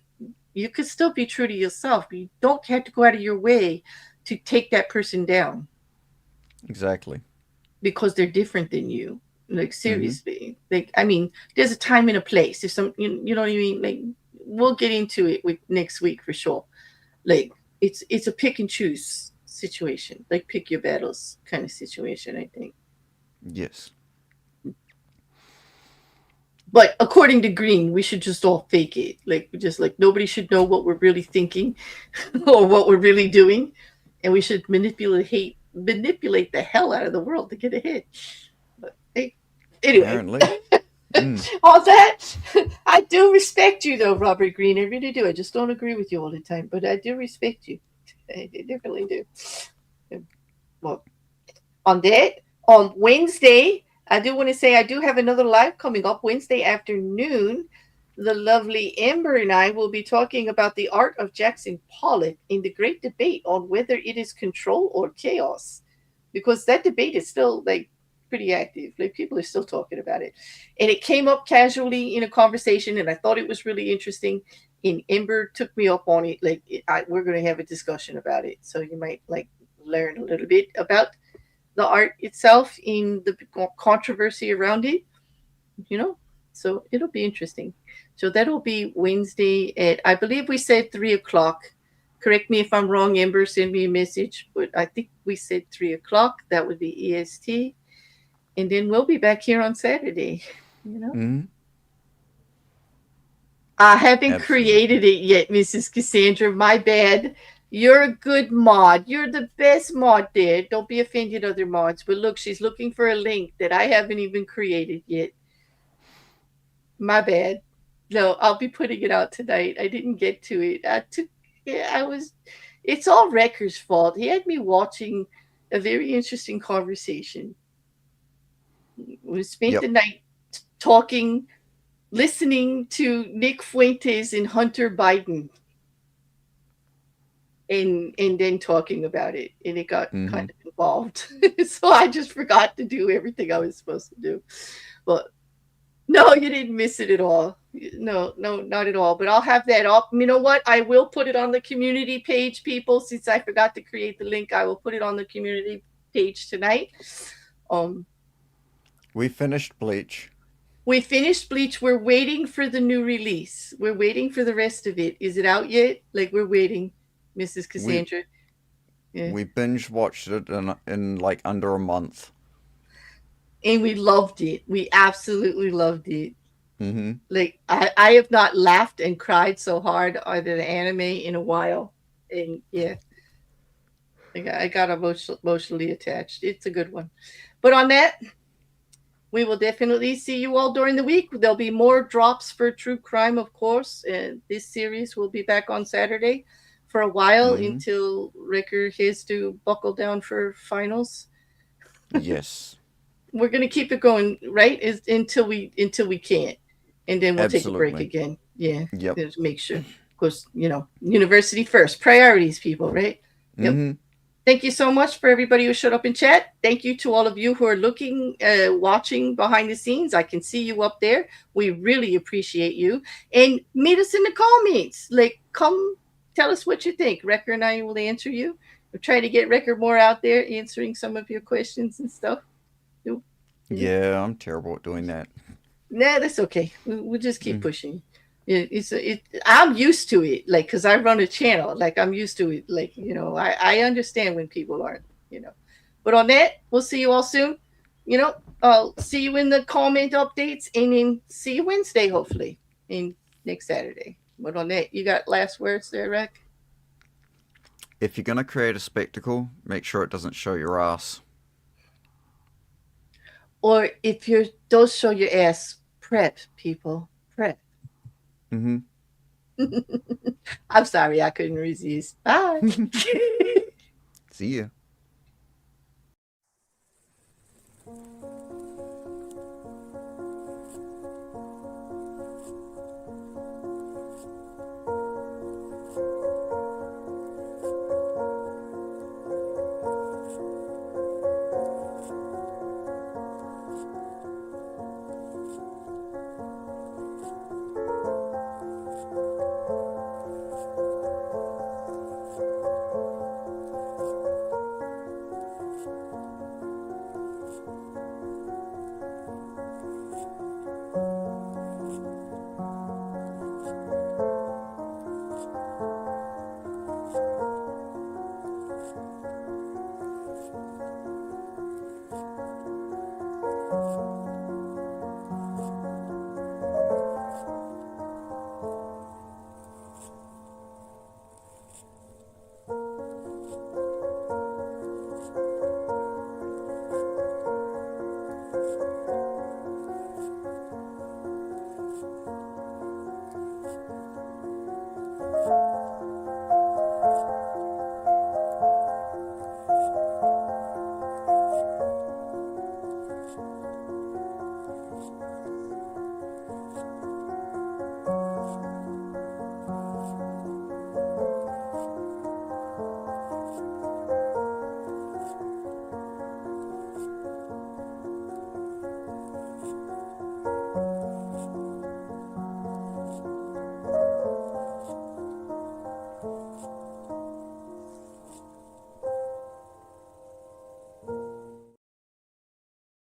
you could still be true to yourself. You don't have to go out of your way to take that person down Exactly. because they're different than you. Like Mm-hmm. seriously, like I mean, there's a time and a place. There's some, you know what I mean. Like we'll get into it with next week for sure. Like it's a pick and choose situation, like pick your battles kind of situation. I think. Yes. But according to Green, we should just all fake it. Like just like nobody should know what we're really thinking or what we're really doing, and we should manipulate the hell out of the world to get ahead. But hey, anyway, Apparently. Mm. all that I do respect you though, Robert Green. I really do. I just don't agree with you all the time, but I do respect you. I definitely do. Well, on that, on Wednesday, I do want to say I do have another live coming up Wednesday afternoon. The lovely Amber and I will be talking about the art of Jackson Pollock in the great debate on whether it is control or chaos. Because that debate is still like pretty active. Like people are still talking about it. And it came up casually in a conversation and I thought it was really interesting. And Amber took me up on it. Like we're going to have a discussion about it. So you might like learn a little bit about the art itself in the controversy around it, you know. So it'll be interesting. So that'll be Wednesday at I believe we said 3 o'clock. Correct me if I'm wrong, Amber. Send me a message, but I think we said 3 o'clock. That would be EST, and then we'll be back here on Saturday. You know. Mm-hmm. I haven't Absolutely. created it yet, Mrs. Cassandra. My bad. You're a good mod. You're the best mod there. Don't be offended, other mods. But look, she's looking for a link that I haven't even created yet. My bad. No, I'll be putting it out tonight. I didn't get to it. It's all Rekkr's fault. He had me watching a very interesting conversation. We spent Yep. the night talking, listening to Nick Fuentes and Hunter Biden, and then talking about it, and it got kind of involved. So I just forgot to do everything I was supposed to do. But no, you didn't miss it at all. No, not at all. But I'll have that up. You know what? I will put it on the community page, people. Since I forgot to create the link, I will put it on the community page tonight. We finished Bleach. We finished Bleach. We're waiting for the new release. We're waiting for the rest of it. Is it out yet? Like, we're waiting, Mrs. Cassandra. We binge watched it in like under a month. And we loved it. We absolutely loved it. Like, I have not laughed and cried so hard either the anime in a while. And yeah, I got emotionally attached. It's a good one. But on that, we will definitely see you all during the week. There'll be more drops for true crime, of course. And this series will be back on Saturday for a while until Rekkr has to buckle down for finals. Yes. We're gonna keep it going, right? Until we can't, and then we'll take a break again. Yeah. Yep. Just make sure, of course, university first, priorities, people, right? Yep. Thank you so much for everybody who showed up in chat. Thank you to all of you who are looking, watching behind the scenes. I can see you up there. We really appreciate you. And meet us in the comments. Like, come tell us what you think. Rekkr and I will answer you. We're trying to get Rekkr more out there answering some of your questions and stuff. Yeah, I'm terrible at doing that. Nah, that's okay. We'll just keep pushing. I'm used to it, like, because I run a channel. Like, I'm used to it. Like, I understand when people aren't. But on that, we'll see you all soon. I'll see you in the comment updates, and then see you Wednesday, hopefully, and next Saturday. But on that, you got last words there, Rekk? If you're gonna create a spectacle, make sure it doesn't show your ass. Or if you don't show your ass, prep, people. Prep. I'm sorry, I couldn't resist. Bye. See ya.